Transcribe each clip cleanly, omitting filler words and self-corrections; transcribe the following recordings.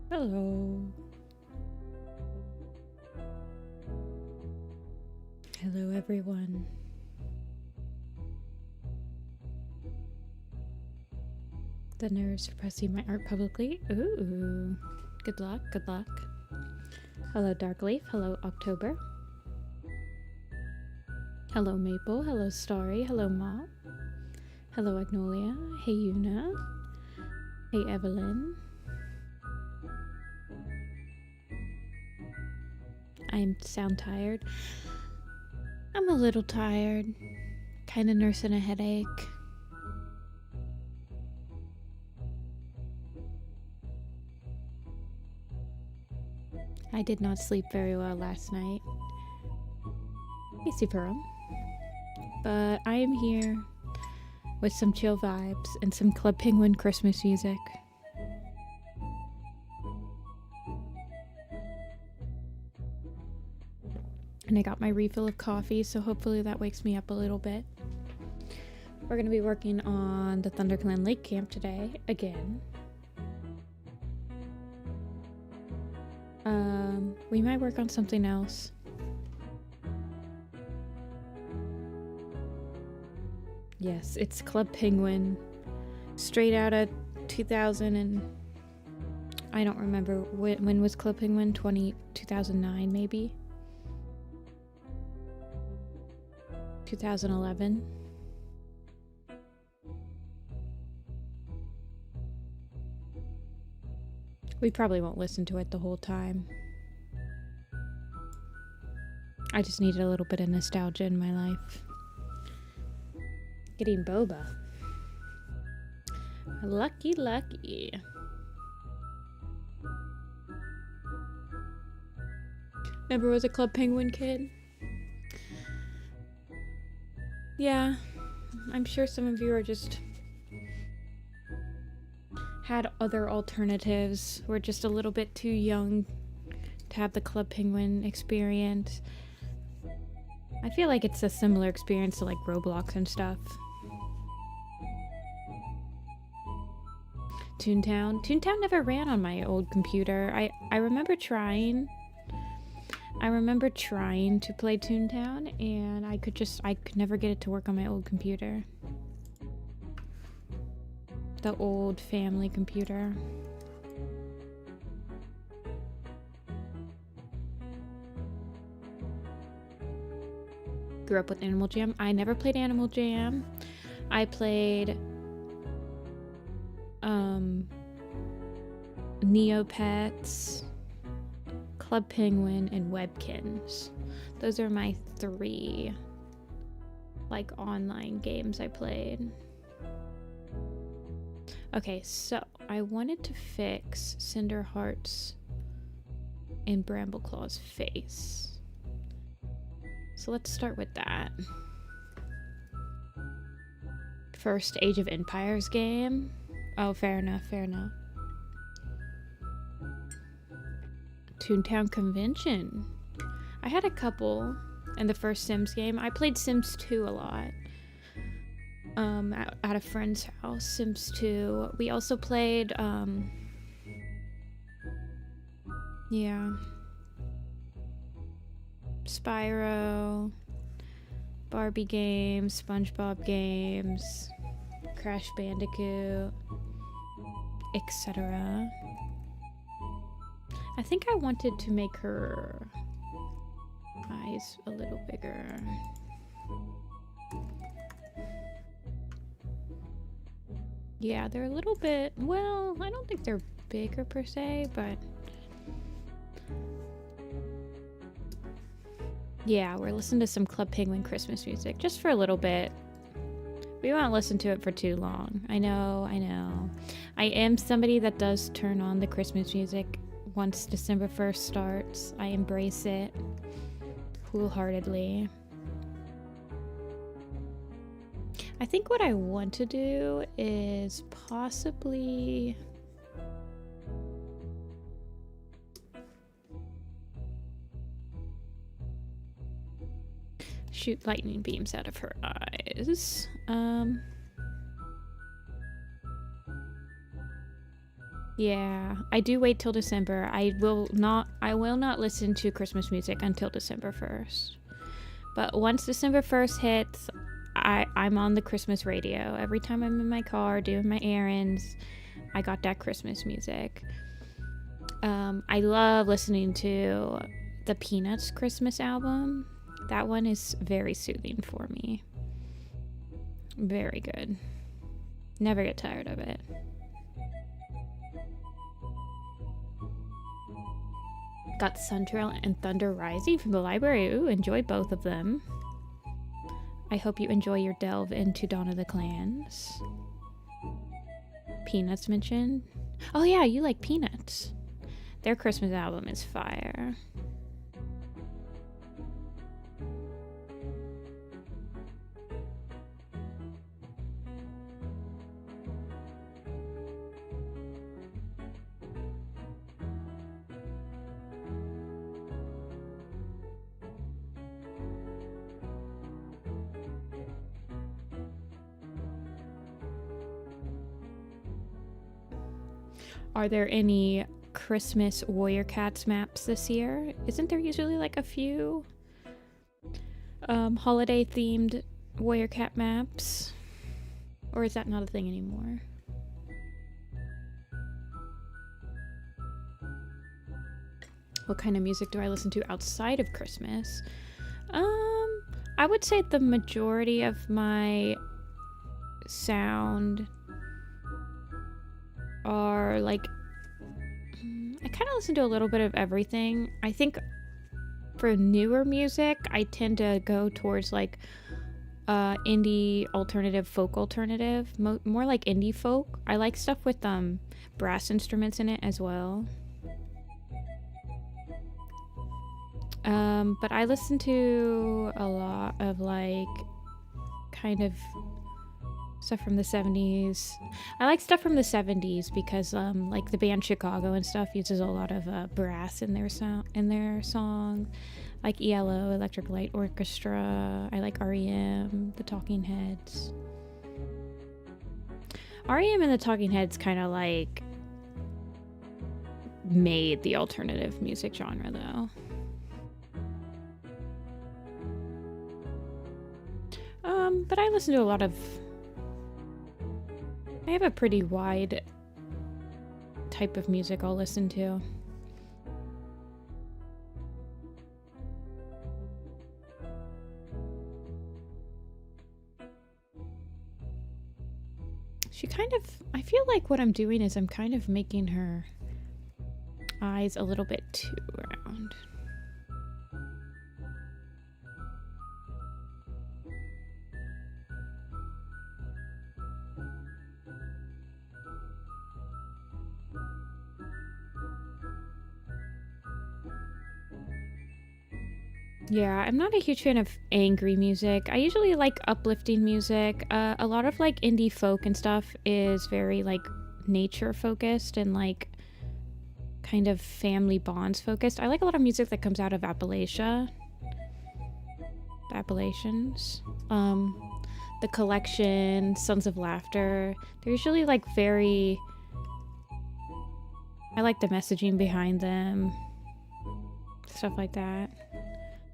Hello. Hello, everyone. The nerves for pressing my art publicly. Ooh. Good luck, good luck. Hello, Darkleaf. Hello, October. Hello, Maple. Hello, Starry. Hello, Ma. Hello, Agnolia. Hey, Yuna. Hey, Evelyn. I sound tired. I'm a little tired. Kind of nursing a headache. I did not sleep very well last night. Hey, Superum. But I am here with some chill vibes and some Club Penguin Christmas music. And I got my refill of coffee, so hopefully that wakes me up a little bit. We're going to be working on the ThunderClan Lake Camp today, again. We might work on something else. Yes, it's Club Penguin. Straight out of 2000 and... I don't remember. When was Club Penguin? 2009 maybe? 2011. We probably won't listen to it the whole time. I just needed a little bit of nostalgia in my life. Getting boba. Lucky, lucky. Never was a Club Penguin kid. Yeah, I'm sure some of you are just had other alternatives. We're just a little bit too young to have the Club Penguin experience. I feel like it's a similar experience to like Roblox and stuff. Toontown. Toontown never ran on my old computer. I remember trying. I remember trying to play Toontown, and I could never get it to work on my old computer. The old family computer. Grew up with Animal Jam. I never played Animal Jam. I played Neopets, Club Penguin, and Webkins. Those are my 3 like online games I played. Okay, so I wanted to fix Cinderheart's and Brambleclaw's face. So let's start with that. First Age of Empires game. Oh, fair enough, fair enough. Toontown Convention. I had a couple in the first Sims game. I played Sims 2 a lot. At a friend's house, Sims 2. We also played, yeah. Spyro, Barbie games, SpongeBob games, Crash Bandicoot, etc. I think I wanted to make her eyes a little bigger. Yeah, they're a little bit, well, I don't think they're bigger per se, but yeah, we're listening to some Club Penguin Christmas music just for a little bit. We won't listen to it for too long. I know. I am somebody that does turn on the Christmas music once December 1st starts. I embrace it wholeheartedly. I think what I want to do is possibly shoot lightning beams out of her eyes. Yeah, I do wait till December. I will not listen to Christmas music until December 1st. But once December 1st hits, I'm on the Christmas radio. Every time I'm in my car doing my errands, I got that Christmas music. I love listening to the Peanuts Christmas album. That one is very soothing for me. Very good. Never get tired of it. Got Suntrail and Thunder Rising from the library. Ooh, enjoyed both of them. I hope you enjoy your delve into Dawn of the Clans. Peanuts mentioned. Oh yeah, you like Peanuts. Their Christmas album is fire. Are there any Christmas Warrior Cats maps this year? Isn't there usually like a few holiday themed Warrior Cat maps? Or is that not a thing anymore? What kind of music do I listen to outside of Christmas? I would say the majority of my sound are like, I kind of listen to a little bit of everything. I think for newer music, I tend to go towards like indie alternative, folk alternative, more like indie folk. I like stuff with brass instruments in it as well. But I listen to a lot of like kind of stuff from the 70s. I like stuff from the 70s because like the band Chicago and stuff uses a lot of brass in their song, like ELO, Electric Light Orchestra. I like REM, the Talking Heads. REM and the Talking Heads kind of like made the alternative music genre though. But I listen to a lot of, I have a pretty wide type of music I'll listen to. She kind of, I feel like what I'm doing is I'm kind of making her eyes a little bit too round. Yeah, I'm not a huge fan of angry music. I usually like uplifting music. A lot of like indie folk and stuff is very like nature focused and like kind of family bonds focused. I like a lot of music that comes out of Appalachia. The Appalachians. The Collection, Sons of Laughter. They're usually like very, I like the messaging behind them. Stuff like that.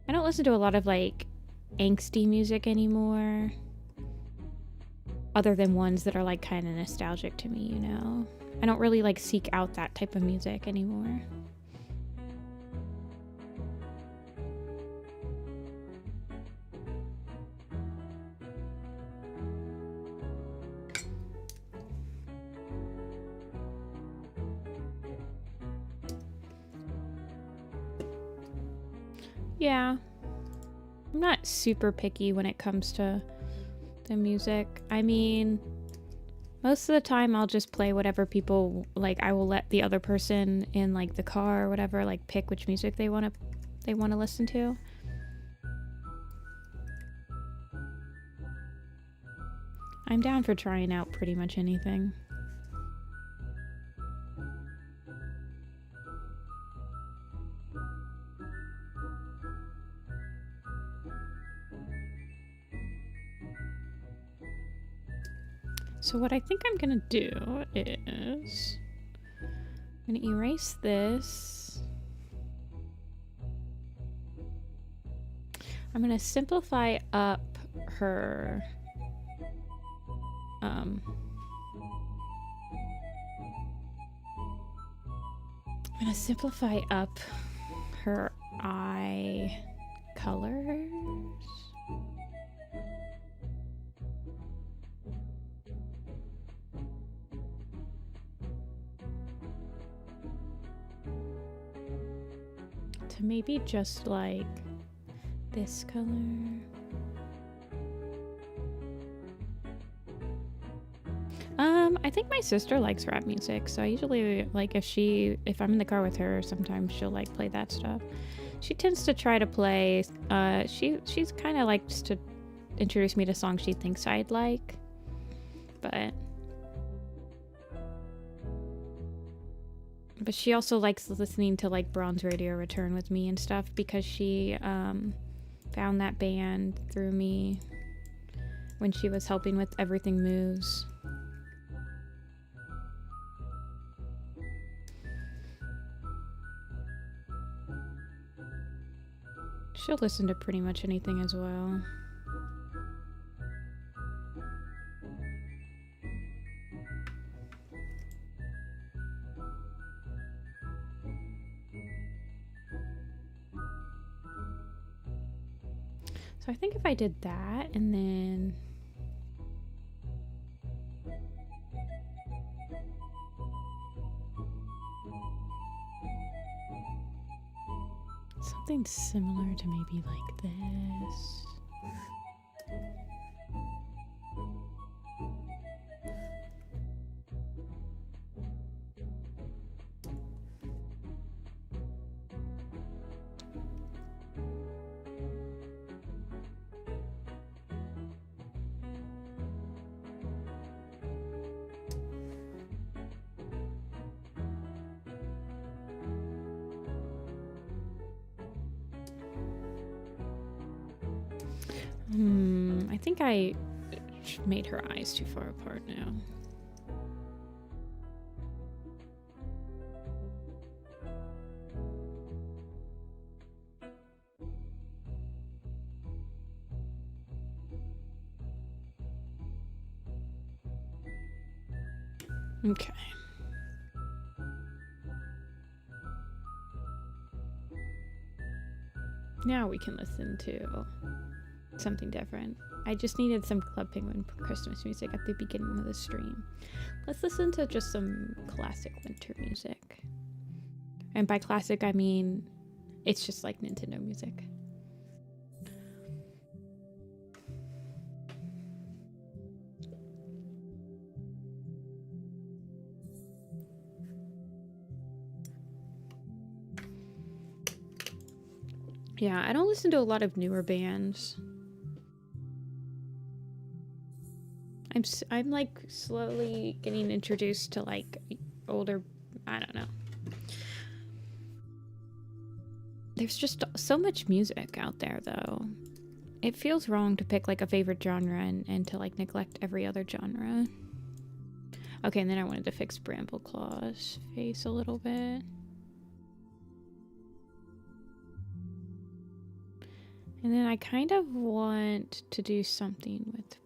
I don't listen to a lot of like angsty music anymore, other than ones that are like kind of nostalgic to me, you know? I don't really like seek out that type of music anymore. Yeah. I'm not super picky when it comes to the music. I mean, most of the time I'll just play whatever people like. I will let the other person in like the car or whatever like pick which music they want to listen to. I'm down for trying out pretty much anything. So what I think I'm gonna do is I'm gonna erase this. I'm gonna simplify up her I'm gonna simplify up her eye colors. To maybe just like this color. I think my sister likes rap music, so I usually, like, if I'm in the car with her, sometimes she'll like play that stuff. She tends to try to play, she's kind of likes to introduce me to songs she thinks I'd like, but she also likes listening to like Bronze Radio Return with me and stuff because she found that band through me when she was helping with Everything Moves. She'll listen to pretty much anything as well. So I think if I did that and then something similar to maybe like this. I think I made her eyes too far apart now. Okay. Now we can listen to something different. I just needed some Club Penguin Christmas music at the beginning of the stream. Let's listen to just some classic winter music. And by classic, I mean it's just like Nintendo music. Yeah, I don't listen to a lot of newer bands. I'm like slowly getting introduced to like older, I don't know. There's just so much music out there though. It feels wrong to pick like a favorite genre and to like neglect every other genre. Okay, and then I wanted to fix Brambleclaw's face a little bit. And then I kind of want to do something with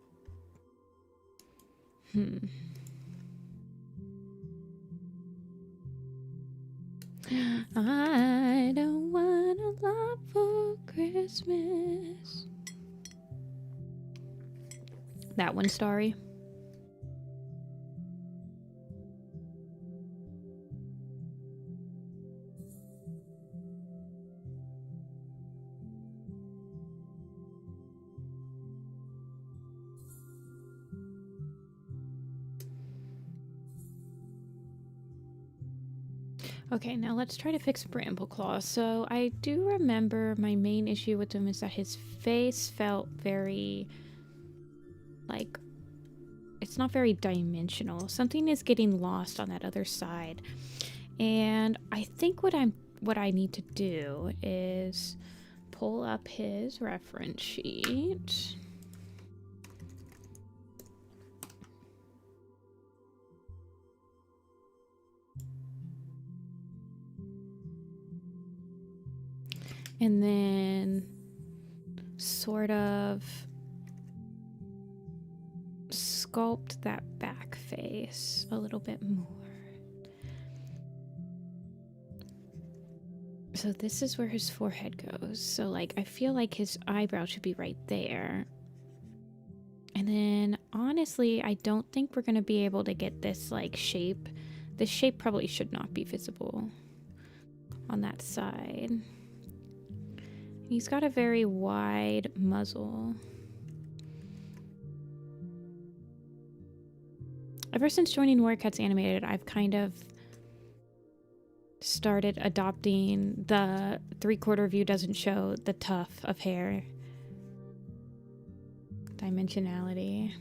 I don't want a lot for Christmas. That one, Starry. Okay, now let's try to fix Brambleclaw. So I do remember my main issue with him is that his face felt very, like, it's not very dimensional. Something is getting lost on that other side. And I think what I need to do is pull up his reference sheet. And then sort of sculpt that back face a little bit more. So this is where his forehead goes. So like I feel like his eyebrow should be right there. And then honestly, I don't think we're gonna be able to get this like shape. This shape probably should not be visible on that side. He's got a very wide muzzle. Ever since joining Warrior Cats Animated, I've kind of started adopting the 3/4 view doesn't show the tuft of hair dimensionality.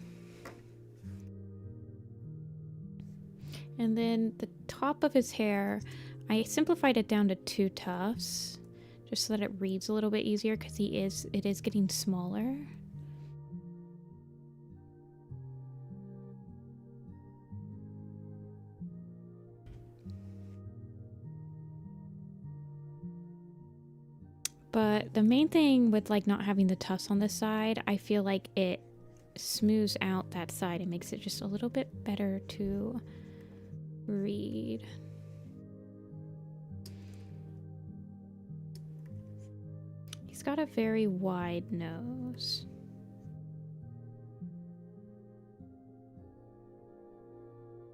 And then the top of his hair, I simplified it down to 2 tufts just so that it reads a little bit easier because it is getting smaller. But the main thing with like not having the tufts on this side, I feel like it smooths out that side and makes it just a little bit better to read. He's got a very wide nose.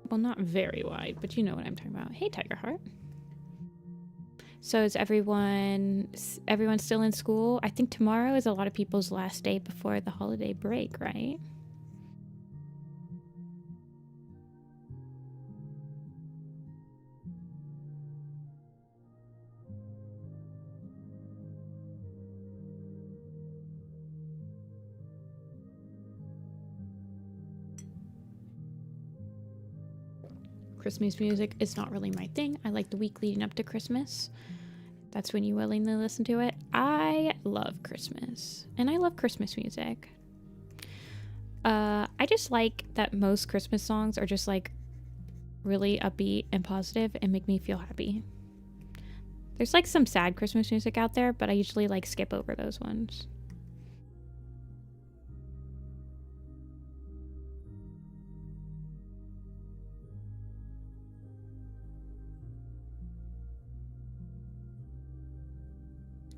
Well, not very wide, but you know what I'm talking about. Hey, Tiger Heart. So is everyone still in school? I think tomorrow is a lot of people's last day before the holiday break, right? Christmas music is not really my thing. I like the week leading up to Christmas. That's when you willingly listen to it. I love Christmas, and I love Christmas music. I just like that most Christmas songs are just like really upbeat and positive and make me feel happy. There's like some sad Christmas music out there, but I usually like skip over those ones.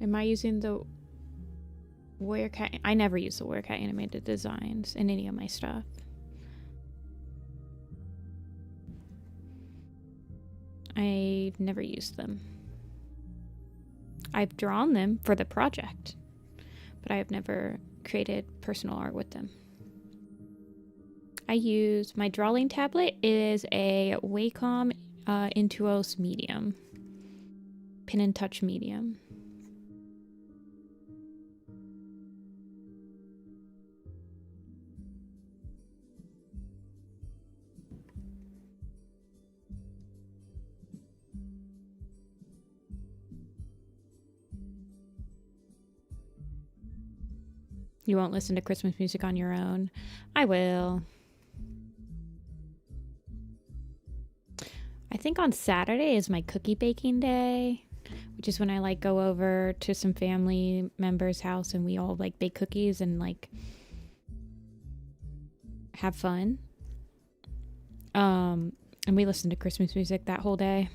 Am I using the Warrior Cat? I never use the Warrior Cat animated designs in any of my stuff. I've never used them. I've drawn them for the project, but I have never created personal art with them. I use my drawing tablet is a Wacom Intuos medium, pin and touch medium. You won't listen to Christmas music on your own. I will. I think on Saturday is my cookie baking day, which is when I like go over to some family members' house and we all like bake cookies and like have fun. And we listen to Christmas music that whole day.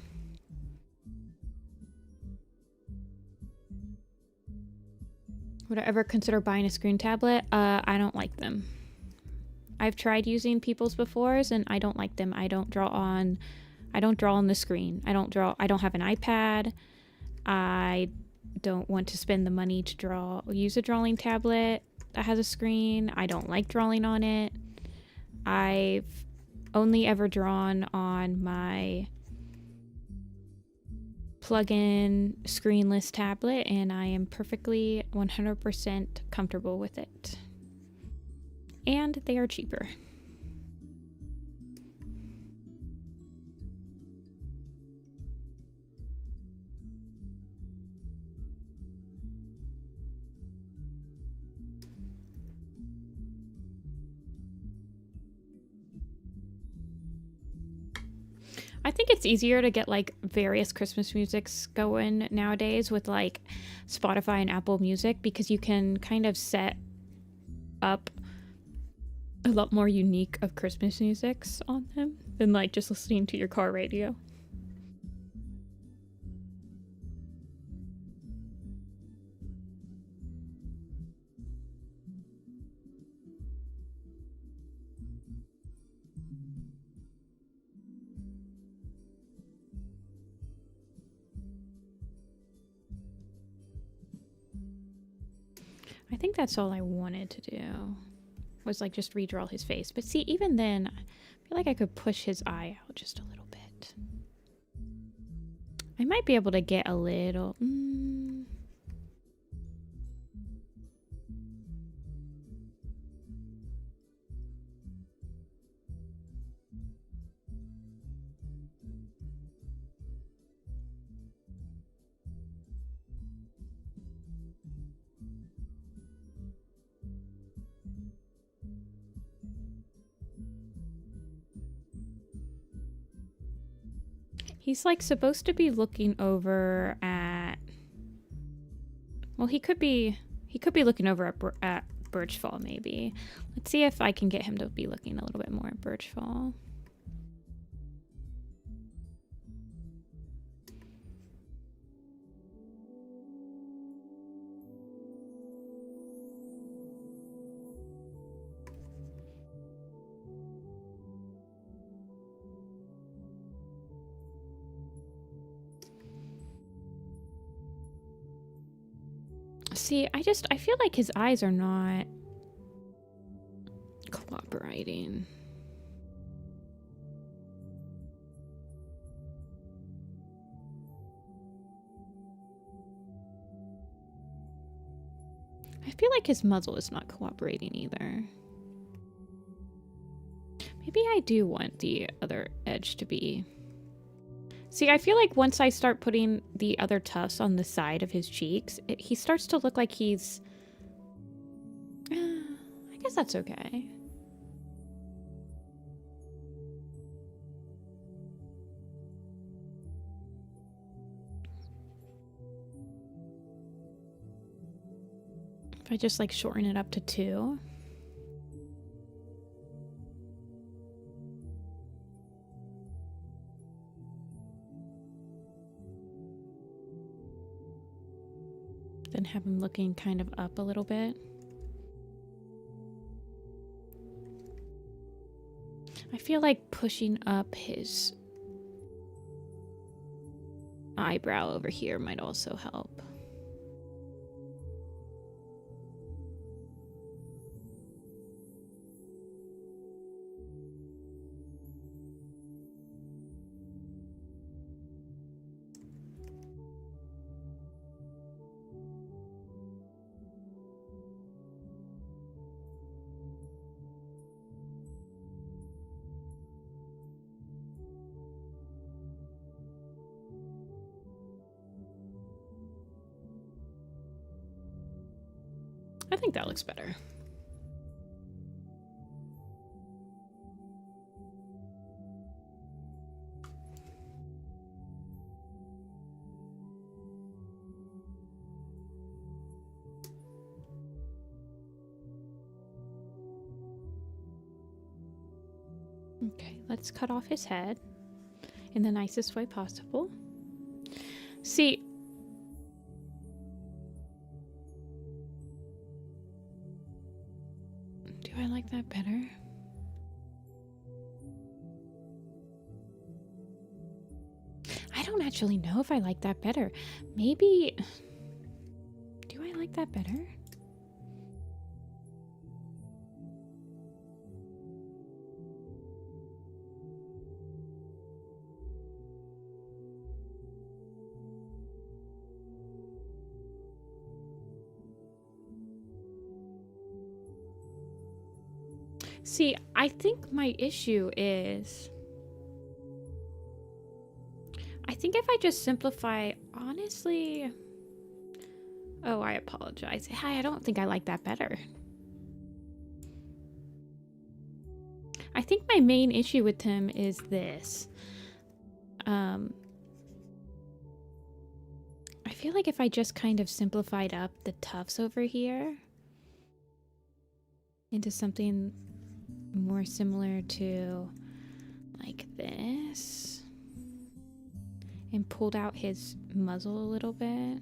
Would I ever consider buying a screen tablet? I don't like them. I've tried using people's befores and I don't like them. I don't draw on the screen. I don't have an iPad. I don't want to spend the money to use a drawing tablet that has a screen. I don't like drawing on it. I've only ever drawn on my plug-in screenless tablet and I am perfectly 100% comfortable with it. And they are cheaper. I think it's easier to get like various Christmas musics going nowadays with like Spotify and Apple Music, because you can kind of set up a lot more unique of Christmas musics on them than like just listening to your car radio. I think that's all I wanted to do, was like just redraw his face. But see, even then, I feel like I could push his eye out just a little bit. I might be able to get a little... He's like supposed to be looking over at... Well, he could be looking over at Birchfall, maybe. Let's see if I can get him to be looking a little bit more at Birchfall. See, I feel like his eyes are not cooperating. I feel like his muzzle is not cooperating either. Maybe I do want the other edge to be... See, I feel like once I start putting the other tufts on the side of his cheeks, he starts to look like he's... I guess that's okay. If I just like shorten it up to 2. Then have him looking kind of up a little bit. I feel like pushing up his eyebrow over here might also help. I think that looks better. Okay, let's cut off his head in the nicest way possible. See, do I like that better? I don't actually know if I like that better. Maybe... Do I like that better? See, I think my issue is... I think if I just simplify, honestly... Oh, I apologize. Hi, I don't think I like that better. I think my main issue with him is this. I feel like if I just kind of simplified up the tufts over here into something more similar to like this and pulled out his muzzle a little bit.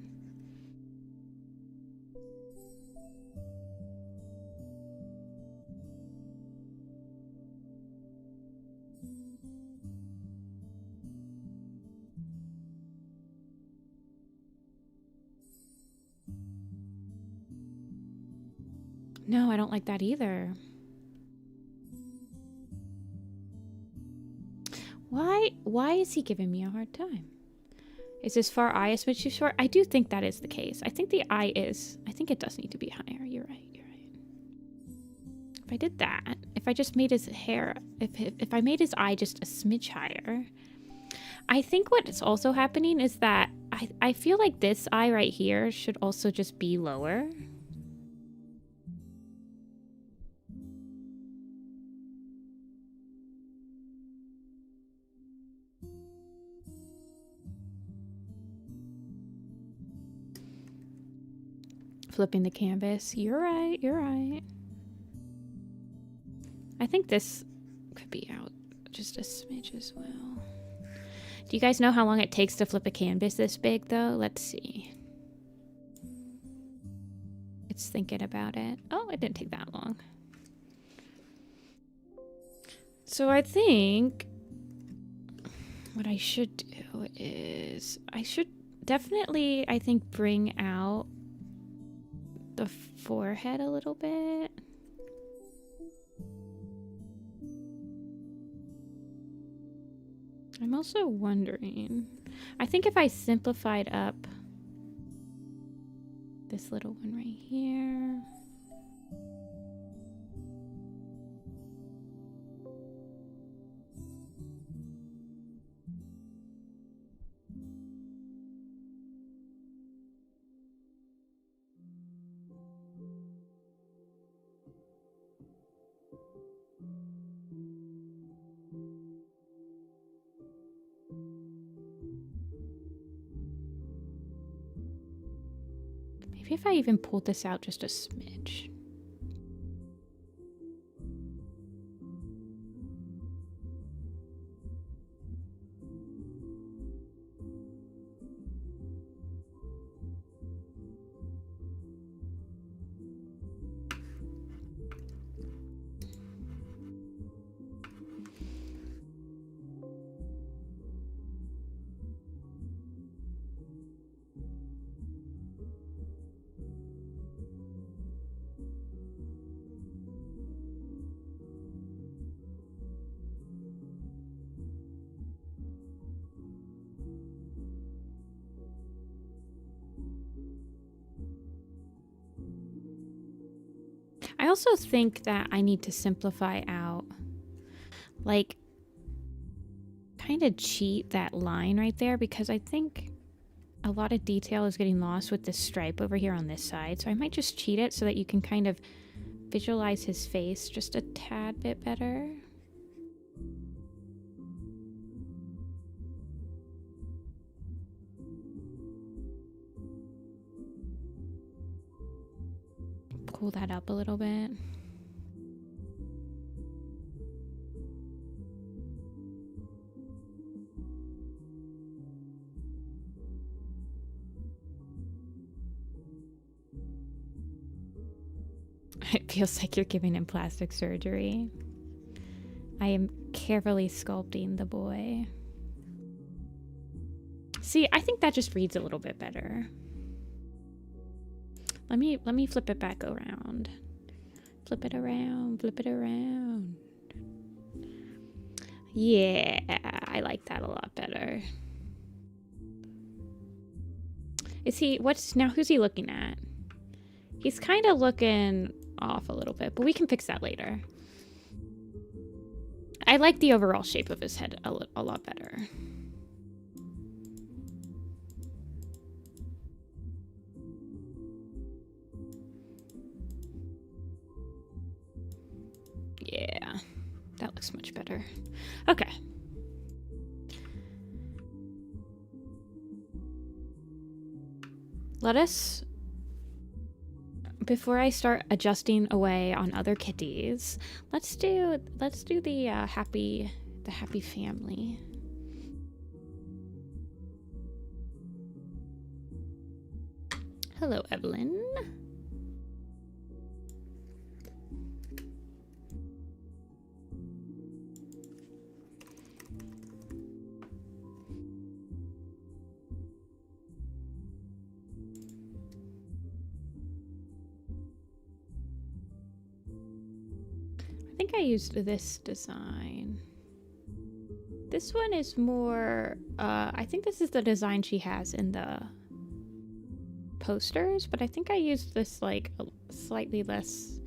No, I don't like that either. Why is he giving me a hard time? Is his far eye a smidge too short? I do think that is the case. I think the eye is. I think it does need to be higher. You're right. You're right. If I did that, if I just made his hair, if I made his eye just a smidge higher, I think what's also happening is that I feel like this eye right here should also just be lower. Flipping the canvas. You're right. You're right. I think this could be out just a smidge as well. Do you guys know how long it takes to flip a canvas this big, though? Let's see. It's thinking about it. Oh, it didn't take that long. So I think what I should do is I should definitely, I think, bring out the forehead a little bit. I'm also wondering, I think if I simplified up this little one right here. Maybe if I even pulled this out just a smidge. I also think that I need to simplify out, like, kind of cheat that line right there, because I think a lot of detail is getting lost with this stripe over here on this side. So I might just cheat it so that you can kind of visualize his face just a tad bit better. Pull that up a little bit. It feels like you're giving him plastic surgery. I am carefully sculpting the boy. See, I think that just reads a little bit better. Let me flip it back around. Flip it around, flip it around. Yeah, I like that a lot better. Is he, who's he looking at? He's kind of looking off a little bit, but we can fix that later. I like the overall shape of his head a lot better. Yeah, that looks much better. Okay. let us, before I start adjusting away on other kitties, let's do the happy family. Hello, Evelyn. I think I used this design. This one is more, I think this is the design she has in the posters, but I think I used this like slightly less.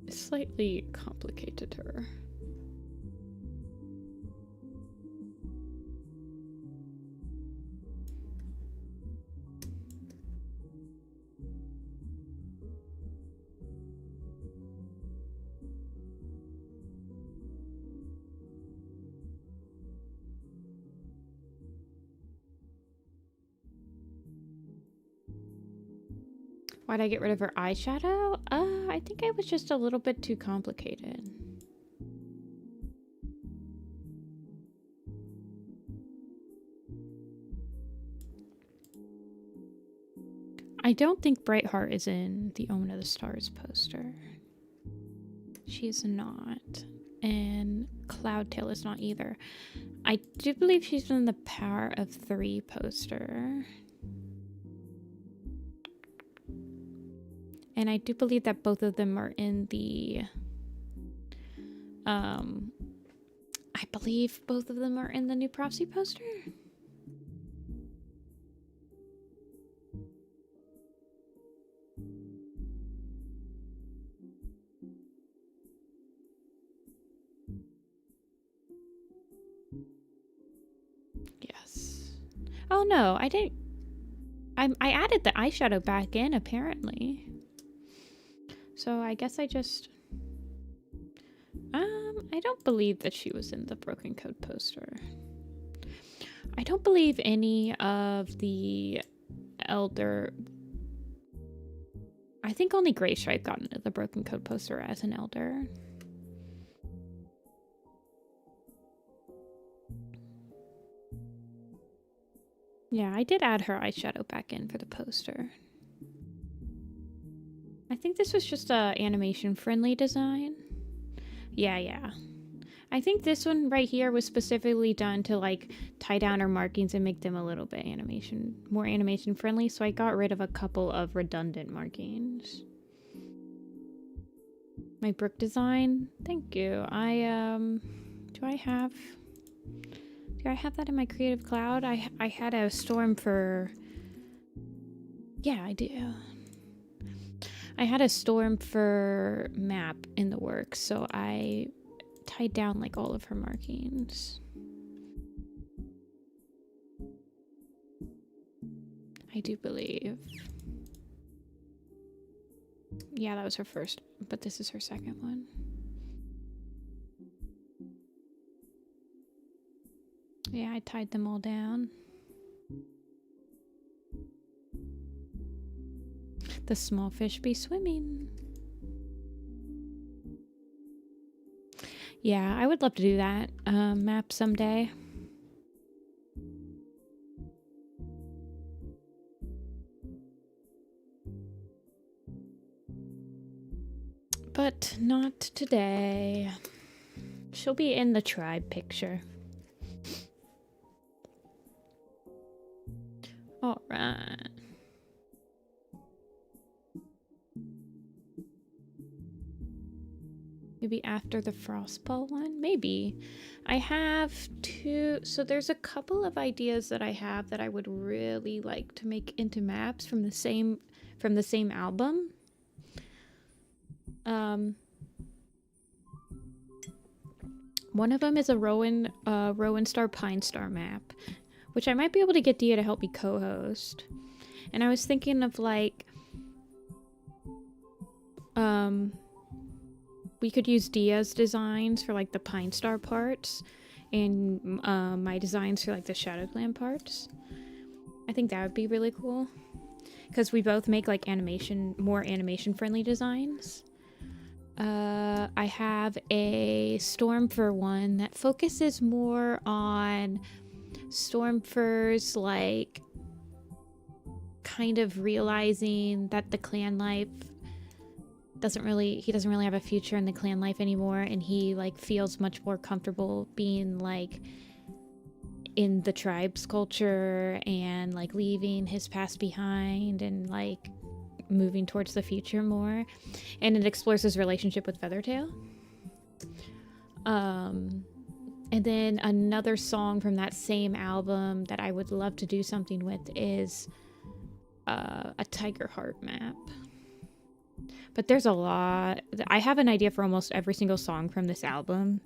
Slightly complicated her. Why'd I get rid of her eyeshadow? I think I was just a little bit too complicated. I don't think Brightheart is in the Omen of the Stars poster. She is not. And Cloudtail is not either. I do believe she's in the Power of 3 poster. And I do believe that both of them are in the, I believe both of them are in the New Prophecy poster. Yes. Oh no, I didn't. I added the eyeshadow back in apparently. So I guess I just, I don't believe that she was in the Broken Code poster. I don't believe any of the Elder, I think only Grey Stripe got into the Broken Code poster as an Elder. Yeah, I did add her eyeshadow back in for the poster. I think this was just a animation-friendly design. Yeah. I think this one right here was specifically done to like tie down her markings and make them a little bit more animation-friendly, so I got rid of a couple of redundant markings. My brick design? Thank you. Do I have that in my Creative Cloud? I had a storm for... Yeah, I do. I had a storm for map in the works, so I tied down like all of her markings. I do believe. Yeah, that was her first, but this is her second one. Yeah, I tied them all down. The small fish be swimming. Yeah, I would love to do that map someday. But not today. She'll be in the tribe picture. All right. Maybe after the Frostball one? Maybe. I have two... So there's a couple of ideas that I have that I would really like to make into maps from the same album. One of them is a Rowan Star Pine Star map, which I might be able to get Dia to help me co-host. And I was thinking of like... we could use Dia's designs for like the Pine Star parts, in my designs for like the ShadowClan parts. I think that would be really cool because we both make like more animation friendly designs. I have a Stormfur one that focuses more on Stormfur's like kind of realizing that the clan life he doesn't really have a future in the clan life anymore, and he like feels much more comfortable being like in the tribe's culture and like leaving his past behind and like moving towards the future more. And it explores his relationship with Feathertail. And then another song from that same album that I would love to do something with is a Tiger Heart map. But there's a lot. I have an idea for almost every single song from this album.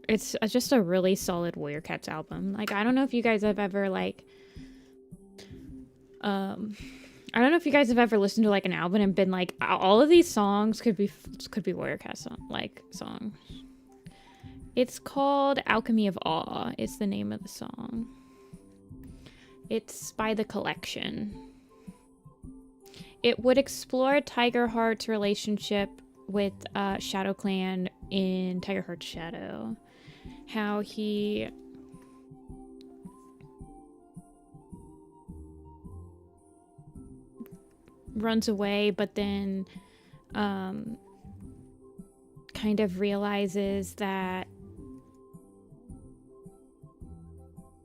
It's just a really solid Warrior Cats album. Like, I don't know if you guys have ever like I don't know if you guys have ever listened to like an album and been like, all of these songs could be Warrior Cats songs. It's called Alchemy of Awe. It's the name of the song. It's by The Collection. It would explore Tiger Heart's relationship with ShadowClan in Tiger Heart's Shadow. How he runs away, but then kind of realizes that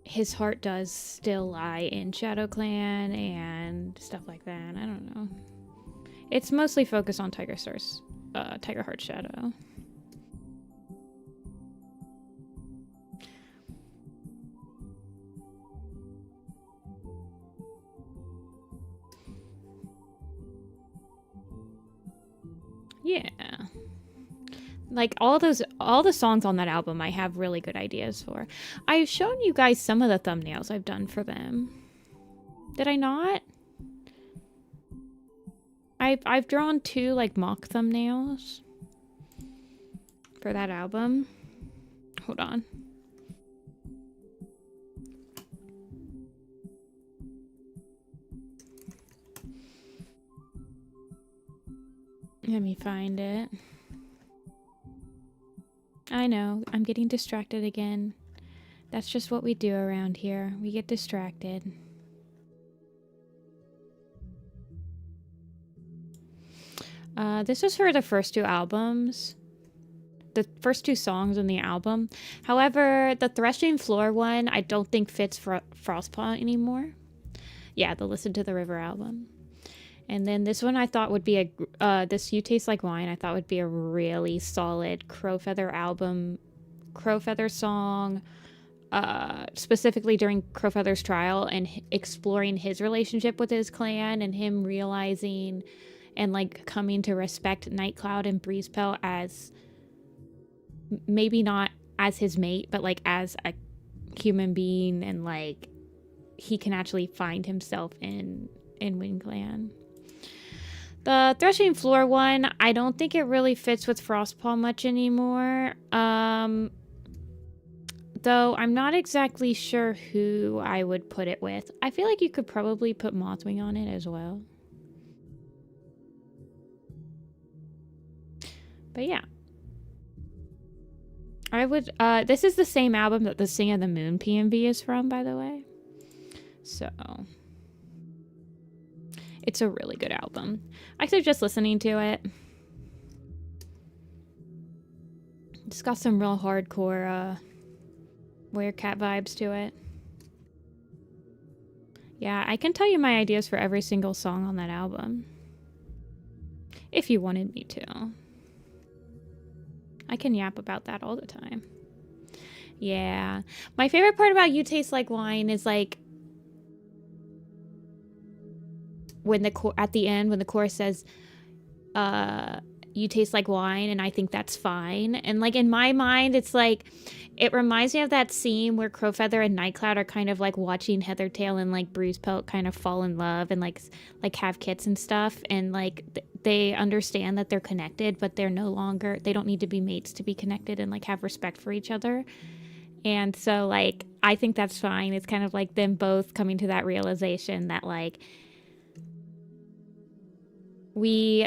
his heart does still lie in ShadowClan and stuff like that. I don't know. It's mostly focused on Tiger Heart's Shadow. Yeah. Like all the songs on that album I have really good ideas for. I've shown you guys some of the thumbnails I've done for them. Did I not? I've drawn 2 like mock thumbnails for that album. Hold on. Let me find it. I know, I'm getting distracted again. That's just what we do around here. We get distracted. This was for the first 2 albums. The first 2 songs on the album. However, the Threshing Floor one, I don't think fits for Frostpaw anymore. Yeah, the Listen to the River album. And then this one I thought would be this You Taste Like Wine, I thought would be a really solid Crowfeather album, Crowfeather song, specifically during Crowfeather's trial and exploring his relationship with his clan and him realizing and like coming to respect Nightcloud and Breezepelt as maybe not as his mate, but like as a human being, and like he can actually find himself in Wind Clan. The Threshing Floor one, I don't think it really fits with Frostpaw much anymore. Though I'm not exactly sure who I would put it with. I feel like you could probably put Mothwing on it as well. But yeah. I would, this is the same album that the Sing of the Moon PMV is from, by the way. So it's a really good album. I suggest listening to it. It's got some real hardcore Warrior Cat vibes to it. Yeah, I can tell you my ideas for every single song on that album. If you wanted me to. I can yap about that all the time. Yeah. My favorite part about You Taste Like Wine is like when at the end when the chorus says You Taste Like Wine, and I think that's fine. And like in my mind, it's like it reminds me of that scene where Crowfeather and Nightcloud are kind of like watching Heathertail and like Bruisepelt kind of fall in love and like have kits and stuff, and like they understand that they're connected, but they're no longer, they don't need to be mates to be connected, and like have respect for each other. And so like I think that's fine. It's kind of like them both coming to that realization that like we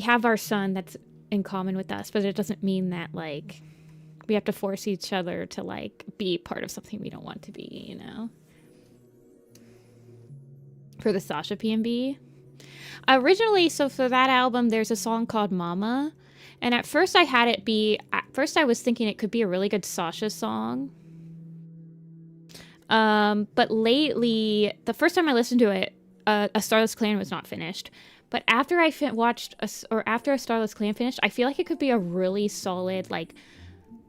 have our son that's in common with us, but it doesn't mean that like we have to force each other to like be part of something we don't want to be, you know? For the Sasha PNB. Originally, so for that album, there's a song called Mama. And at first I had it be, at first I was thinking it could be a really good Sasha song. But lately, the first time I listened to it, A Starless Clan was not finished. But after I after A Starless Clan finished, I feel like it could be a really solid, like,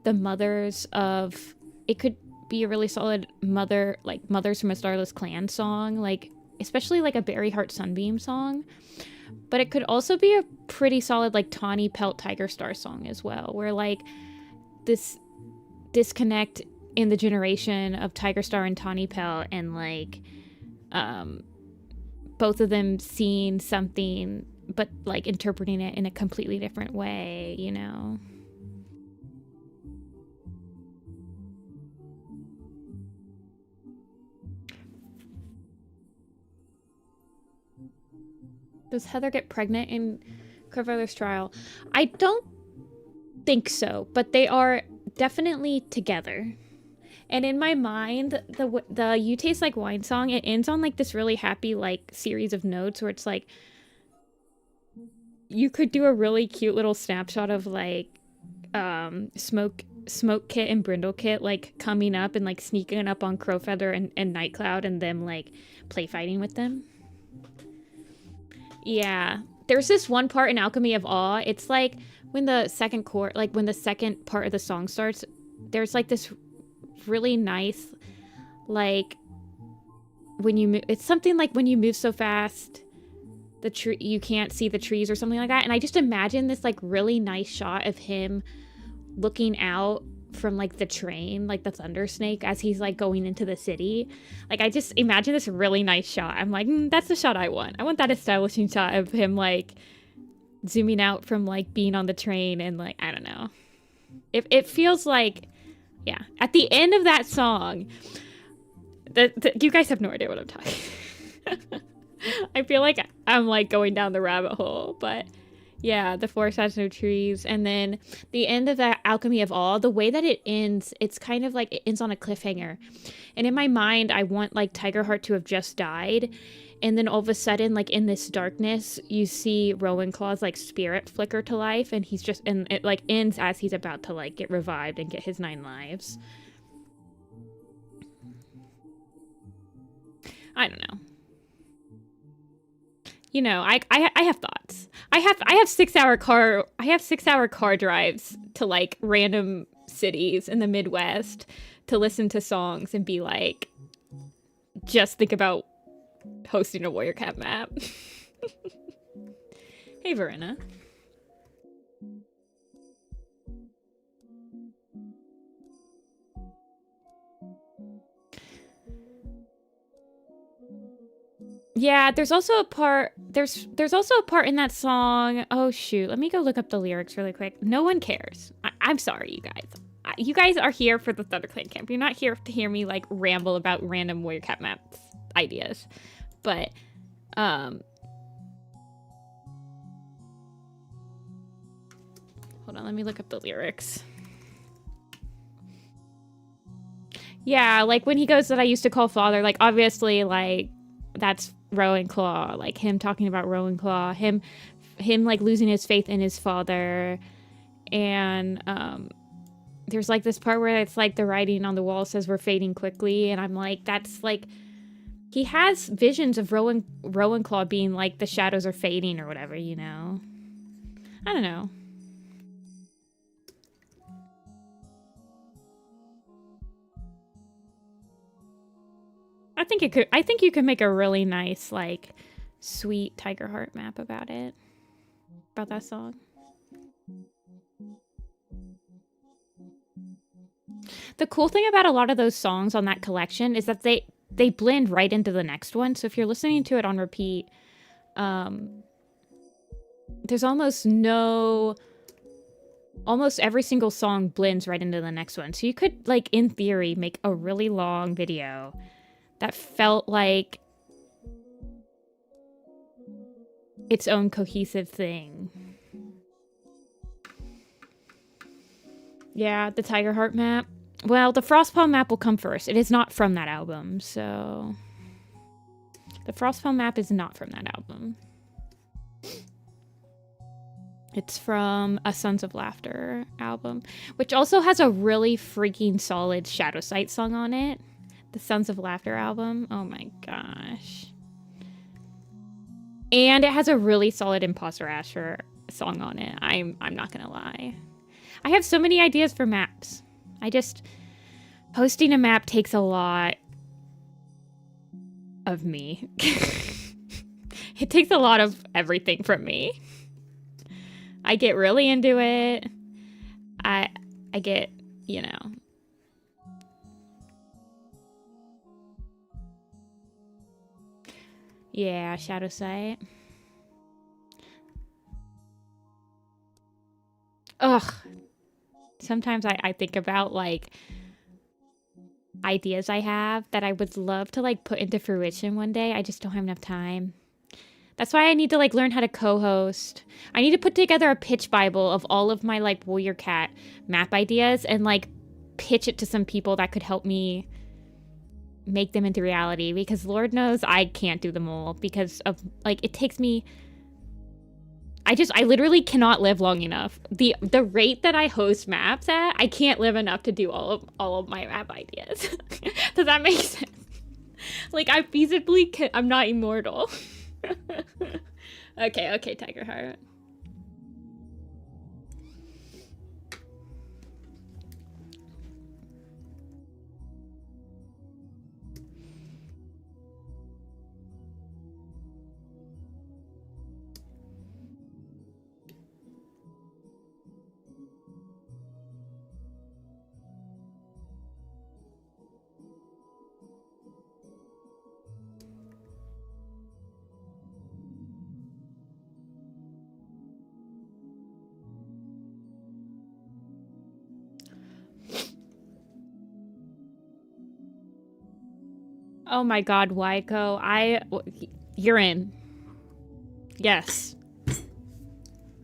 the mothers of, it could be a really solid Mothers from A Starless Clan song, like, especially like a Berry Heart Sunbeam song. But it could also be a pretty solid, like, Tawny Pelt Tiger Star song as well, where, like, this disconnect in the generation of Tiger Star and Tawny Pelt, and, like, both of them seeing something but like interpreting it in a completely different way, you know? Does Heather get pregnant in Crowfeather's trial? I don't think so, but they are definitely together. And in my mind, the You Taste Like Wine song, it ends on like this really happy like series of notes where it's like you could do a really cute little snapshot of like Smoke Kit and Brindle Kit like coming up and like sneaking up on Crowfeather and Nightcloud and them like play fighting with them. Yeah. There's this one part in Alchemy of Awe. It's like when the second part of the song starts, there's like this really nice, like, when you move, it's something like when you move so fast the tree, you can't see the trees or something like that. And I just imagine this like really nice shot of him looking out from like the train, like the Thunder Snake, as he's like going into the city. Like I just imagine this really nice shot. I'm like, that's the shot I want. I want that establishing shot of him like zooming out from like being on the train, and like, I don't know, it feels like, yeah, at the end of that song, you guys have no idea what I'm talking. I feel like I'm like going down the rabbit hole, but yeah, the forest has no trees. And then the end of that Alchemy of All, the way that it ends, it's kind of like it ends on a cliffhanger. And in my mind, I want like Tigerheart to have just died. And then all of a sudden, like in this darkness, you see Rowan-Claw's like spirit flicker to life, and he's just, and it like ends as he's about to like get revived and get his 9 lives. I don't know. You know, I have thoughts. I have 6-hour car drives to like random cities in the Midwest to listen to songs and be like, just think about hosting a Warrior Cat map. Hey, Verena. Yeah, there's also a part in that song. Oh shoot, let me go look up the lyrics really quick. No one cares. I'm sorry, you guys. You guys are here for the ThunderClan camp. You're not here to hear me like ramble about random Warrior Cat maps ideas. But hold on, let me look up the lyrics. Yeah, like when he goes that I used to call father, like obviously like that's Rowan-Claw, like him talking about Rowan-Claw, him like losing his faith in his father. And there's like this part where it's like the writing on the wall says we're fading quickly, and I'm like, that's like, he has visions of Rowan-Claw being like the shadows are fading or whatever, you know? I don't know. I think you could make a really nice like sweet Tiger Heart map about it. About that song. The cool thing about a lot of those songs on that collection is that they blend right into the next one. So if you're listening to it on repeat, there's almost every single song blends right into the next one. So you could, like, in theory, make a really long video that felt like its own cohesive thing. Yeah, the Tiger Heart map. Well, the Frostpalm map will come first. It is not from that album, so... The Frostpalm map is not from that album. It's from a Sons of Laughter album, which also has a really freaking solid Shadow Sight song on it. The Sons of Laughter album. Oh my gosh. And it has a really solid Imposter Asher song on it. I'm not gonna lie. I have so many ideas for maps. Hosting a map takes a lot of me. It takes a lot of everything from me. I get really into it. I get, you know. Yeah, Shadow Sight. Ugh. Sometimes I think about, like, ideas I have that I would love to, like, put into fruition one day. I just don't have enough time. That's why I need to, like, learn how to co-host. I need to put together a pitch bible of all of my, like, Warrior Cat map ideas and, like, pitch it to some people that could help me make them into reality, because Lord knows I can't do them all because of, like, it takes me... I literally cannot live long enough. The rate that I host maps at, I can't live enough to do all of my map ideas. Does that make sense? Like, I feasibly I'm not immortal. Okay, Tiger Heart. Oh my god, Waiko. You're in. Yes.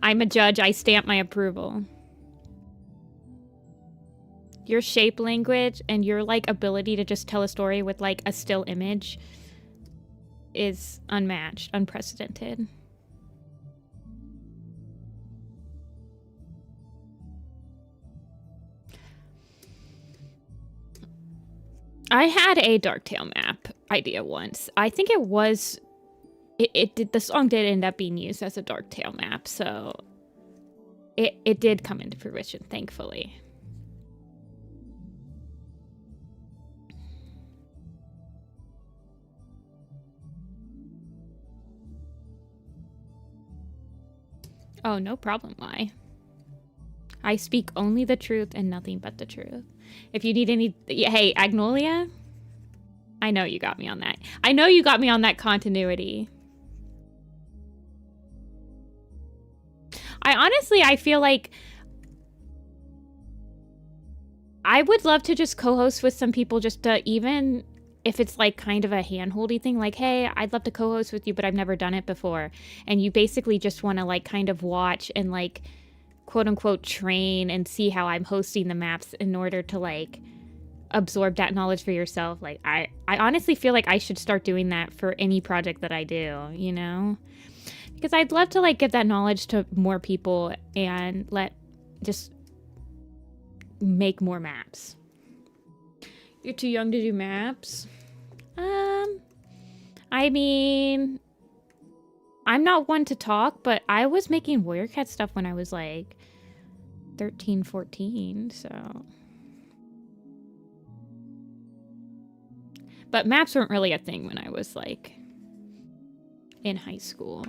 I'm a judge. I stamp my approval. Your shape language and your, like, ability to just tell a story with, like, a still image is unmatched, unprecedented. I had a Darktail map idea once. I think it was... the song did end up being used as a Darktail map, so... It did come into fruition, thankfully. Oh, no problem, why? I speak only the truth and nothing but the truth. If you need any... Hey, Agnolia? I know you got me on that. I know you got me on that continuity. I feel like... I would love to just co-host with some people just to even... If it's, like, kind of a hand-holdy thing, like, hey, I'd love to co-host with you, but I've never done it before. And you basically just want to, like, kind of watch and, like, quote-unquote train and see how I'm hosting the maps in order to, like, absorb that knowledge for yourself. Like, I honestly feel like I should start doing that for any project that I do, you know? Because I'd love to, like, give that knowledge to more people and just make more maps. You're too young to do maps? I mean, I'm not one to talk, but I was making Warrior Cat stuff when I was, like, 13, 14, so... But maps weren't really a thing when I was, like, in high school.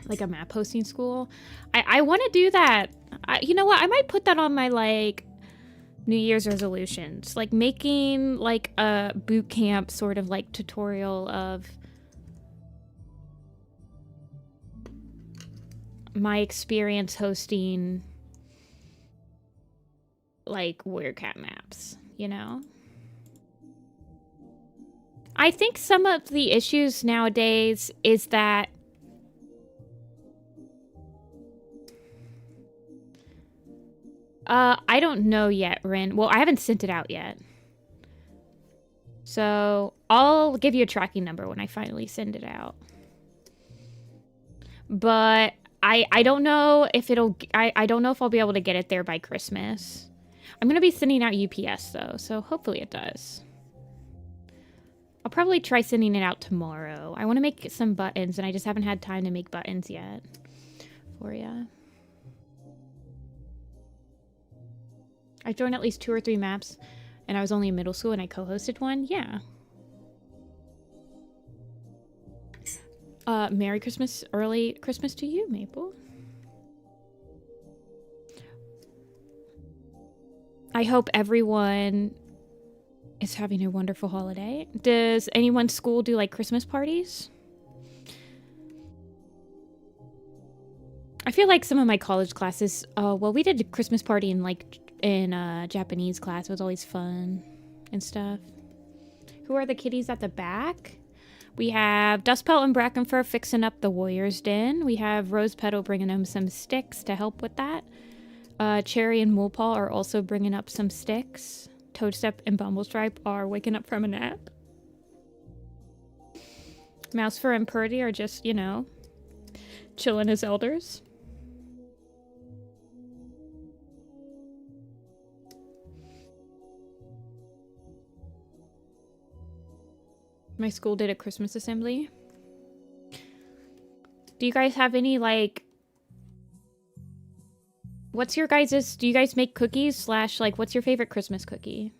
Like a map hosting school. I want to do that. You know what? I might put that on my like New Year's resolutions. Like making like a boot camp sort of like tutorial of my experience hosting like Warrior Cat maps, you know? I think some of the issues nowadays is that I don't know yet, Rin. Well, I haven't sent it out yet. So I'll give you a tracking number when I finally send it out. But I don't know if it'll... I don't know if I'll be able to get it there by Christmas. I'm going to be sending out UPS, though, so hopefully it does. I'll probably try sending it out tomorrow. I want to make some buttons, and I just haven't had time to make buttons yet for ya. I joined at least 2 or 3 maps, and I was only in middle school, and I co-hosted one. Yeah. Merry Christmas, early Christmas to you, Maple. I hope everyone is having a wonderful holiday. Does anyone's school do, like, Christmas parties? I feel like some of my college classes, well, we did a Christmas party in, like, in Japanese class. It was always fun and stuff. Who are the kitties at the back? We have Dustpelt and Brackenfur fixing up the Warrior's Den. We have Rose Petal bringing home some sticks to help with that. Cherry and Molepaw are also bringing up some sticks. Toadstep and Bumblestripe are waking up from a nap. Mousefur and Purdy are just, you know, chilling as elders. My school did a Christmas assembly. Do you guys have any, like... What's your guys's... Do you guys make cookies slash, like, what's your favorite Christmas cookie?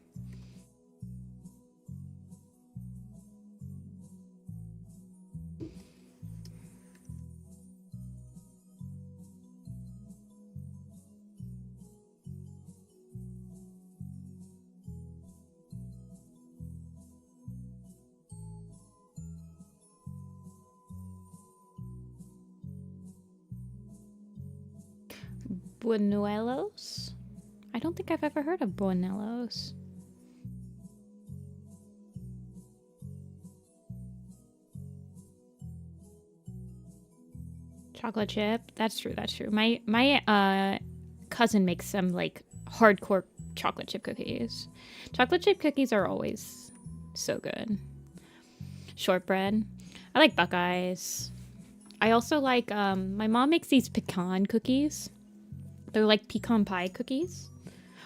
Buñuelos? I don't think I've ever heard of buñuelos. Chocolate chip. That's true, that's true. My cousin makes some, like, hardcore chocolate chip cookies. Chocolate chip cookies are always so good. Shortbread. I like Buckeyes. I also like, my mom makes these pecan cookies. They're like pecan pie cookies.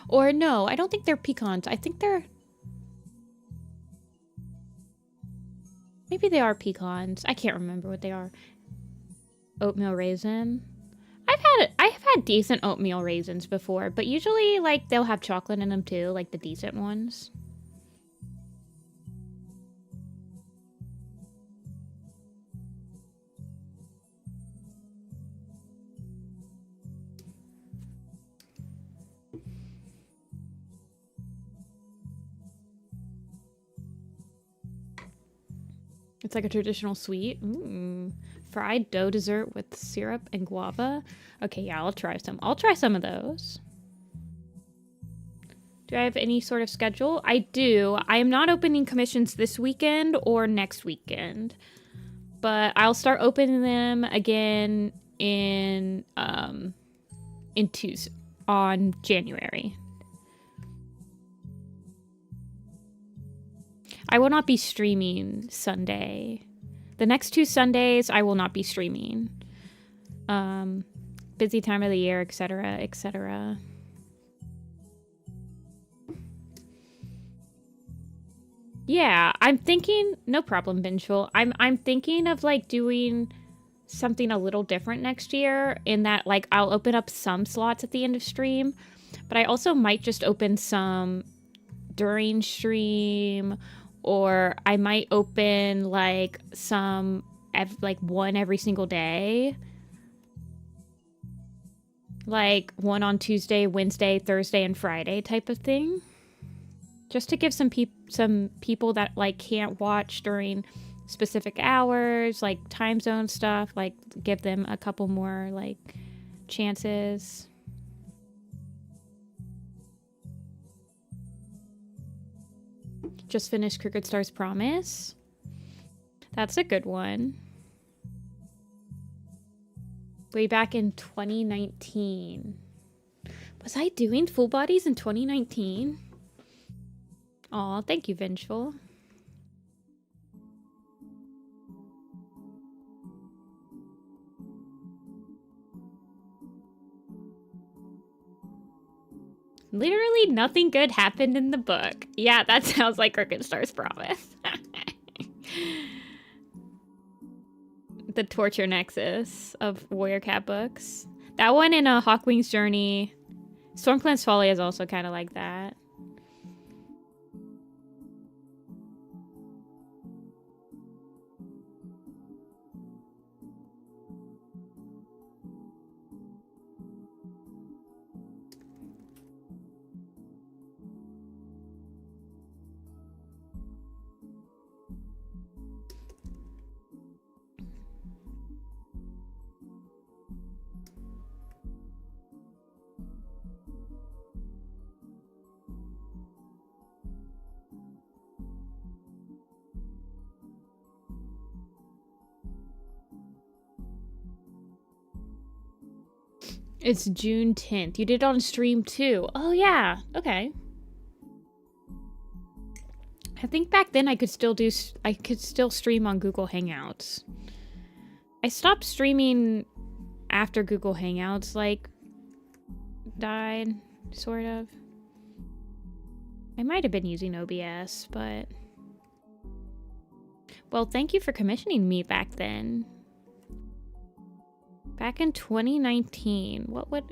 Or no, I don't think they're pecans. I think they're... Maybe they are pecans. I can't remember what they are. Oatmeal raisin. I've had decent oatmeal raisins before, but usually, like, they'll have chocolate in them too, like the decent ones. It's like a traditional sweet. Ooh. Fried dough dessert with syrup and guava. Okay, yeah, I'll try some. I'll try some of those. Do I have any sort of schedule? I do. I am not opening commissions this weekend or next weekend. But I'll start opening them again on January. I will not be streaming Sunday. The next 2 Sundays, I will not be streaming. Busy time of the year, etc., etc. Yeah, I'm thinking... No problem, Binchful. I'm thinking of, like, doing something a little different next year in that, like, I'll open up some slots at the end of stream, but I also might just open some during stream, or I might open like like one every single day. Like one on Tuesday, Wednesday, Thursday, and Friday type of thing. Just to give some people that like can't watch during specific hours, like time zone stuff, like give them a couple more like chances. Just finished Crooked Star's Promise. That's a good one. Way back in 2019. Was I doing full bodies in 2019? Aw, thank you, Vengeful. Literally nothing good happened in the book. Yeah, that sounds like Crooked Star's Promise. The Torture Nexus of Warrior Cat books. That one in Hawkwing's Journey. Stormclan's Folly is also kind of like that. It's June 10th. You did it on stream too. Oh yeah. Okay. I think back then I could still stream on Google Hangouts. I stopped streaming after Google Hangouts like died, sort of. I might have been using OBS, but well, thank you for commissioning me back then. Back in 2019, what would...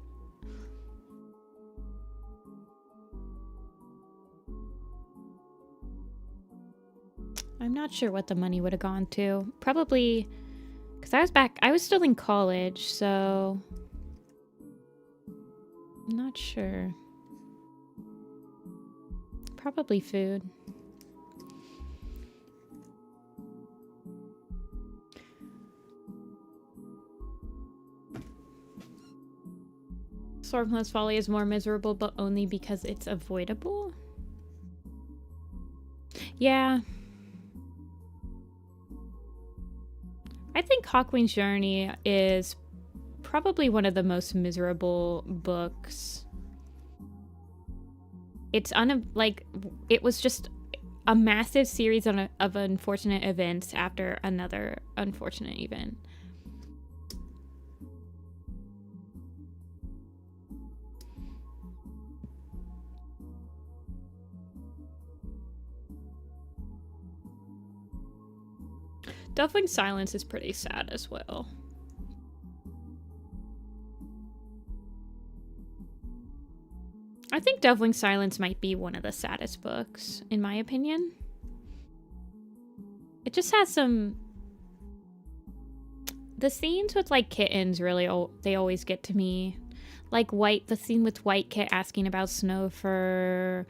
I'm not sure what the money would have gone to. Probably... Because I was still in college, so... I'm not sure. Probably food. Stormclan's Folly is more miserable, but only because it's avoidable? Yeah. I think Hawkwing's Journey is probably one of the most miserable books. It's it was just a massive series of unfortunate events after another unfortunate event. Delving Silence is pretty sad as well. I think Delving Silence might be one of the saddest books, in my opinion. It just has some... The scenes with, like, kittens really, they always get to me. Like, the scene with White Kit asking about Snow Fur...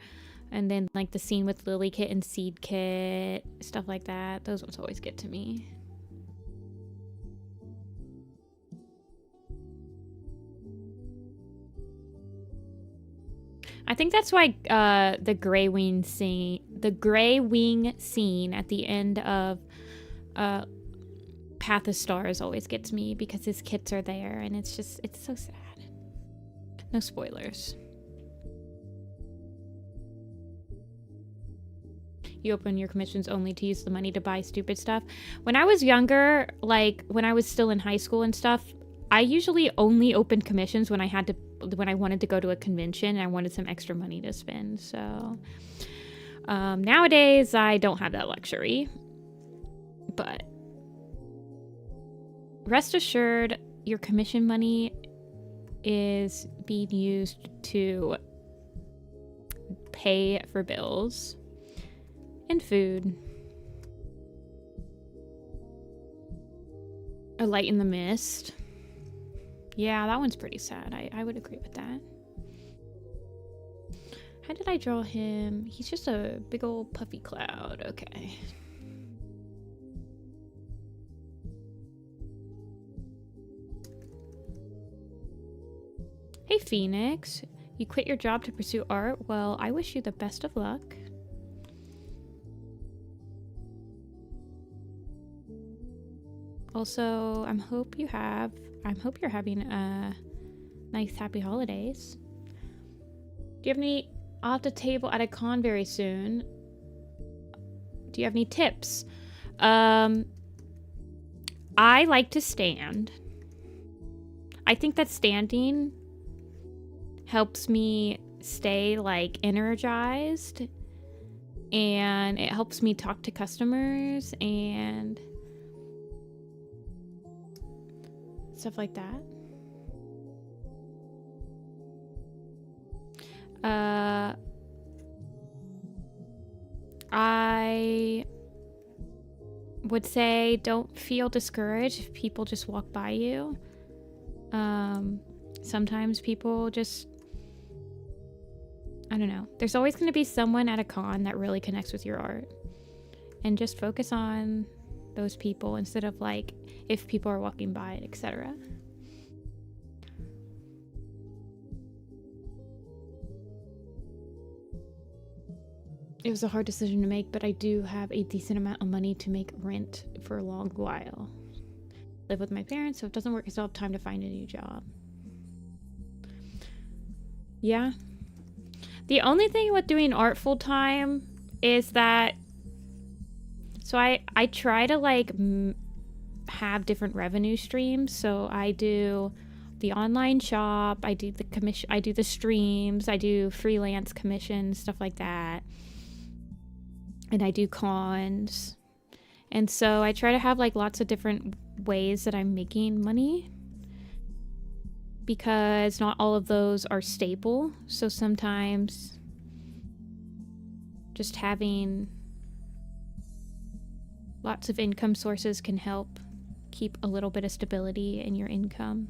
And then, like, the scene with Lily Kit and Seed Kit, stuff like that. Those ones always get to me. I think that's why the Grey Wing scene at the end of Path of Stars always gets me, because his kits are there, and it's so sad. No spoilers. You open your commissions only to use the money to buy stupid stuff. When I was younger, like when I was still in high school and stuff, I usually only opened commissions when I wanted to go to a convention and I wanted some extra money to spend. So nowadays I don't have that luxury. But rest assured, your commission money is being used to pay for bills and food. A Light in the Mist. Yeah, that one's pretty sad. I would agree with that. How did I draw him? He's just a big old puffy cloud. Okay. Hey, Phoenix. You quit your job to pursue art? Well, I wish you the best of luck. Also, I hope you're having a nice, happy holidays. Do you have any... I'll have to table at a con very soon. Do you have any tips? I like to stand. I think that standing helps me stay like energized, and it helps me talk to customers and stuff like that. I would say don't feel discouraged if people just walk by you. Sometimes people just, I don't know. There's always going to be someone at a con that really connects with your art. And just focus on those people instead of like if people are walking by, etc. It was a hard decision to make, but I do have a decent amount of money to make rent for a long while. Live with my parents, so if it doesn't work, I still have time to find a new job. Yeah. The only thing with doing art full time is that, so I try to like have different revenue streams. So I do the online shop, I do the commission, I do the streams, I do freelance commissions, stuff like that. And I do cons. And so I try to have like lots of different ways that I'm making money, because not all of those are stable. So sometimes just having lots of income sources can help keep a little bit of stability in your income.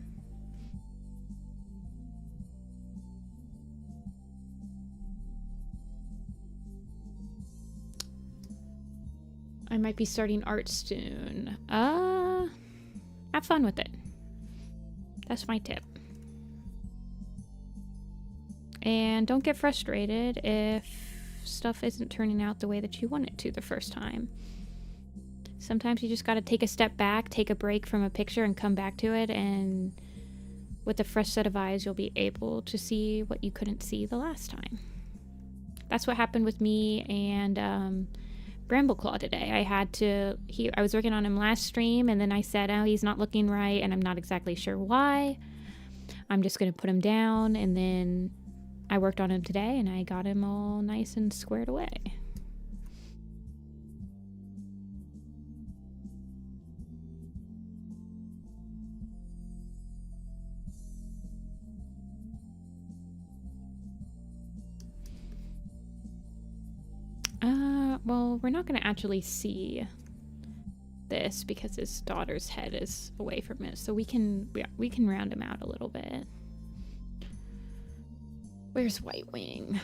I might be starting art soon. Have fun with it. That's my tip. And don't get frustrated if stuff isn't turning out the way that you want it to the first time. Sometimes you just got to take a step back, take a break from a picture and come back to it, and with a fresh set of eyes, you'll be able to see what you couldn't see the last time. That's what happened with me and Brambleclaw today. I was working on him last stream, and then I said, oh, he's not looking right, and I'm not exactly sure why. I'm just going to put him down, and then I worked on him today, and I got him all nice and squared away. Well, we're not going to actually see this because his daughter's head is away from it, so we can round him out a little bit. Where's White Wing?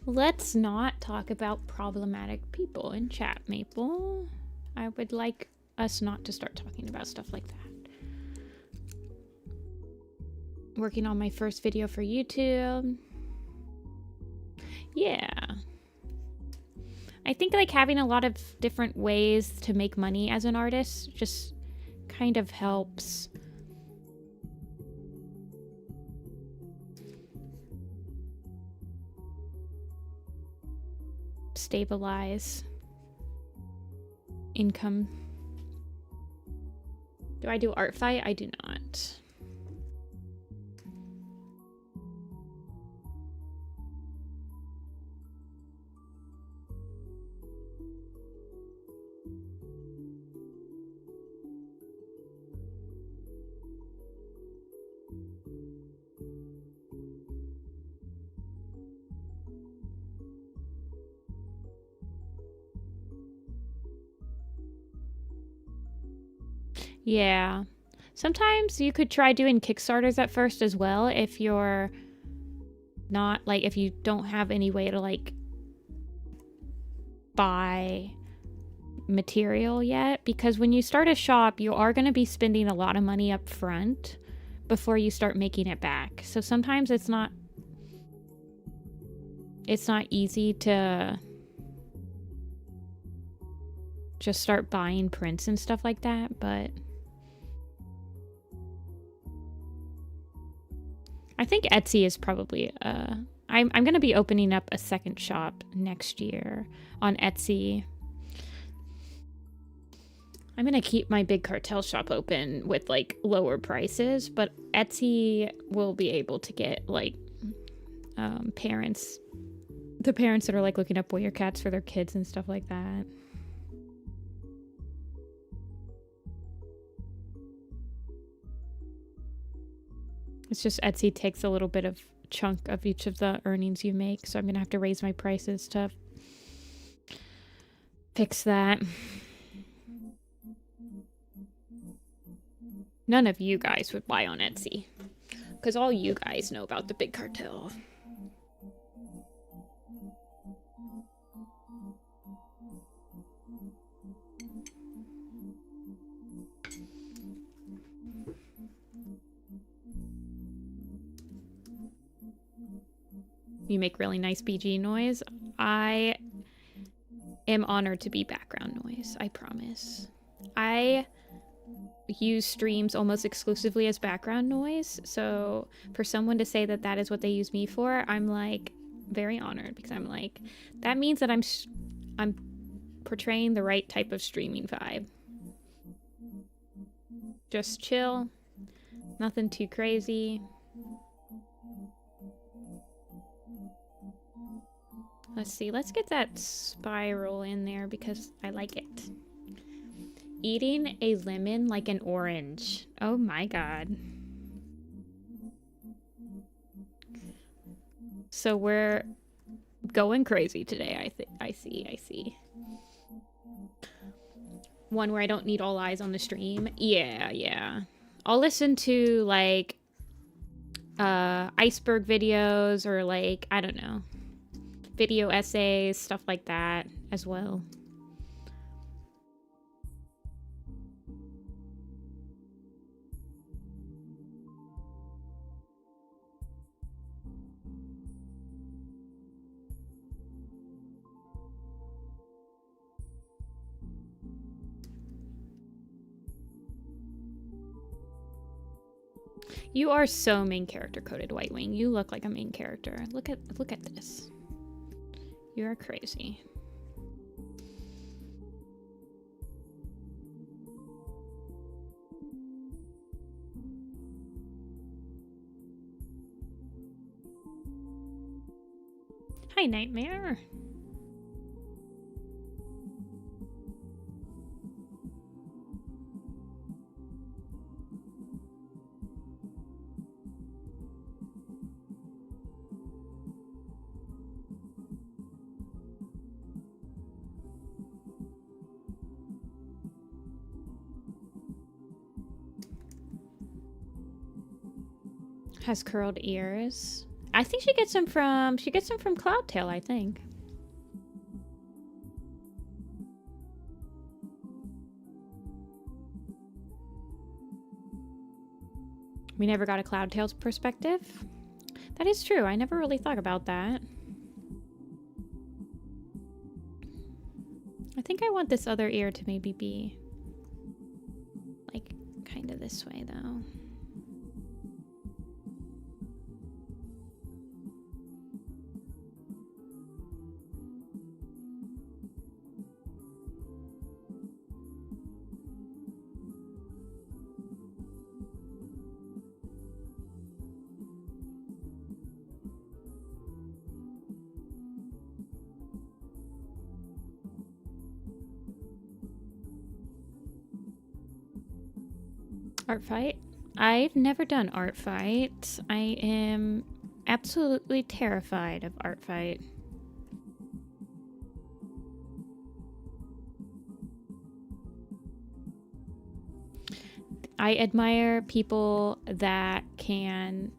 Let's not talk about problematic people in chat, Maple. I would like us not to start talking about stuff like that. Working on my first video for YouTube. Yeah. I think like having a lot of different ways to make money as an artist just kind of helps stabilize income. Do I do art fight? I do not. Yeah. Sometimes you could try doing Kickstarters at first as well if you're not, like, if you don't have any way to, like, buy material yet. Because when you start a shop, you are going to be spending a lot of money up front before you start making it back. So sometimes it's not easy to just start buying prints and stuff like that, but I think Etsy is probably I'm going to be opening up a second shop next year on Etsy. I'm going to keep my big cartel shop open with, like, lower prices, but Etsy will be able to get, like, the parents that are, like, looking up warrior cats for their kids and stuff like that. It's just Etsy takes a little bit of chunk of each of the earnings you make, so I'm gonna have to raise my prices to fix that. None of you guys would buy on Etsy, because all you guys know about the big cartel. You make really nice BG noise. I am honored to be background noise, I promise. I use streams almost exclusively as background noise, so for someone to say that that is what they use me for, I'm, like, very honored, because I'm like, that means that I'm portraying the right type of streaming vibe. Just chill, nothing too crazy. Let's see, let's get that spiral in there because I like it. Eating a lemon like an orange. Oh my god. So we're going crazy today, I see. One where I don't need all eyes on the stream. Yeah. I'll listen to, like, iceberg videos or, like, I don't know, video essays, stuff like that as well. You are so main character coded, White Wing. You look like a main character. Look at this. You are crazy. Hi, Nightmare. Has curled ears. I think she gets them from Cloudtail, I think. We never got a Cloudtail's perspective. That is true. I never really thought about that. I think I want this other ear to maybe be, like, kind of this way, though. Art fight? I've never done art fight. I am absolutely terrified of art fight. I admire people that can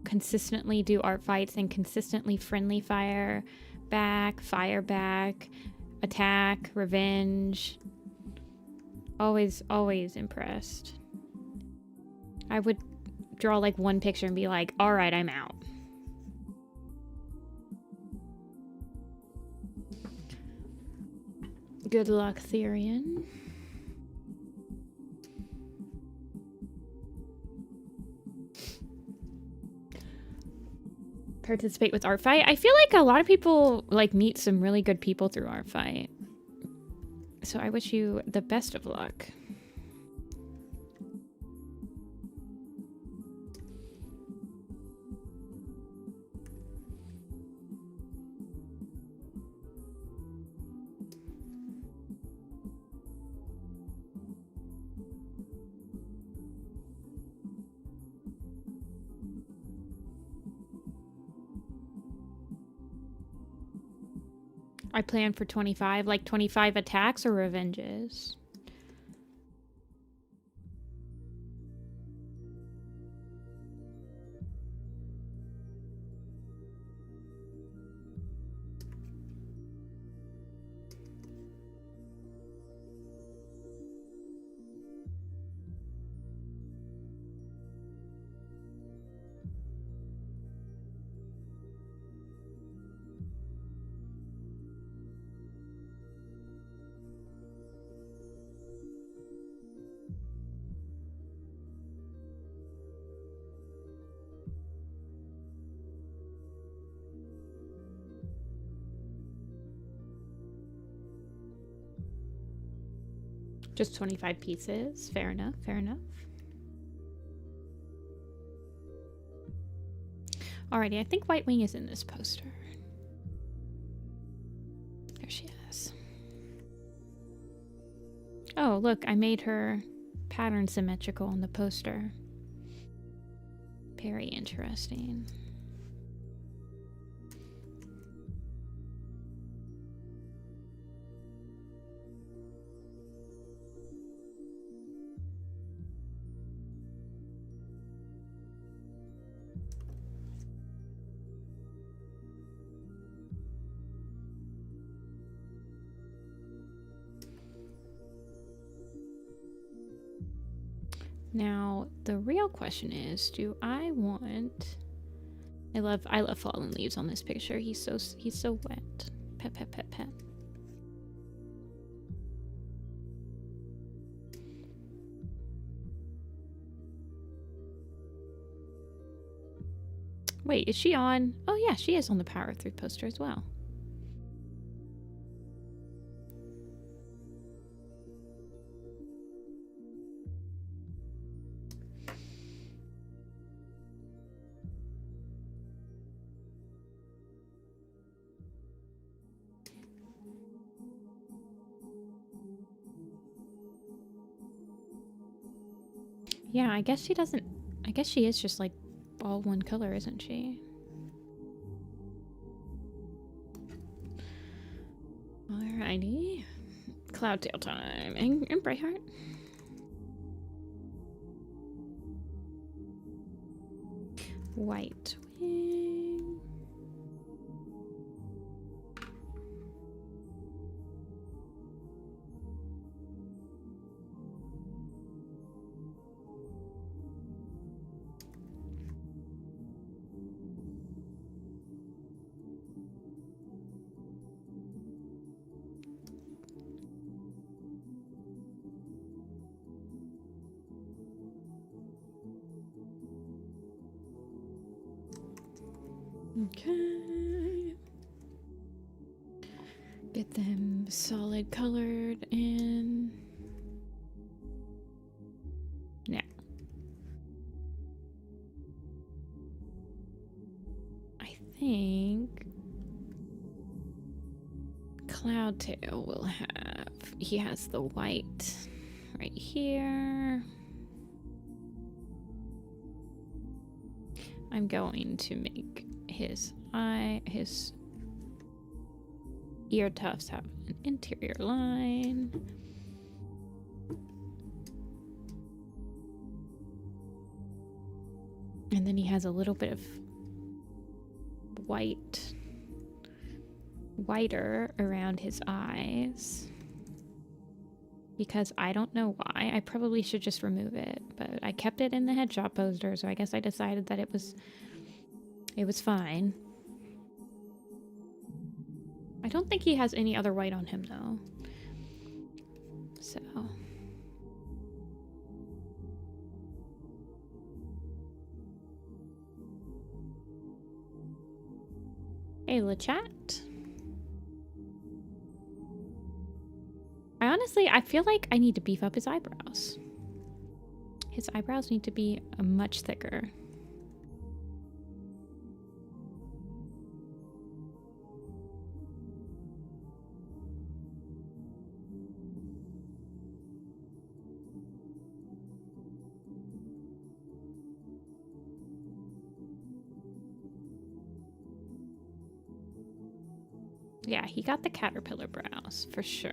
consistently do art fights and consistently friendly fire back, attack, revenge. Always impressed. I would draw like one picture and be like, all right, I'm out. Good luck, Therian. Participate with art fight. I feel like a lot of people like meet some really good people through art fight. So I wish you the best of luck. I plan for 25, like 25 attacks or revenges. Just 25 pieces. Fair enough, fair enough. Alrighty, I think White Wing is in this poster. There she is. Oh, look, I made her pattern symmetrical on the poster. Very interesting. Now, the real question is, do I want... I love fallen leaves on this picture. He's so wet. Pet, pet, pet, pet. Wait, is she on? Oh yeah, she is on the Power Through poster as well. Yeah, I guess she doesn't... I guess she is just like all one color, isn't she? Alrighty. Cloudtail time. And Brightheart. White Wing. Okay. Get them solid colored in. Now. I think Cloudtail will have, he has the white right here. I'm going to make his ear tufts have an interior line. And then he has a little bit of whiter around his eyes. Because I don't know why. I probably should just remove it, but I kept it in the headshot poster, so I guess I decided that it was fine. I don't think he has any other white on him though. So hey, LeChat. I feel like I need to beef up his eyebrows. His eyebrows need to be much thicker. Yeah, he got the caterpillar brows for sure.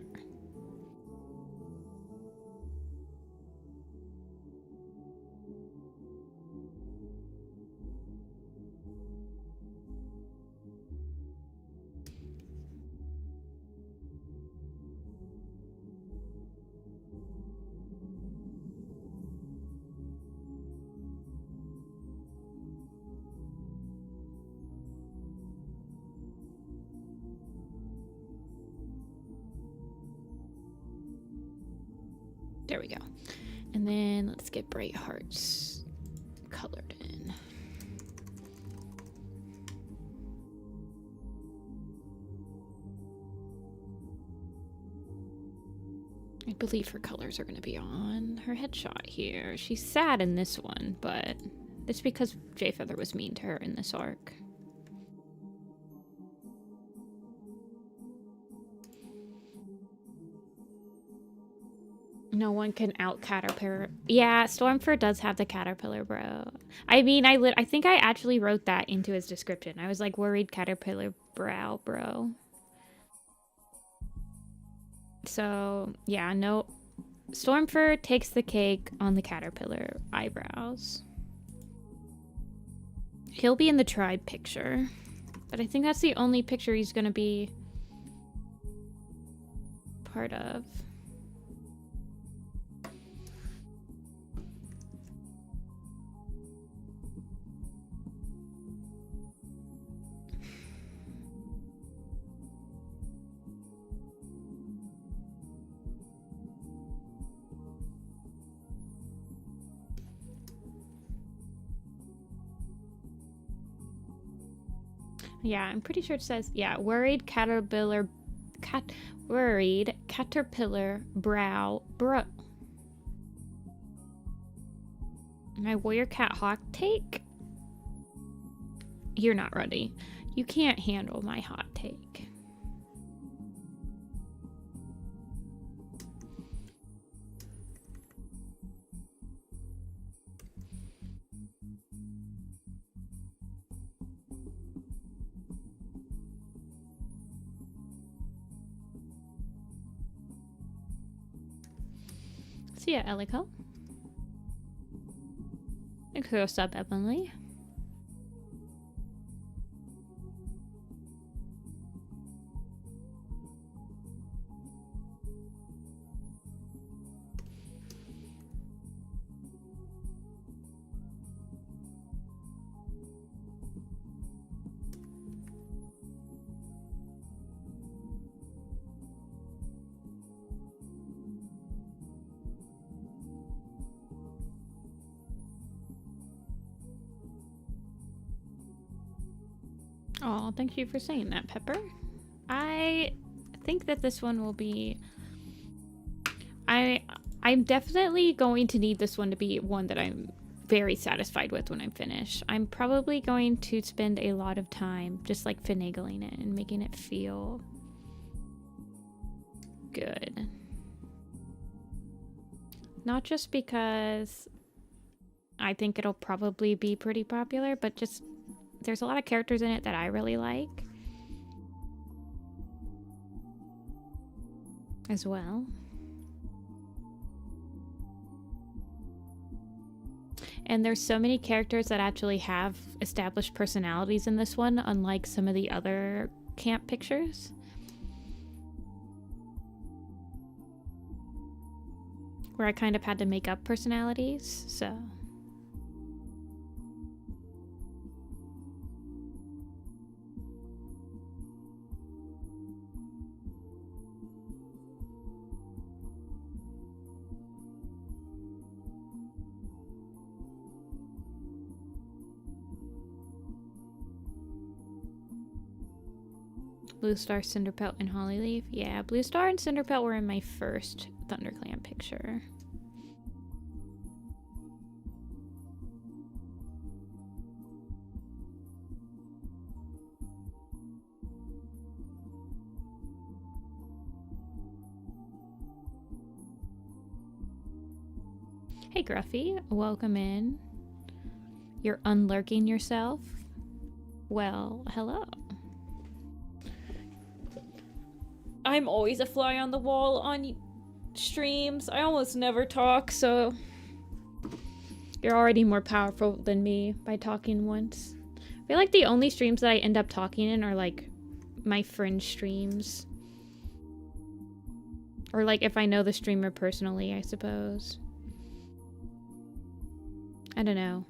There we go. And then let's get bright hearts colored in. I believe her colors are going to be on her headshot here. She's sad in this one, but it's because J Feather was mean to her in this arc. No one can out caterpillar. Yeah, Stormfur does have the caterpillar brow. I mean, I think I actually wrote that into his description. I was like, worried caterpillar brow, bro. So, yeah, no. Stormfur takes the cake on the caterpillar eyebrows. He'll be in the tribe picture. But I think that's the only picture he's gonna be part of. Yeah, I'm pretty sure it says, yeah, worried caterpillar brow bro. My warrior cat hot take? You're not ready. You can't handle my hot take. See ya, Elico. What's up, Emily? Oh, thank you for saying that, Pepper. I think that this one will be... I'm definitely going to need this one to be one that I'm very satisfied with when I'm finished. I'm probably going to spend a lot of time just like finagling it and making it feel good. Not just because I think it'll probably be pretty popular, but just there's a lot of characters in it that I really like as well. And there's so many characters that actually have established personalities in this one, unlike some of the other camp pictures. Where I kind of had to make up personalities, so. Blue Star, Cinderpelt, and Hollyleaf. Yeah, Blue Star and Cinderpelt were in my first ThunderClan picture. Hey Gruffy, welcome in. You're unlurking yourself? Well, hello. I'm always a fly on the wall on streams. I almost never talk, so you're already more powerful than me by talking once. I feel like the only streams that I end up talking in are like my fringe streams. Or like if I know the streamer personally, I suppose. I don't know.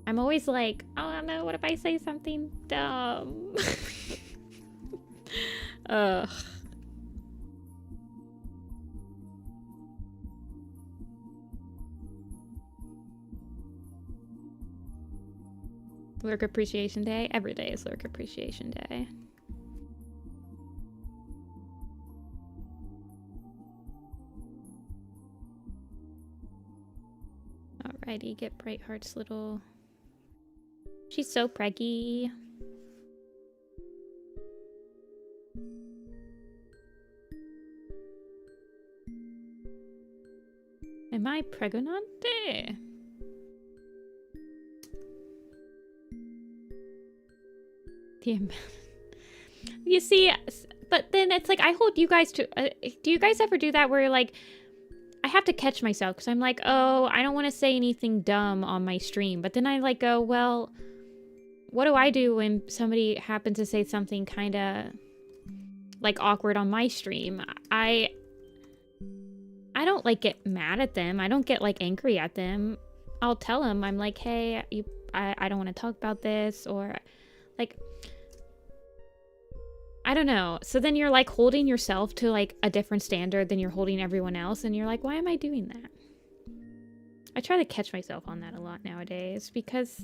I'm always like, oh no, what if I say something dumb? Ugh. Lurk Appreciation Day? Every day is Lurk Appreciation Day. Alrighty, get Brightheart's little... She's so preggy. Am I pregonante? You see, but then it's like I hold you guys to... do you guys ever do that where like... I have to catch myself because I'm like, oh, I don't want to say anything dumb on my stream. But then I like go, well, what do I do when somebody happens to say something kind of like awkward on my stream? I don't like get mad at them. I don't get like angry at them. I'll tell them, I'm like, hey, I don't want to talk about this, or like, I don't know. So then you're like holding yourself to like a different standard than you're holding everyone else. And you're like, why am I doing that? I try to catch myself on that a lot nowadays because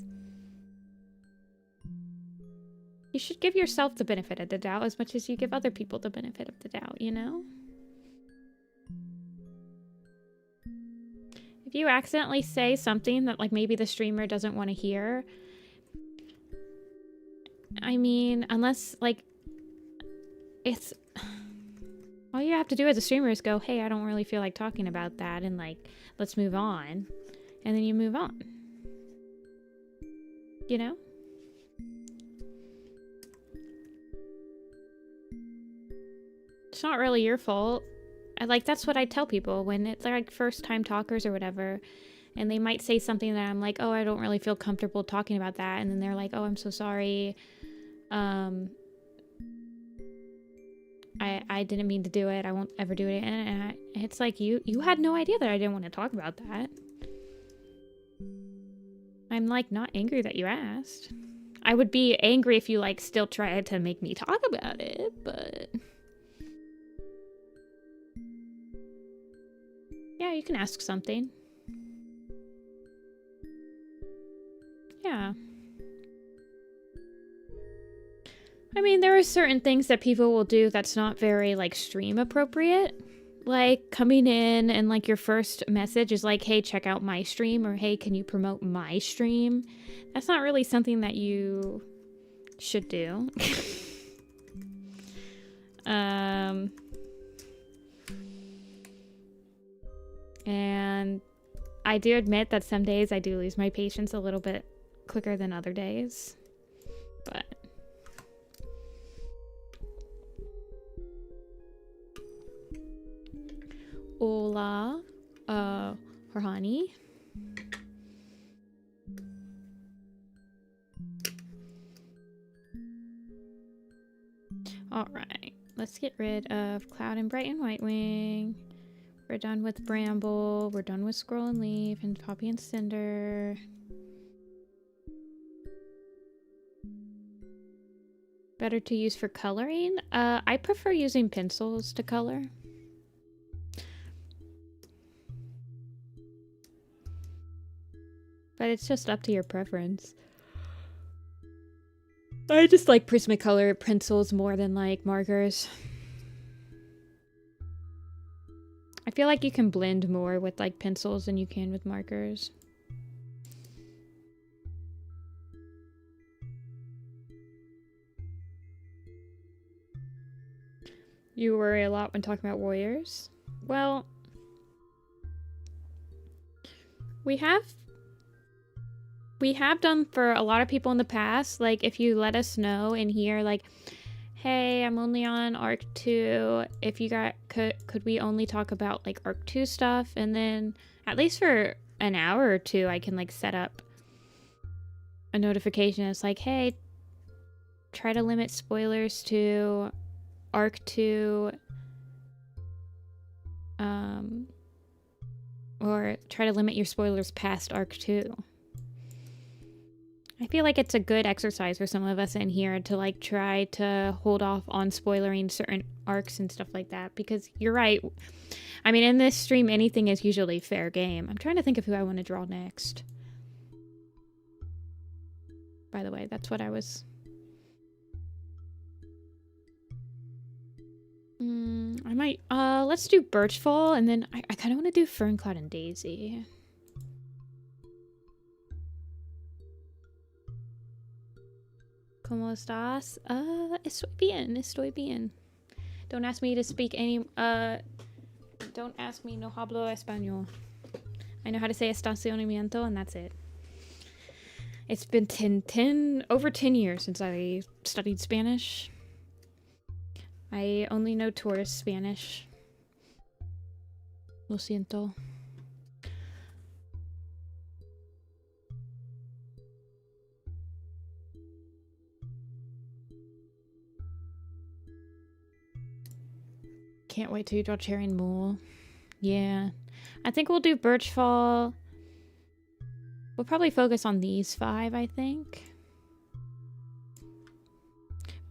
you should give yourself the benefit of the doubt as much as you give other people the benefit of the doubt, you know? If you accidentally say something that like maybe the streamer doesn't want to hear, I mean, unless like it's all you have to do as a streamer is go, hey, I don't really feel like talking about that, and like let's move on, and then you move on, you know? It's not really your fault. That's what I tell people when it's like first time talkers or whatever, and they might say something that I'm like, oh, I don't really feel comfortable talking about that, and then they're like, oh, I'm so sorry, I didn't mean to do it, I won't ever do it, and it's like, you had no idea that I didn't want to talk about that. I'm like not angry that you asked. I would be angry if you like still tried to make me talk about it, but yeah, you can ask something. Yeah. I mean, there are certain things that people will do that's not very, like, stream appropriate. Like, coming in and, like, your first message is like, hey, check out my stream, or hey, can you promote my stream? That's not really something that you should do. And I do admit that some days I do lose my patience a little bit quicker than other days. But hola, Horhani. Alright, let's get rid of Cloud and Bright and White Wing. We're done with Bramble. We're done with Scroll and Leaf and Poppy and Cinder. Better to use for coloring? I prefer using pencils to color. But it's just up to your preference. I just like Prismacolor pencils more than like markers. I feel like you can blend more with like pencils than you can with markers. You worry a lot when talking about warriors? Well, we have done for a lot of people in the past. Like, if you let us know in here, like, hey, I'm only on Arc 2. If you got, could we only talk about, like, Arc 2 stuff? And then, at least for an hour or two, I can, like, set up a notification. It's like, hey, try to limit spoilers to Arc 2. Or try to limit your spoilers past Arc 2. I feel like it's a good exercise for some of us in here to like try to hold off on spoilering certain arcs and stuff like that, because you're right. I mean, in this stream, anything is usually fair game. I'm trying to think of who I want to draw next. By the way, that's what I was... I might... let's do Birchfall, and then I kind of want to do Ferncloud and Daisy. ¿Cómo estás? Estoy bien, estoy bien. Don't ask me to speak any, don't ask me, no hablo español. I know how to say estacionamiento, and that's it. It's been over 10 years since I studied Spanish. I only know tourist Spanish. Lo siento. Can't wait to draw Cherry and Mole. Yeah. I think we'll do Birchfall. We'll probably focus on these 5, I think.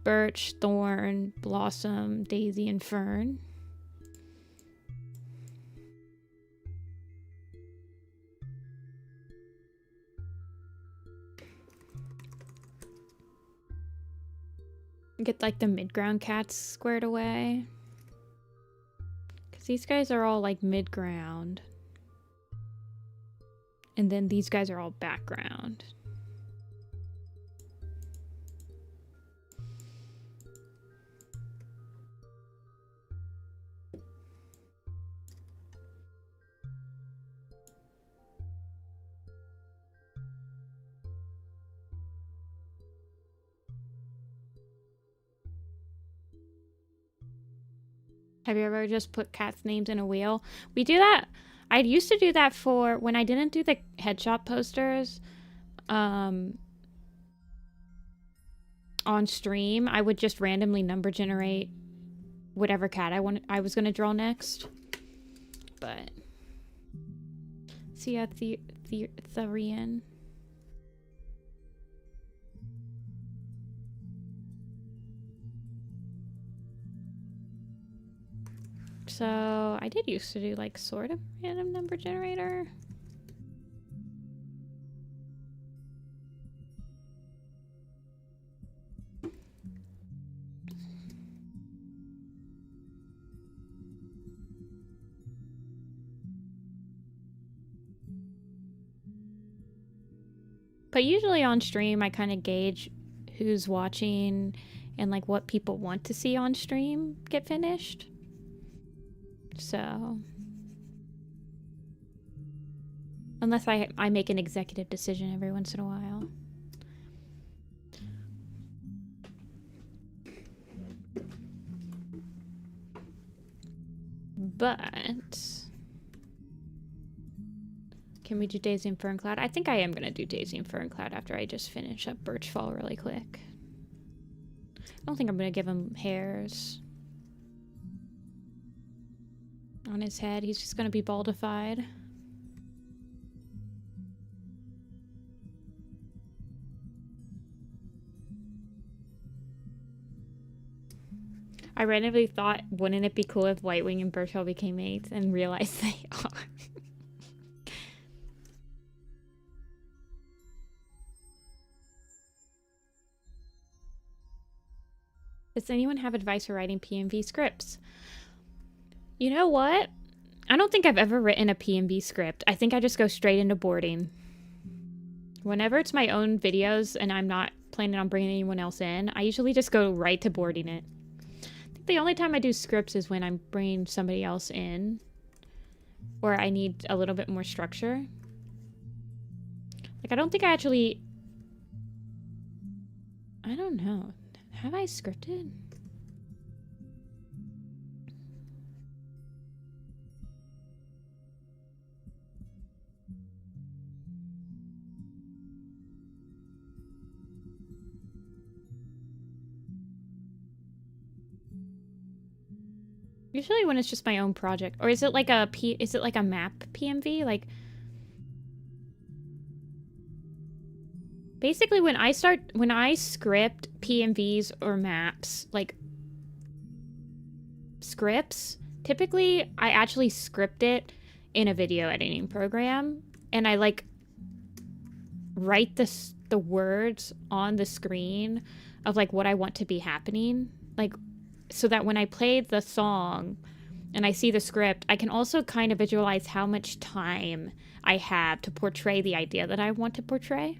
Birch, Thorn, Blossom, Daisy, and Fern. Get like the mid-ground cats squared away. Because these guys are all like mid-ground. And then these guys are all background. Have you ever just put cats' names in a wheel? We do that. I used to do that for when I didn't do the headshot posters on stream. I would just randomly number generate whatever cat I was going to draw next. But see ya, Therian. So I did used to do like sort of random number generator. But usually on stream I kind of gauge who's watching and like what people want to see on stream get finished. So Unless I make an executive decision every once in a while. But can we do Daisy and Ferncloud? I think I am gonna do Daisy and Ferncloud after I just finish up Birchfall really quick. I don't think I'm gonna give him hairs on his head. He's just gonna be baldified. I randomly thought, wouldn't it be cool if Whitewing and Birchfall became mates, and realized they are. Does anyone have advice for writing PMV scripts? You know what? I don't think I've ever written a PMV script. I think I just go straight into boarding. Whenever it's my own videos and I'm not planning on bringing anyone else in, I usually just go right to boarding it. The only time I do scripts is when I'm bringing somebody else in, or I need a little bit more structure. Like, I don't think I actually... I don't know. Have I scripted? Usually when it's just my own project. Or is it like a map PMV? Like, basically when I script PMVs or maps, like scripts, typically I actually script it in a video editing program, and I like write the words on the screen of like what I want to be happening, like, so that when I play the song and I see the script, I can also kind of visualize how much time I have to portray the idea that I want to portray.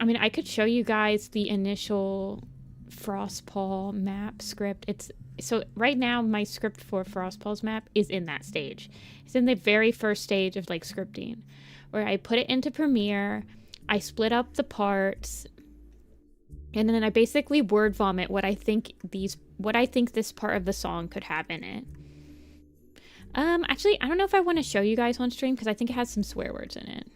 I mean, I could show you guys the initial Frostpaw map script. So right now my script for Frostpaw's map is in that stage. It's in the very first stage of like scripting, where I put it into Premiere, I split up the parts, and then I basically word vomit what I think this part of the song could have in it. Actually, I don't know if I want to show you guys on stream because I think it has some swear words in it.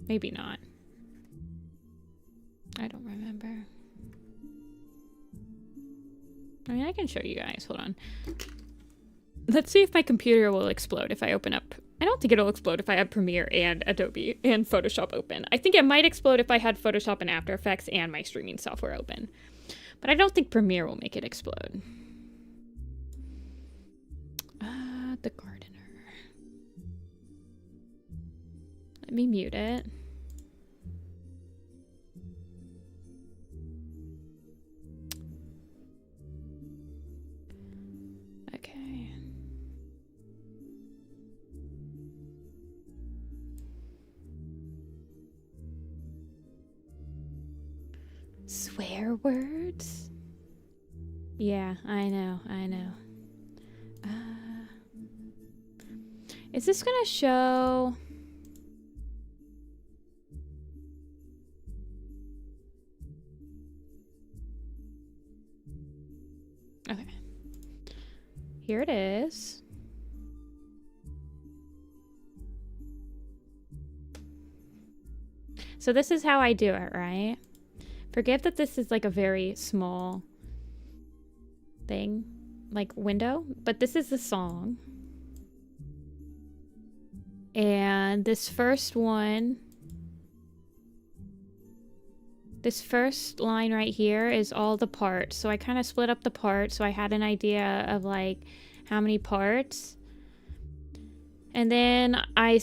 Maybe not. I don't remember. I mean, I can show you guys. Hold on. Let's see if my computer will explode if I open up. I don't think it'll explode if I have Premiere and Adobe and Photoshop open. I think it might explode if I had Photoshop and After Effects and my streaming software open. But I don't think Premiere will make it explode. The Gardener. Let me mute it. Okay. Swear words? Yeah, I know. Is this gonna show... Okay. Here it is. So this is how I do it, right? Forgive that this is like a very small thing, like window, but this is the song. And this first one, this first line right here is all the parts. So I kind of split up the parts so I had an idea of like how many parts. And then I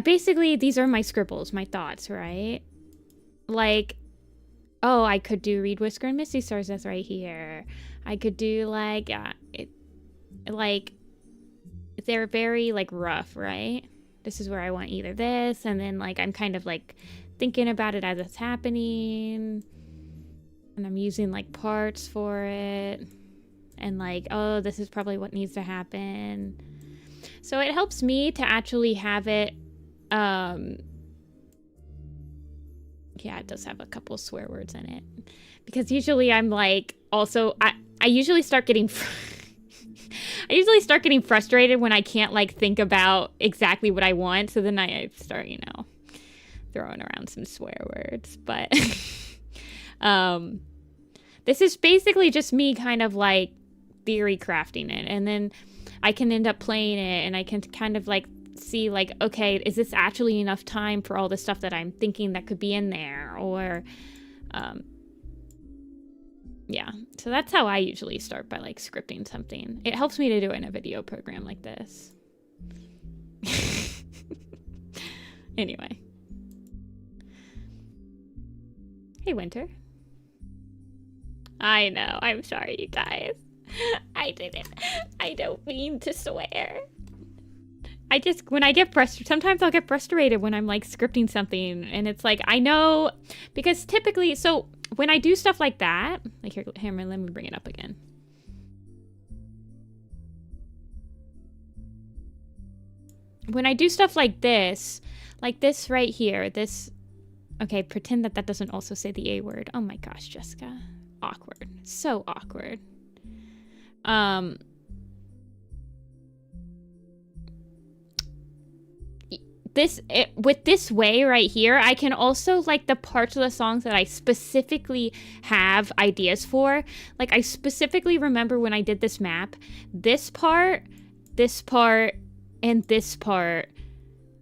basically, these are my scribbles, my thoughts, right? Like, Oh, I could do Reed Whisker and Misty Stars. That's right here. I could do like, like they're very like rough, right? This is where I want either this, and then like I'm kind of like thinking about it as it's happening, and I'm using like parts for it, and like, oh, this is probably what needs to happen. So it helps me to actually have it, yeah, it does have a couple swear words in it. Because usually I'm like, also, I usually start getting, I usually start getting frustrated when I can't like think about exactly what I want. So then I start, you know, throwing around some swear words. But this is basically just me kind of like theory crafting it. And then I can end up playing it and I can kind of like see like, okay, is this actually enough time for all the stuff that I'm thinking that could be in there? Or yeah, so that's how I usually start, by like scripting something. It helps me to do it in a video program like this. Anyway. Hey, Winter. I know, I'm sorry, you guys. I don't mean to swear. I just, when I get frustrated, sometimes I'll get frustrated when I'm like scripting something and it's like, I know, because typically, so when I do stuff like that, like here, let me bring it up again. When I do stuff like this right here, this, okay, pretend that that doesn't also say the A word. Oh my gosh, Jessica. Awkward. So awkward. With this way right here, I can also, like, the parts of the songs that I specifically have ideas for, like, I specifically remember when I did this map, this part, and this part,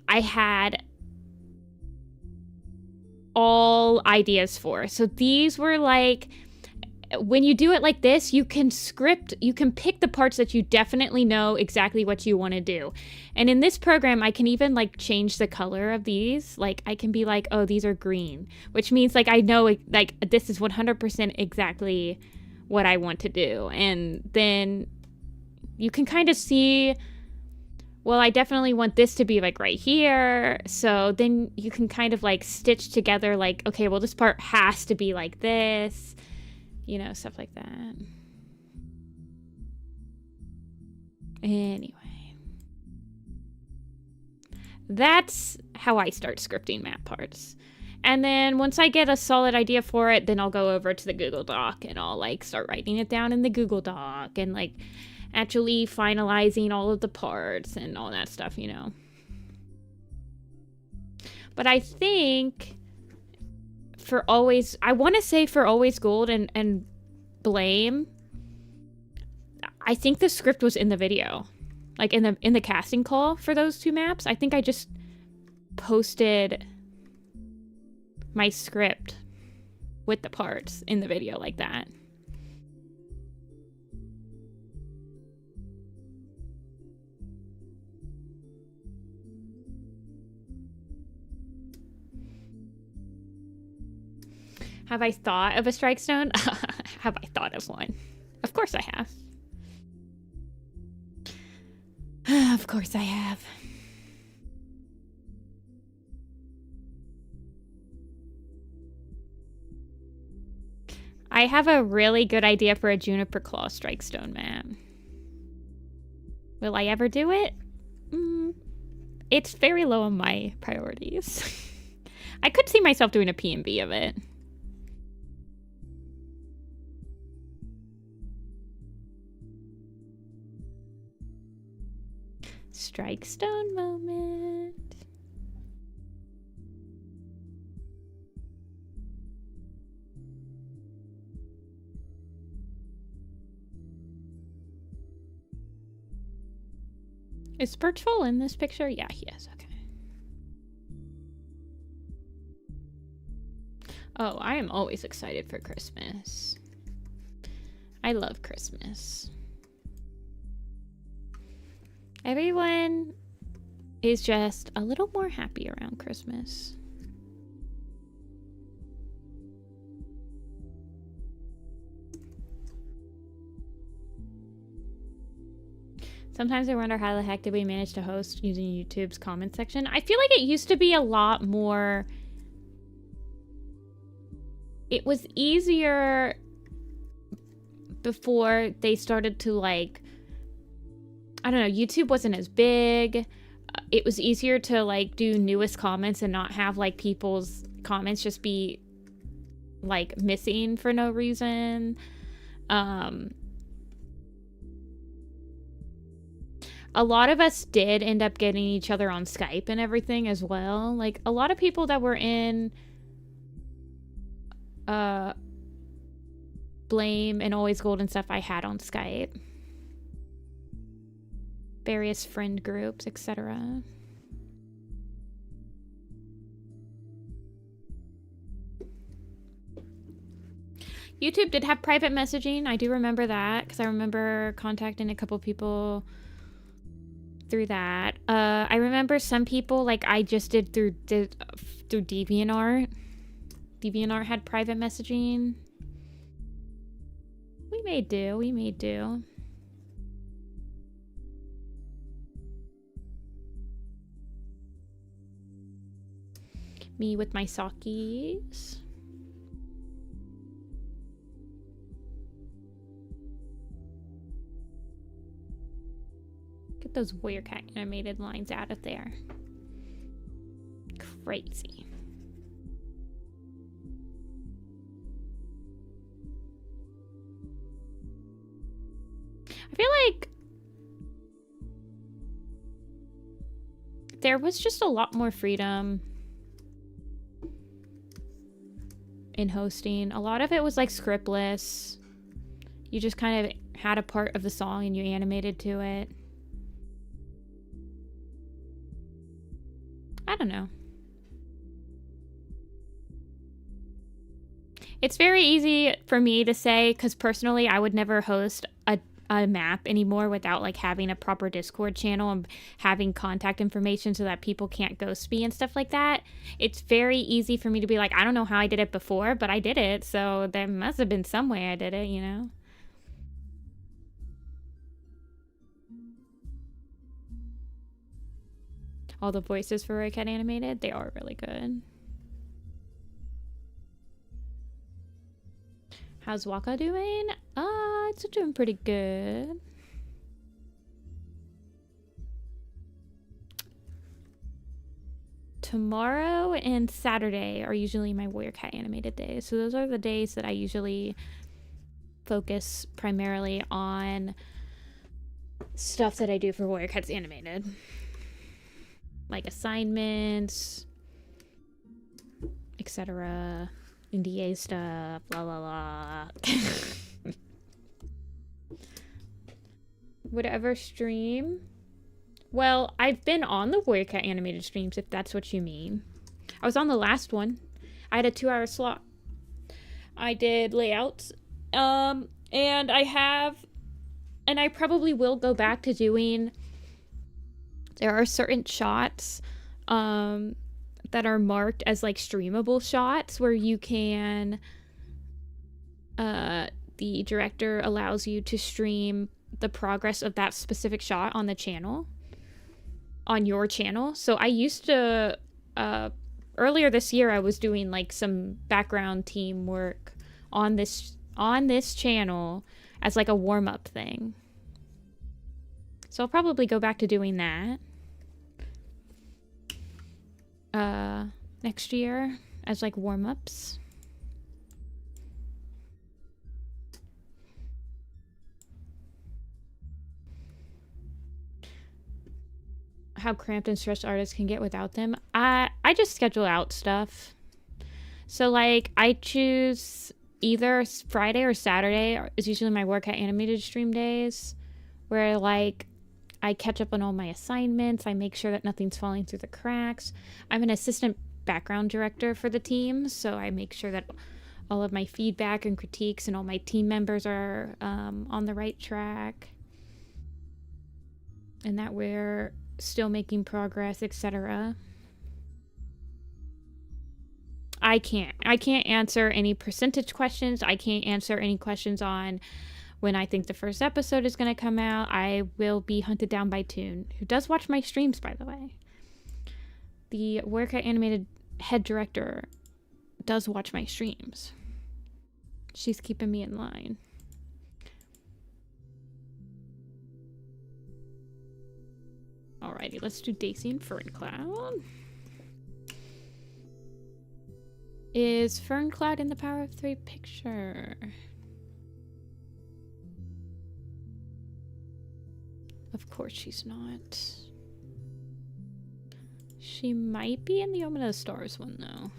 I had all ideas for. So these were like, when you do it like this, you can pick the parts that you definitely know exactly what you want to do. And in this program, I can even like change the color of these. Like I can be like, oh, these are green, which means like I know like this is 100% exactly what I want to do. And then you can kind of see, well, I definitely want this to be like right here. So then you can kind of like stitch together like, okay, well, this part has to be like this. You know, stuff like that. Anyway. That's how I start scripting map parts. And then once I get a solid idea for it, then I'll go over to the Google Doc and I'll like start writing it down in the Google Doc and like actually finalizing all of the parts and all that stuff, you know. But I think for Always, I want to say for Always Gold and Blame, I think the script was in the video, like in the casting call for those two maps. I think I just posted my script with the parts in the video like that. Have I thought of a strike stone? Have I thought of one? Of course I have. Of course I have. I have a really good idea for a Juniper Claw strike stone map. Will I ever do it? It's very low on my priorities. I could see myself doing a P&B of it. Strike stone moment. Is Birchful in this picture? Yeah, he is. Okay. Oh, I am always excited for Christmas. I love Christmas. Everyone is just a little more happy around Christmas. Sometimes I wonder how the heck did we manage to host using YouTube's comment section. I feel like it used to be a lot more... It was easier before they started to, like... I don't know, YouTube wasn't as big. It was easier to, like, do newest comments and not have, like, people's comments just be, like, missing for no reason. A lot of us did end up getting each other on Skype and everything as well. Like, a lot of people that were in Blame and Always Gold and stuff I had on Skype. Various friend groups, etc. YouTube did have private messaging. I do remember that because I remember contacting a couple people through that. I remember some people, like, I just did through DeviantArt. DeviantArt had private messaging. We made do. Me with my sakis. Get those warrior cat animated lines out of there. Crazy. I feel like there was just a lot more freedom in hosting. A lot of it was like scriptless. You just kind of had a part of the song and you animated to it. I don't know. It's very easy for me to say, because personally I would never host a map anymore without, like, having a proper Discord channel and having contact information so that people can't ghost me and stuff like that. It's very easy for me to be like, I don't know how I did it before, but I did it, so there must have been some way I did it, you know? All the voices for Roy Cat Animated, they are really good. How's Waka doing? It's doing pretty good. Tomorrow and Saturday are usually my Warrior Cat animated days. So those are the days that I usually focus primarily on stuff that I do for Warrior Cats animated. Like assignments, etc. NDA stuff, blah blah blah. Whatever stream. Well, I've been on the Warrior Cat animated streams, if that's what you mean. I was on the last one. I had a 2-hour slot. I did layouts. And I probably will go back to doing... There are certain shots that are marked as, like, streamable shots where you can... the director allows you to stream the progress of that specific shot on the channel. On your channel. So I used to... earlier this year, I was doing, like, some background team work on this channel as, like, a warm-up thing. So I'll probably go back to doing that next year as, like, warm-ups. How cramped and stressed artists can get without them. I just schedule out stuff. So, like, I choose either Friday or Saturday is usually my work at animated stream days, where, like, I catch up on all my assignments. I make sure that nothing's falling through the cracks. I'm an assistant background director for the team, so I make sure that all of my feedback and critiques and all my team members are on the right track, and that we're still making progress, etc. I can't answer any percentage questions. I can't answer any questions on when I think the first episode is going to come out, I will be hunted down by Toon, who does watch my streams, by the way. The Workout Animated head director does watch my streams. She's keeping me in line. Alrighty, let's do Daisy and Ferncloud. Is Ferncloud in the Power of 3 picture? Of course she's not. She might be in the Omen of the Stars one, though.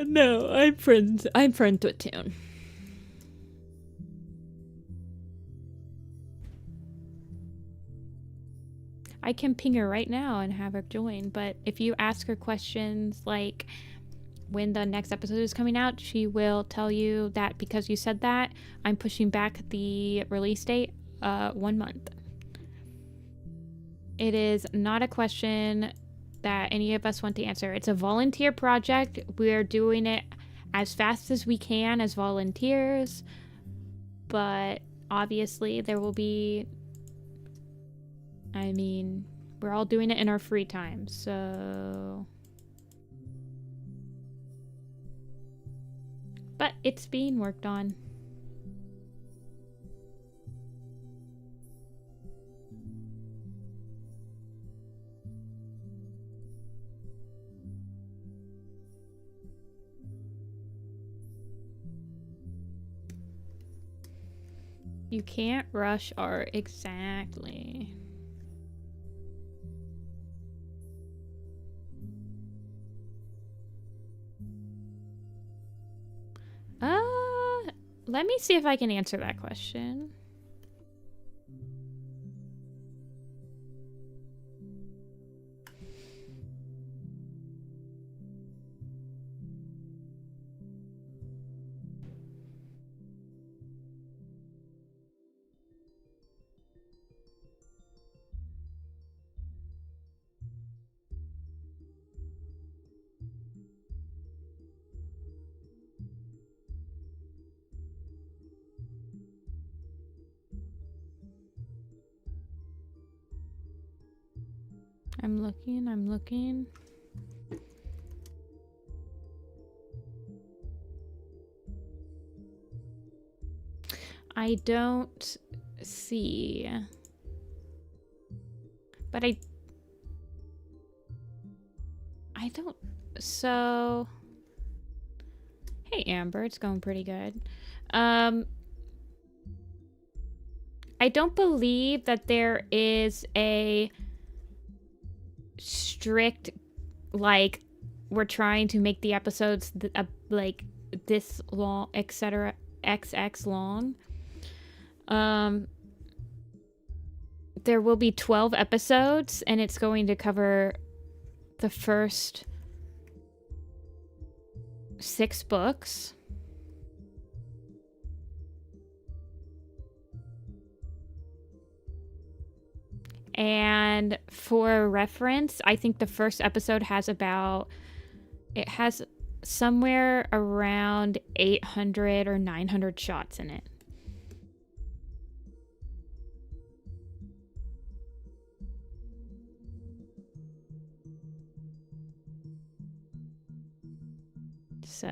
No, I'm friends with Toon. I can ping her right now and have her join, but if you ask her questions like when the next episode is coming out, she will tell you that because you said that, I'm pushing back the release date 1 month. It is not a question that any of us want to answer. It's a volunteer project. We're doing it as fast as we can as volunteers, but obviously there will be, I mean, we're all doing it in our free time, so... But it's being worked on. You can't rush art, exactly. Let me see if I can answer that question. I'm looking. I don't see. But I don't, so... Hey Amber, it's going pretty good. I don't believe that there is a strict, like, we're trying to make the episodes like this long, etc., XX long. There will be 12 episodes, and it's going to cover the first 6 books. And for reference, I think the first episode has somewhere around 800 or 900 shots in it. So...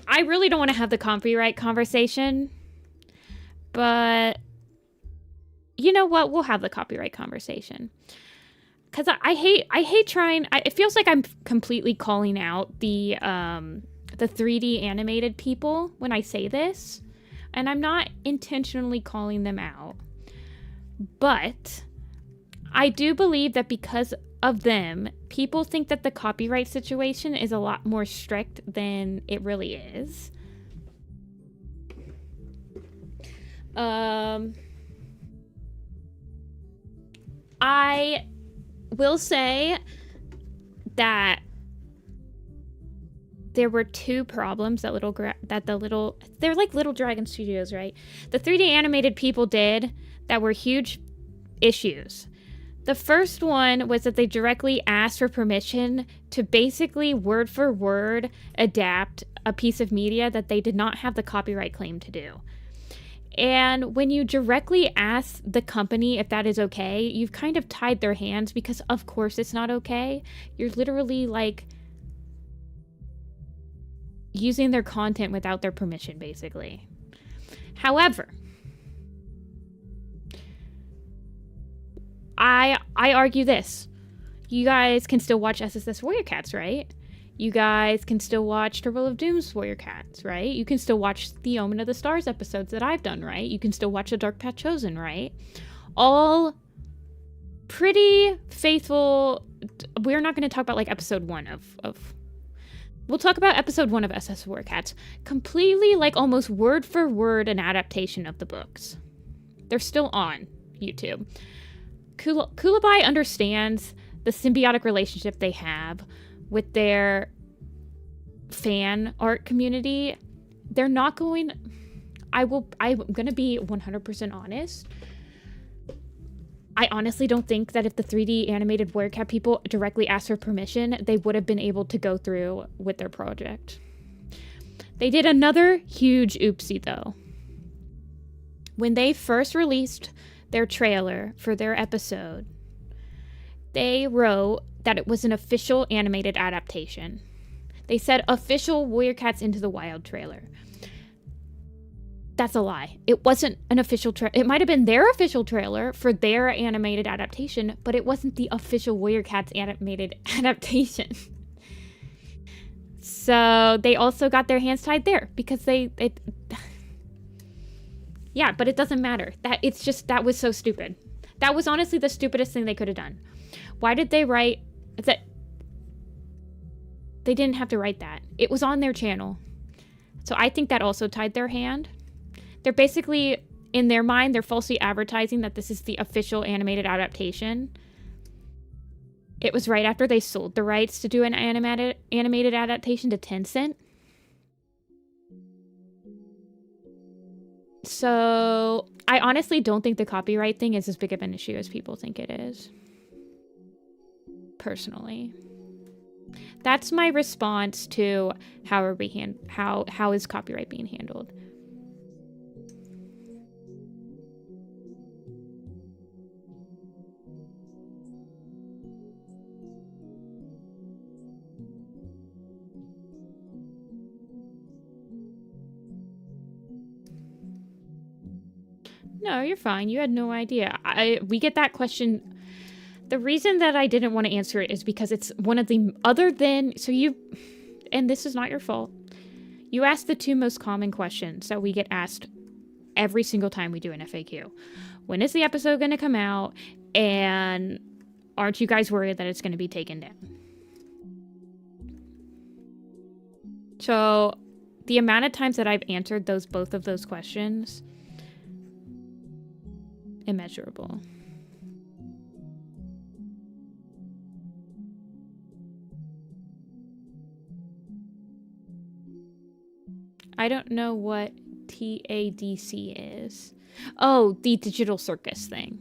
I really don't want to have the copyright conversation, but you know what? We'll have the copyright conversation. Because I hate trying... it feels like I'm completely calling out the 3D animated people when I say this. And I'm not intentionally calling them out. But I do believe that because of them, people think that the copyright situation is a lot more strict than it really is. I will say that there were two problems that they're like Little Dragon Studios, right? The 3D animated people did that were huge issues. The first one was that they directly asked for permission to basically word for word adapt a piece of media that they did not have the copyright claim to do. And when you directly ask the company if that is okay, you've kind of tied their hands, because of course it's not okay. You're literally like using their content without their permission, basically. However, I argue this. You guys can still watch SSS Warrior Cats, right? You guys can still watch Turbo of Doom's Warrior Cats, right? You can still watch the Omen of the Stars episodes that I've done, right? You can still watch The Dark Path Chosen, right? All pretty faithful. We're not going to talk about like episode 1 of we'll talk about episode 1 of SS Warrior Cats. Completely like almost word for word an adaptation of the books. They're still on YouTube. Kulabai understands the symbiotic relationship they have with their fan art community. They're not going... I'm going to be 100% honest. I honestly don't think that if the 3D animated Warrior Cat people directly asked for permission, they would have been able to go through with their project. They did another huge oopsie, though. When they first released their trailer for their episode, they wrote that it was an official animated adaptation. They said official Warrior Cats Into the Wild trailer. That's a lie. It wasn't an official trailer. It might have been their official trailer for their animated adaptation, but it wasn't the official Warrior Cats animated adaptation. So they also got their hands tied there because yeah, but it doesn't matter. That was so stupid. That was honestly the stupidest thing they could have done. Why did they write that? They didn't have to write that. It was on their channel. So I think that also tied their hand. They're basically, in their mind, they're falsely advertising that this is the official animated adaptation. It was right after they sold the rights to do an animated adaptation to Tencent. So I honestly don't think the copyright thing is as big of an issue as people think it is. Personally. That's my response to how is copyright being handled. No, you're fine. You had no idea. We get that question. The reason that I didn't want to answer it is because it's one of the and this is not your fault. You asked the two most common questions that we get asked every single time we do an FAQ. When is the episode going to come out? And aren't you guys worried that it's going to be taken down? So the amount of times that I've answered both of those questions, immeasurable. I don't know what TADC is. Oh, the Digital Circus thing.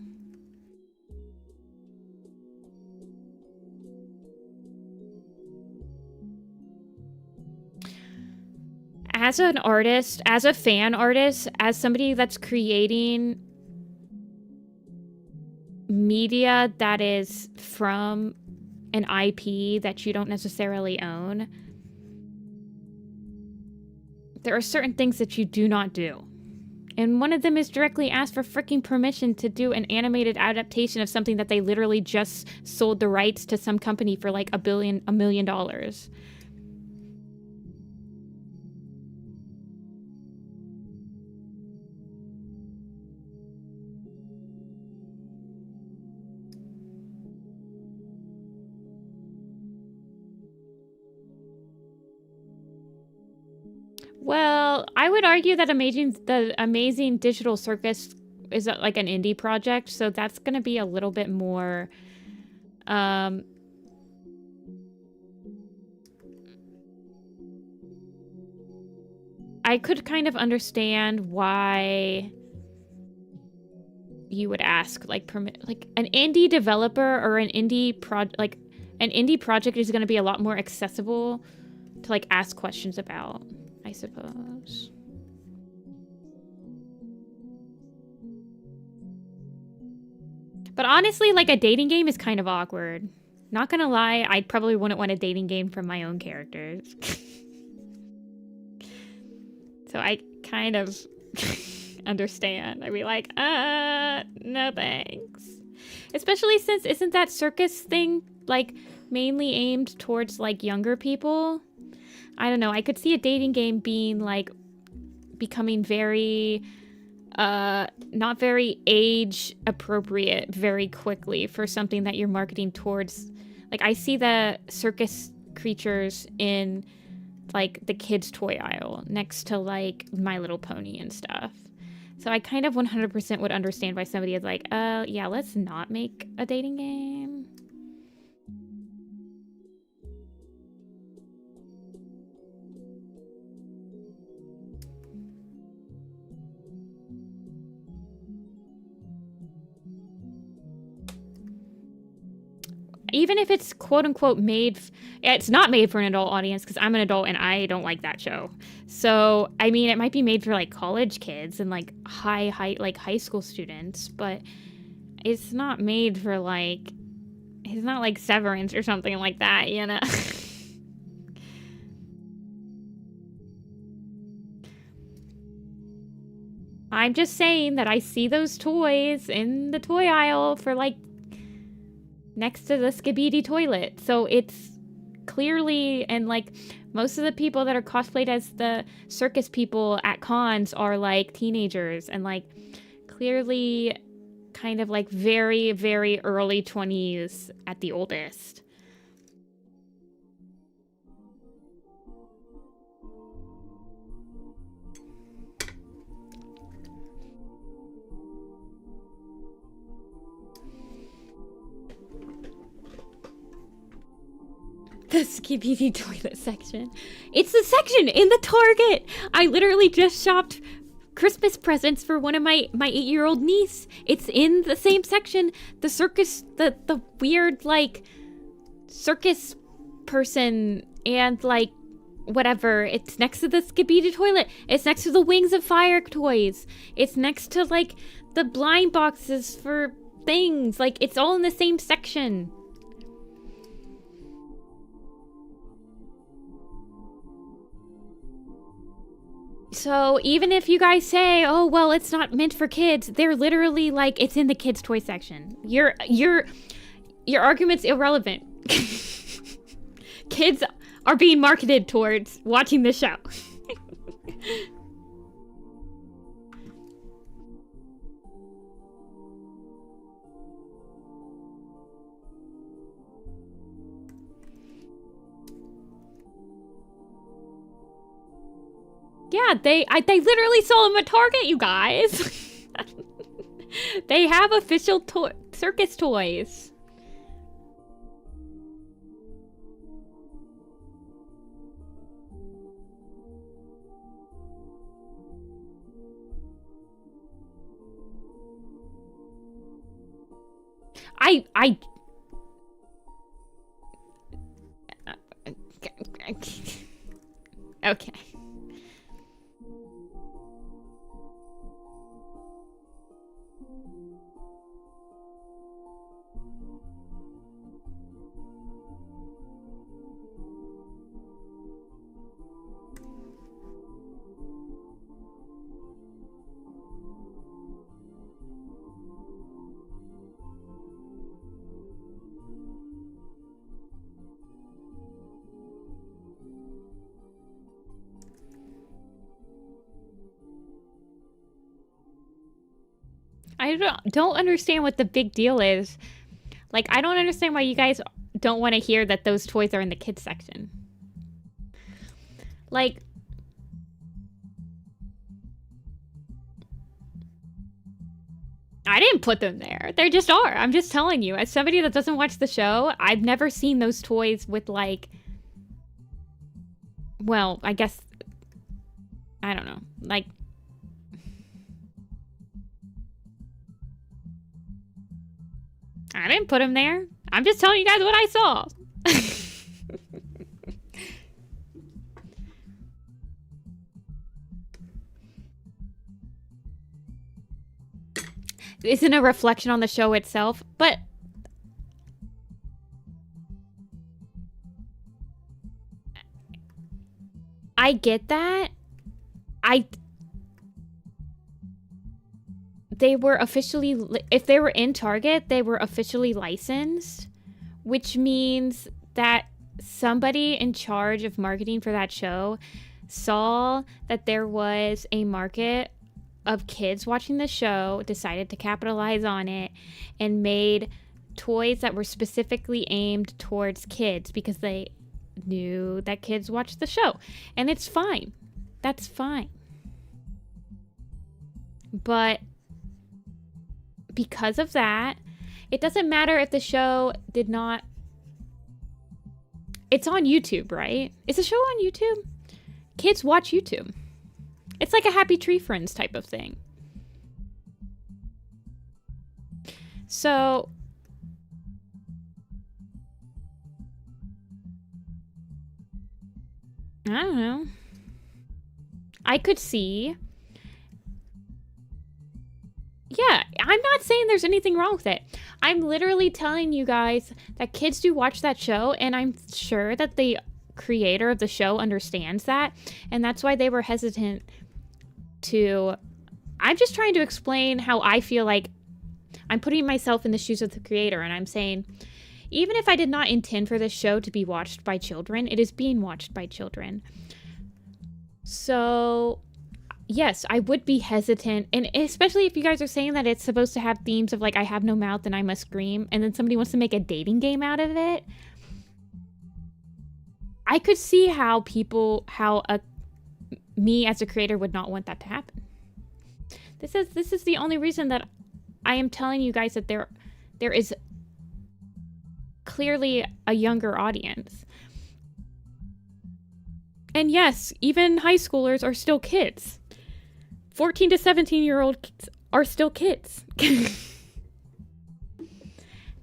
As an artist, as a fan artist, as somebody that's creating media that is from an IP that you don't necessarily own, there are certain things that you do not do. And one of them is directly ask for freaking permission to do an animated adaptation of something that they literally just sold the rights to some company for like $1 million. Well, I would argue that the Amazing Digital Circus is like an indie project, so that's going to be a little bit more I could kind of understand why you would ask, like, like an indie developer or an indie project is going to be a lot more accessible to, like, ask questions about, I suppose. But honestly, like, a dating game is kind of awkward. Not gonna lie, I probably wouldn't want a dating game from my own characters. So I kind of understand. I'd be like, no thanks. Especially since, isn't that circus thing, like, mainly aimed towards, like, younger people? I don't know, I could see a dating game being, like, becoming very, not very age appropriate very quickly for something that you're marketing towards. Like, I see the circus creatures in, like, the kids' toy aisle next to, like, My Little Pony and stuff. So I kind of 100% would understand why somebody is like, yeah, let's not make a dating game. Even if it's quote-unquote made, it's not made for an adult audience because I'm an adult and I don't like that show. So, I mean, it might be made for, like, college kids and, like, high school students, but it's not made for, like, it's not like Severance or something like that, you know? I'm just saying that I see those toys in the toy aisle for, like, next to the Skibidi toilet. So it's clearly, and, like, most of the people that are cosplayed as the circus people at cons are, like, teenagers and, like, clearly kind of, like, very, very early 20s at the oldest. The Skibidi toilet section. It's the section in the Target. I literally just shopped Christmas presents for one of my 8-year-old niece. It's in the same section. The circus, the weird, like, circus person and, like, whatever. It's next to the Skibidi toilet. It's next to the Wings of Fire toys. It's next to, like, the blind boxes for things. Like, it's all in the same section. So even if you guys say, oh, well, it's not meant for kids, they're literally, like, it's in the kids' toy section. Your argument's irrelevant. Kids are being marketed towards watching this show. Yeah, they literally sell them at Target, you guys. They have official circus toys. Okay. I don't understand what the big deal is. Like, I don't understand why you guys don't want to hear that those toys are in the kids section. Like, I didn't put them there. They just are. I'm just telling you. As somebody that doesn't watch the show, I've never seen those toys with, like... Well, I guess I don't know. Like, I didn't put him there. I'm just telling you guys what I saw. Isn't a reflection on the show itself, but I get that. They were officially, if they were in Target, they were officially licensed, which means that somebody in charge of marketing for that show saw that there was a market of kids watching the show, decided to capitalize on it, and made toys that were specifically aimed towards kids because they knew that kids watched the show. And it's fine. That's fine. But because of that, it doesn't matter if the show did not... It's on YouTube, right? Is the show on YouTube? Kids watch YouTube. It's like a Happy Tree Friends type of thing. So... I don't know. I could see... Yeah, I'm not saying there's anything wrong with it. I'm literally telling you guys that kids do watch that show, and I'm sure that the creator of the show understands that, and that's why they were hesitant to... I'm just trying to explain how I feel like I'm putting myself in the shoes of the creator, and I'm saying, even if I did not intend for this show to be watched by children, it is being watched by children. So... yes, I would be hesitant, and especially if you guys are saying that it's supposed to have themes of, like, I have no mouth and I must scream, and then somebody wants to make a dating game out of it. I could see how me as a creator would not want that to happen. This is the only reason that I am telling you guys that there is clearly a younger audience. And yes, even high schoolers are still kids. 14 to 17-year-old kids are still kids.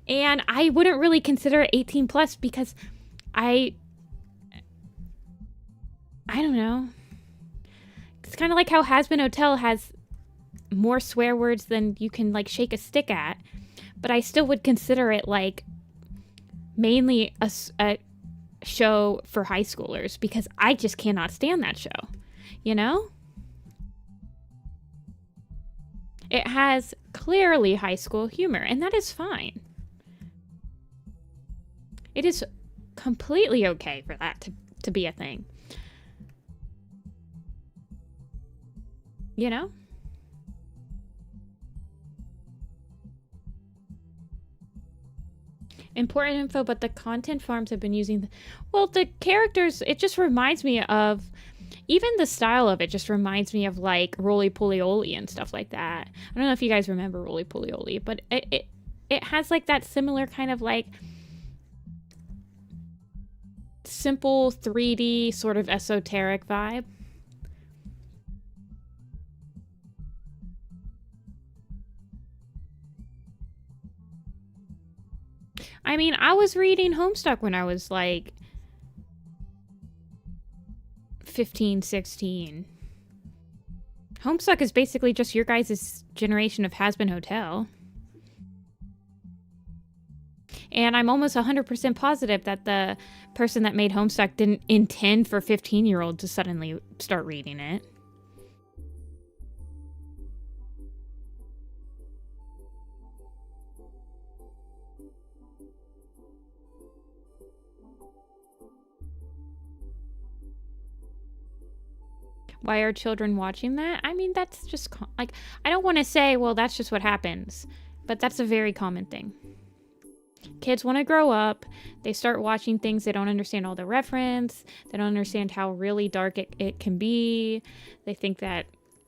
And I wouldn't really consider it 18 plus because I don't know. It's kind of like how Has Been Hotel has more swear words than you can, like, shake a stick at. But I still would consider it, like, mainly a show for high schoolers because I just cannot stand that show, you know? It has clearly high school humor, and that is fine. It is completely okay for that to be a thing. You know? Important info, but the content farms have been using... well, the characters, it just reminds me of... even the style of it just reminds me of, like, Roly Poly Oly and stuff like that. I don't know if you guys remember Roly Poly Oly, but it has, like, that similar kind of, like, simple 3D sort of esoteric vibe. I mean, I was reading Homestuck when I was, like, 15, 16. Homestuck is basically just your guys' generation of Has Been Hotel. And I'm almost 100% positive that the person that made Homestuck didn't intend for 15-year-olds to suddenly start reading it. Why are children watching that? I mean, that's just, like, I don't want to say, well, that's just what happens. But that's a very common thing. Kids want to grow up. They start watching things. They don't understand all the reference. They don't understand how really dark it can be. They think that,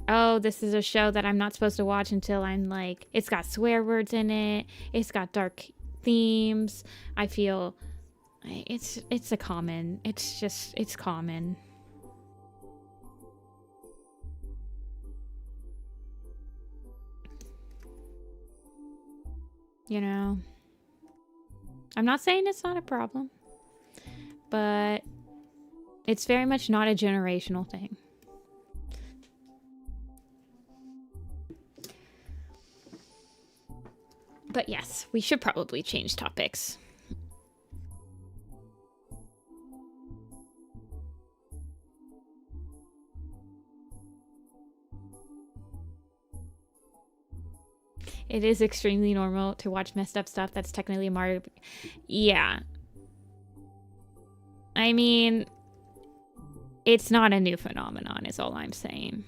oh, this is a show that I'm not supposed to watch until I'm, like, it's got swear words in it. It's got dark themes. I feel it's common. It's common. You know? I'm not saying it's not a problem, but it's very much not a generational thing. But yes, we should probably change topics. It is extremely normal to watch messed up stuff that's technically Mario. Yeah. I mean, it's not a new phenomenon, is all I'm saying.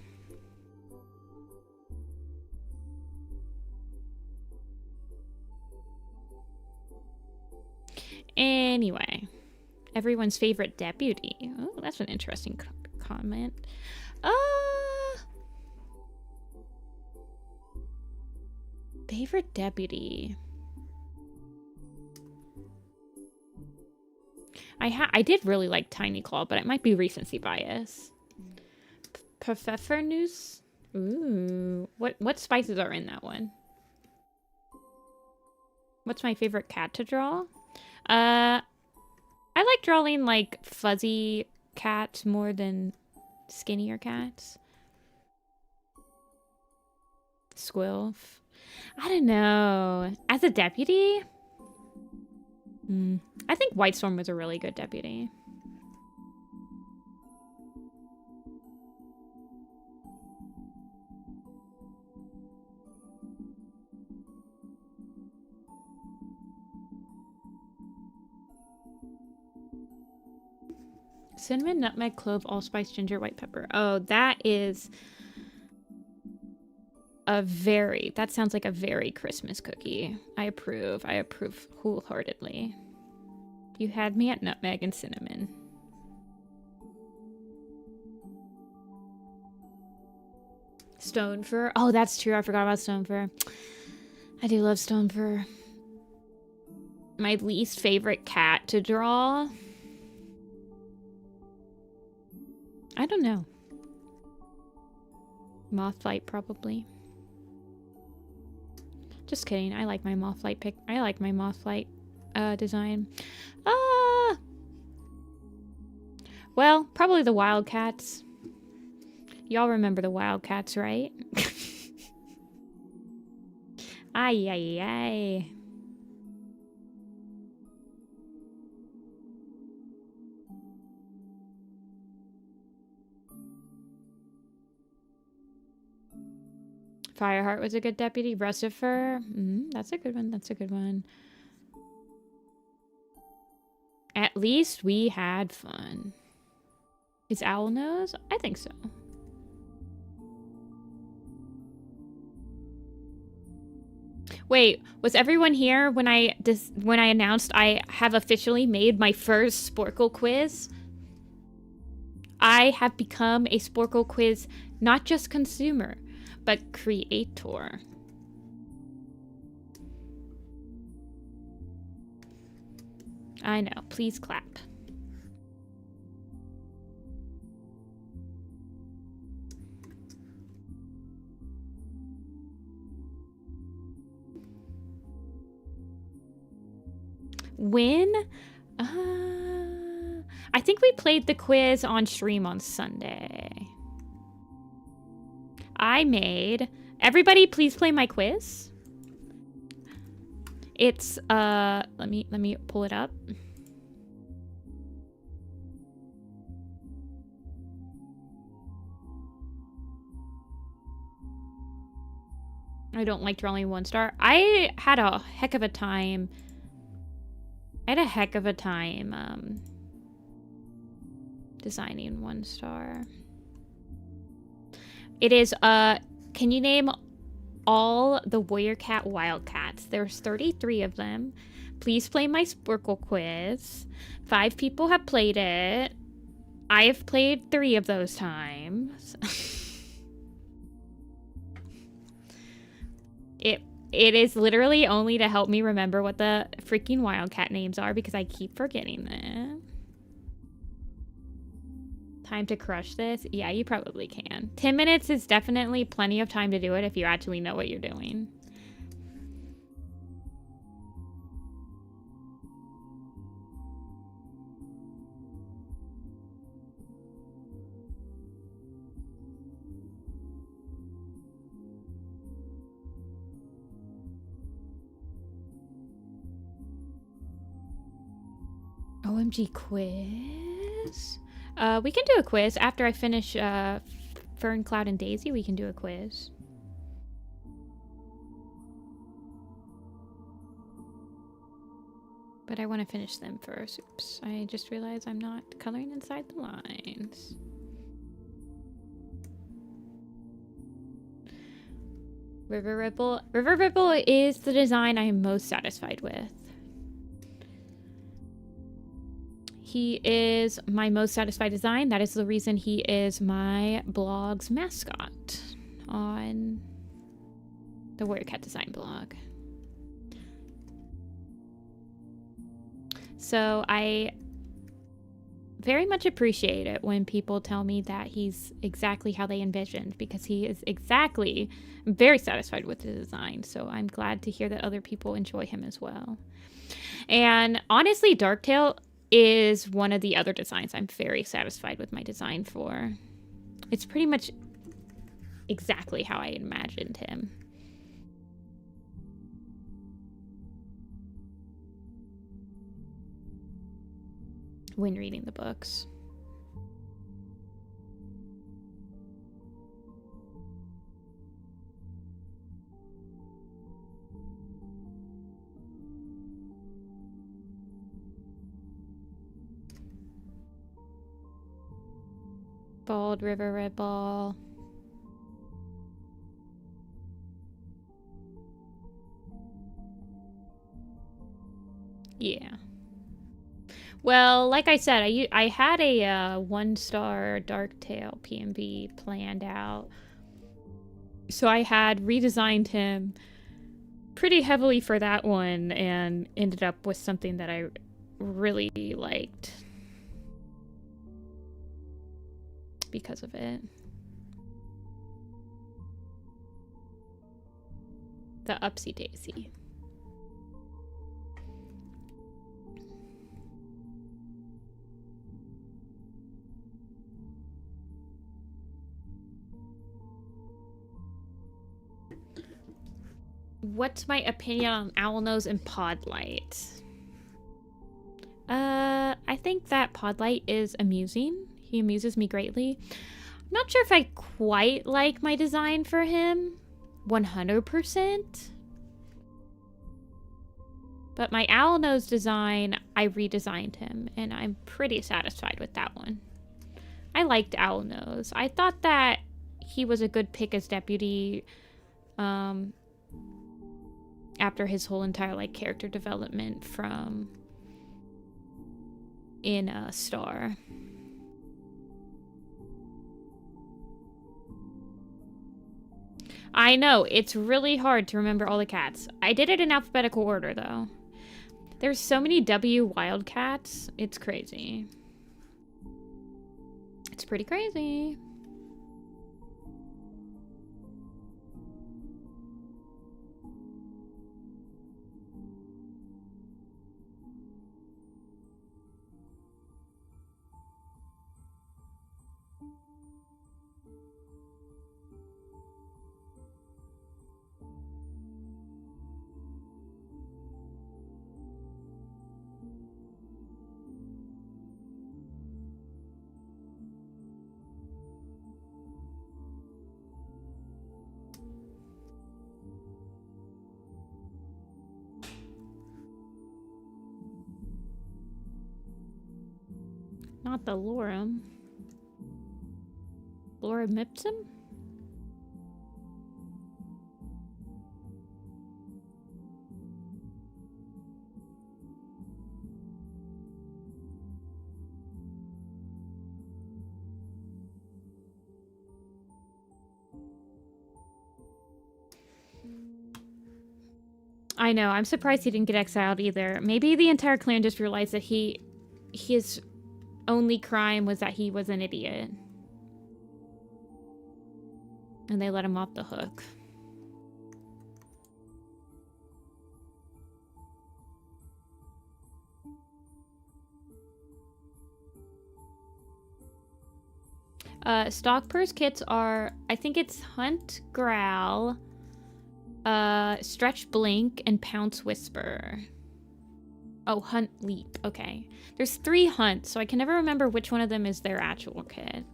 Anyway, everyone's favorite deputy. Oh, that's an interesting comment. Favorite deputy. I did really like Tiny Claw, but it might be recency bias. Professor News. Ooh, what spices are in that one? What's my favorite cat to draw? I like drawing like fuzzy cats more than skinnier cats. Squilf. I don't know. As a deputy, I think White Storm was a really good deputy. Cinnamon, nutmeg, clove, allspice, ginger, white pepper. Oh, that is that sounds like a very Christmas cookie. I approve wholeheartedly. You had me at nutmeg and cinnamon. Stone fur. Oh, that's true. I forgot about stone fur. I do love stone fur. My least favorite cat to draw. I don't know. Mothlight, probably. Just kidding. I like my Mothlight pick. I like my Mothlight design. Well, probably the Wildcats. Y'all remember the Wildcats, right? Ay, ay, ay. Fireheart was a good deputy. Russifer. That's a good one. That's a good one. At least we had fun. Is Owl Nose? I think so. Wait, was everyone here when I announced I have officially made my first Sporkle quiz? I have become a Sporkle quiz not just consumer, but creator. I know. Please clap. When? I think we played the quiz on stream on Sunday. I made... Everybody, please play my quiz. It's, let me pull it up. I don't like drawing 1-star. I had a heck of a time. Designing 1-star. It is, can you name all the Warrior Cat Wildcats? There's 33 of them. Please play my Sporkle quiz. 5 people have played it. I have played 3 of those times. It is literally only to help me remember what the freaking Wildcat names are because I keep forgetting them. Time to crush this? Yeah, you probably can. 10 minutes is definitely plenty of time to do it if you actually know what you're doing. OMG quiz. We can do a quiz after I finish Fern, Cloud, and Daisy. We can do a quiz. But I want to finish them first. Oops, I just realized I'm not coloring inside the lines. River Ripple. River Ripple is the design I am most satisfied with. He is my most satisfied design. That is the reason he is my blog's mascot on the Warrior Cat Design blog. So I very much appreciate it when people tell me that he's exactly how they envisioned, because he is exactly, I'm very satisfied with the design. So I'm glad to hear that other people enjoy him as well. And honestly, Darktail is one of the other designs I'm very satisfied with my design for. It's pretty much exactly how I imagined him. When reading the books. Bald River Ripple. Yeah. Well, like I said, I had a 1-star Darktail PMV planned out. So I had redesigned him pretty heavily for that one and ended up with something that I really liked because of it. The Upsy Daisy. What's my opinion on Owlnose and Podlight? I think that Podlight is amusing. He amuses me greatly. I'm not sure if I quite like my design for him 100%. But my Owlnose design, I redesigned him, and I'm pretty satisfied with that one. I liked Owlnose. I thought that he was a good pick as deputy, after his whole entire like character development from in Star. I know, it's really hard to remember all the cats. I did it in alphabetical order though. There's so many W Wildcats, it's crazy. It's pretty crazy. Not the Lorem. Lorem Ipsum? I know, I'm surprised he didn't get exiled either. Maybe the entire clan just realized that his only crime was that he was an idiot. And they let him off the hook. Stock purse kits are, I think it's Hunt Growl, Stretch Blink, and Pounce Whisper. Oh, Hunt Leap. Okay. There's 3 hunts, so I can never remember which one of them is their actual kid.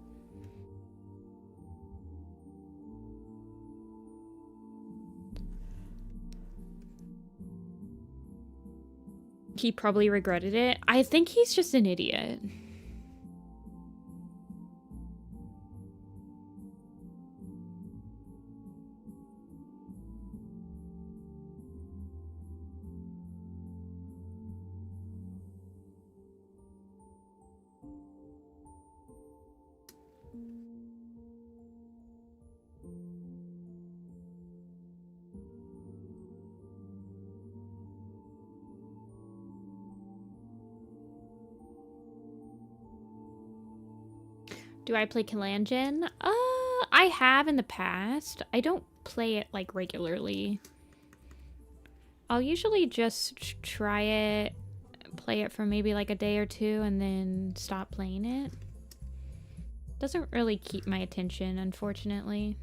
He probably regretted it. I think he's just an idiot. Do I play Kalanjin? I have in the past. I don't play it like regularly. I'll usually just try it, play it for maybe like a day or two, and then stop playing it. Doesn't really keep my attention, unfortunately.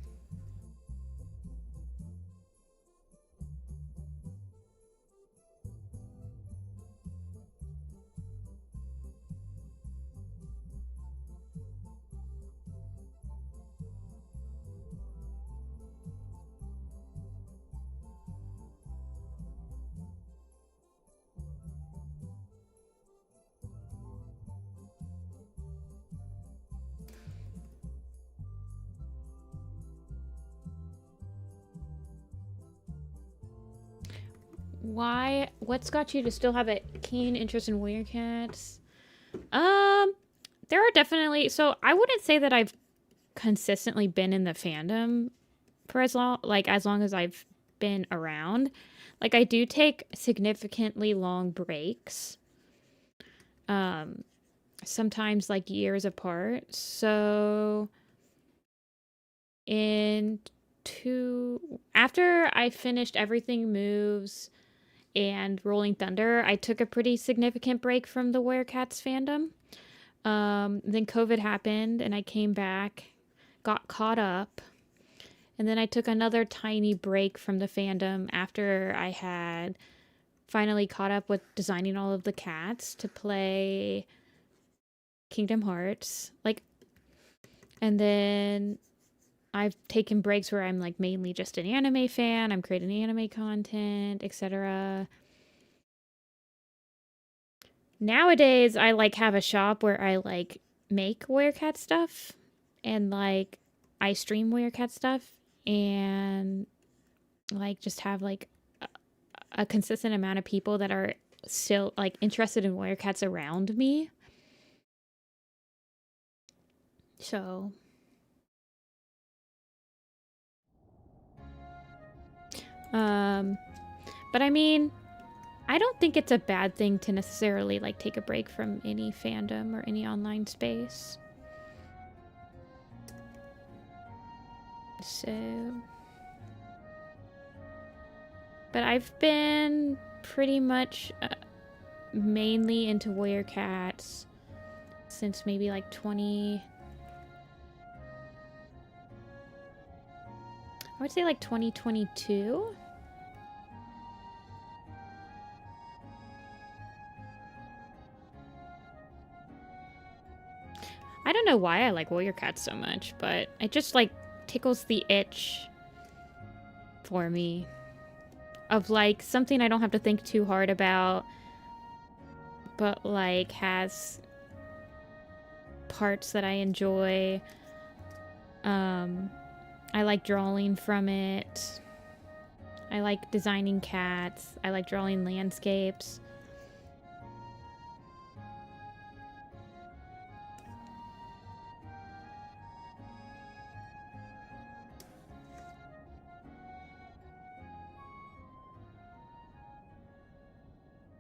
Why? What's got you to still have a keen interest in warrior cats? There are definitely, so I wouldn't say that I've consistently been in the fandom for as long as I've been around. Like, I do take significantly long breaks. Sometimes like years apart. So after I finished Everything Moves and Rolling Thunder, I took a pretty significant break from the Werecats fandom. Then COVID happened and I came back, got caught up, and then I took another tiny break from the fandom after I had finally caught up with designing all of the cats to play Kingdom Hearts. And then I've taken breaks where I'm like mainly just an anime fan, I'm creating anime content, etc. Nowadays, I like have a shop where I like make Werecat stuff and like I stream Werecat stuff and like just have like a consistent amount of people that are still like interested in Werecats around me. So but I mean, I don't think it's a bad thing to necessarily like take a break from any fandom or any online space. So, but I've been pretty much mainly into Werecats since maybe like 20. I would say like 2022. I don't know why I like Warrior Cats so much, but it just like tickles the itch for me of like something I don't have to think too hard about, but like has parts that I enjoy. I like drawing from it. I like designing cats. I like drawing landscapes.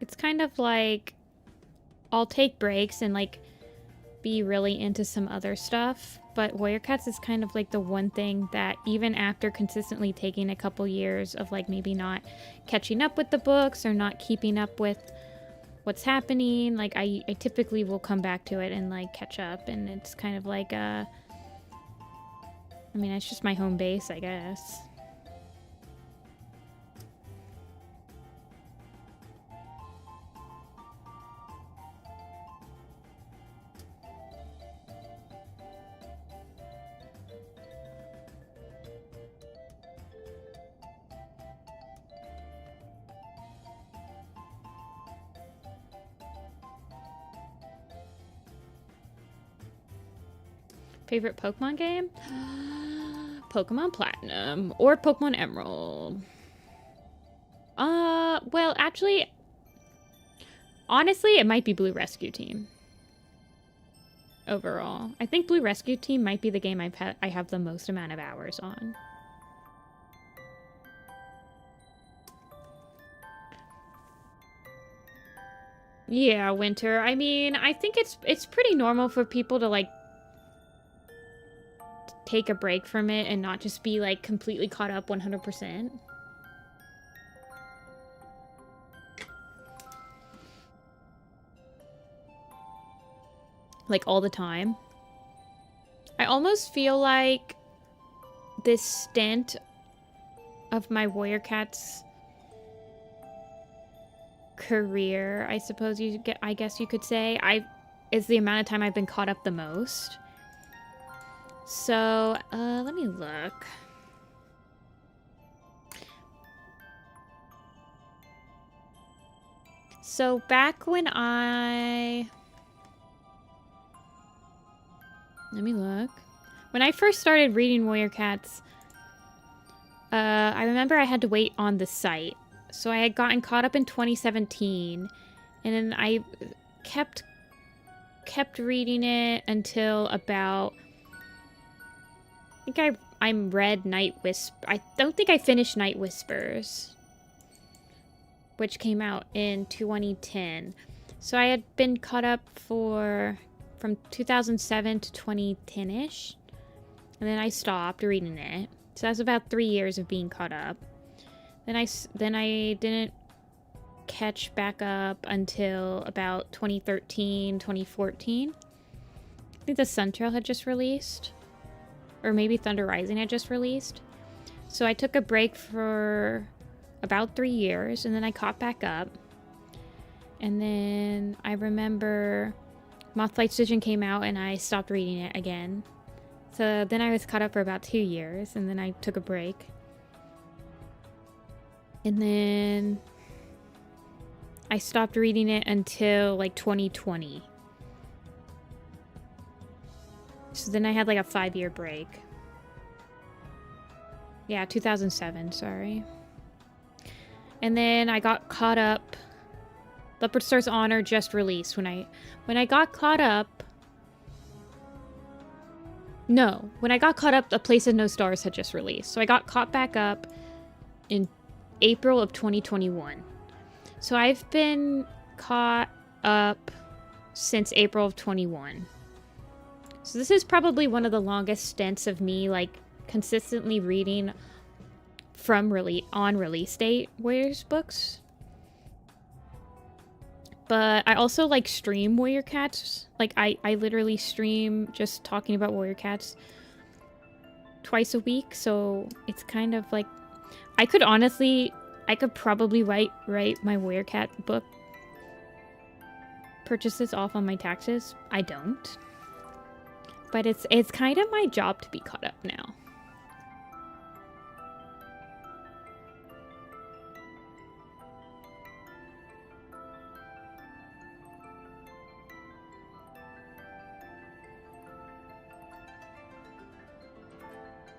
It's kind of like I'll take breaks and like be really into some other stuff, but Warrior Cats is kind of like the one thing that even after consistently taking a couple years of like maybe not catching up with the books or not keeping up with what's happening, like I typically will come back to it and like catch up, and it's kind of like I mean, it's just my home base, I guess. Favorite Pokemon game? Pokemon Platinum or Pokemon Emerald. Well, actually, honestly, it might be Blue Rescue Team. Overall, I think Blue Rescue Team might be the game I have the most amount of hours on. Yeah, winter. I mean, I think it's pretty normal for people to like take a break from it and not just be like completely caught up 100%. Like all the time. I almost feel like this stint of my Warrior Cats career, I suppose I guess you could say, is the amount of time I've been caught up the most. So, let me look. So back when let me look. When I first started reading Warrior Cats, I remember I had to wait on the site. So I had gotten caught up in 2017, and then I kept reading it until about, I think I read Night Whisper. I don't think I finished Night Whispers, which came out in 2010. So I had been caught up from 2007 to 2010-ish, and then I stopped reading it. So that's about 3 years of being caught up. Then I didn't catch back up until about 2013, 2014. I think the Sun Trail had just released, or maybe Thunder Rising had just released. So I took a break for about 3 years, and then I caught back up. And then I remember Mothlight Vision came out, and I stopped reading it again. So then I was caught up for about 2 years, and then I took a break. And then I stopped reading it until like 2020. So then I had like a 5-year break. Yeah, 2007, sorry. And then I got caught up. Leopard Star's Honor just released. When I got caught up... No, when I got caught up, A Place of No Stars had just released. So I got caught back up in April of 2021. So I've been caught up since April of 21. So this is probably one of the longest stints of me like consistently reading from on release date Warriors books. But I also like stream Warrior Cats. Like I literally stream just talking about Warrior Cats twice a week. So it's kind of like, I could probably write my Warrior Cat book purchases off on my taxes. I don't. But it's kind of my job to be caught up now.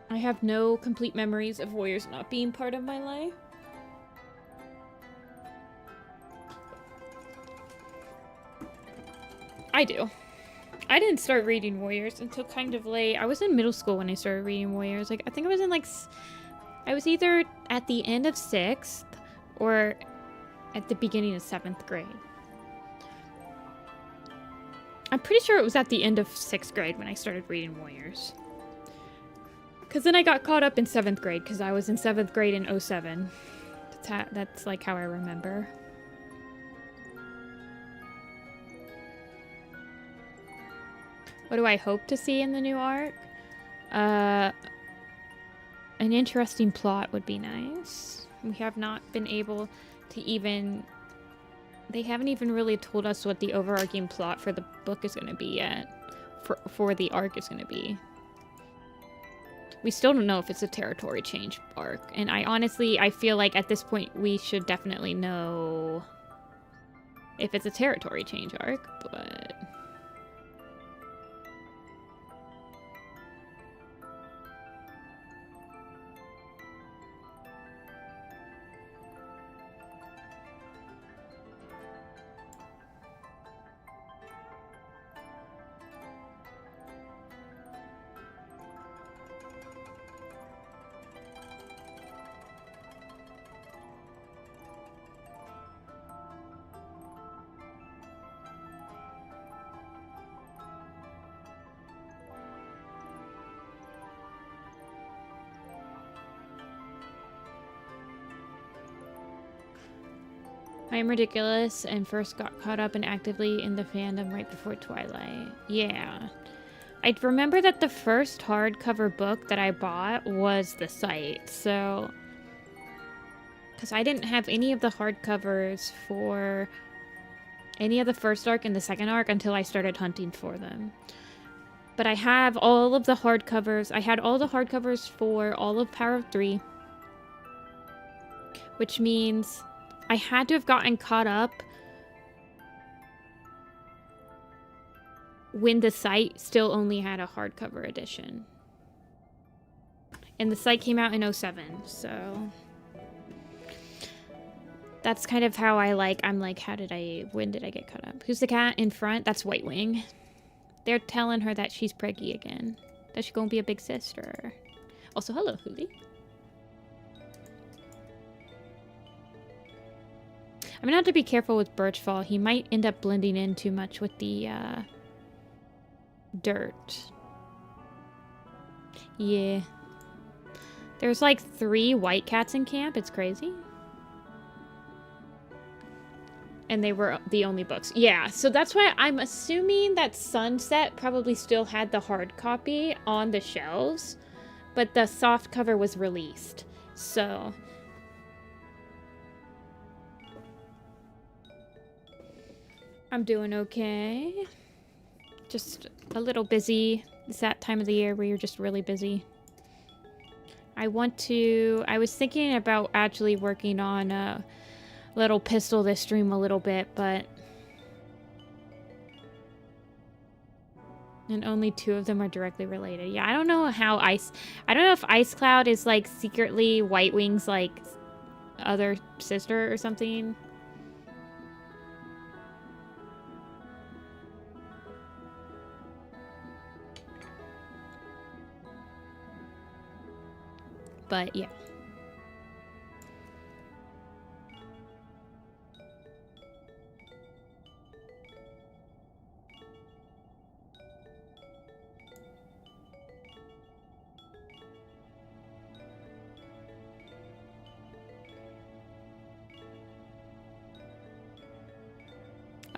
I have no complete memories of Warriors not being part of my life. I do. I didn't start reading Warriors until kind of late. I was in middle school when I started reading Warriors. Like, I think I was in like... I was either at the end of 6th or at the beginning of 7th grade. I'm pretty sure it was at the end of 6th grade when I started reading Warriors. Because then I got caught up in 7th grade because I was in 7th grade in 07. That's like how I remember. What do I hope to see in the new arc? An interesting plot would be nice. We have not been able to even... They haven't even really told us what the overarching plot for the book is going to be yet. For the arc is going to be. We still don't know if it's a territory change arc. And I feel like at this point we should definitely know if it's a territory change arc, but... I am ridiculous and first got caught up and actively in the fandom right before Twilight. Yeah. I remember that the first hardcover book that I bought was The Sight, so... Because I didn't have any of the hardcovers for any of the first arc and the second arc until I started hunting for them. But I have all of the hardcovers. I had all the hardcovers for all of Power of Three. Which means I had to have gotten caught up when the site still only had a hardcover edition. And the site came out in 07, so... That's kind of how I'm like, when did I get caught up? Who's the cat in front? That's White Wing. They're telling her that she's preggy again. That she's gonna be a big sister. Also, hello, Hoolie. I'm gonna have to be careful with Birchfall. He might end up blending in too much with the, dirt. Yeah. There's like 3 white cats in camp. It's crazy. And they were the only books. Yeah, so that's why I'm assuming that Sunset probably still had the hard copy on the shelves, but the soft cover was released. So... I'm doing okay. Just a little busy. It's that time of the year where you're just really busy. I was thinking about actually working on a little pistol this stream a little bit, but... And only 2 of them are directly related. Yeah, I don't know how I don't know if Ice Cloud is, like, secretly White Wing's, like, other sister or something. But, yeah.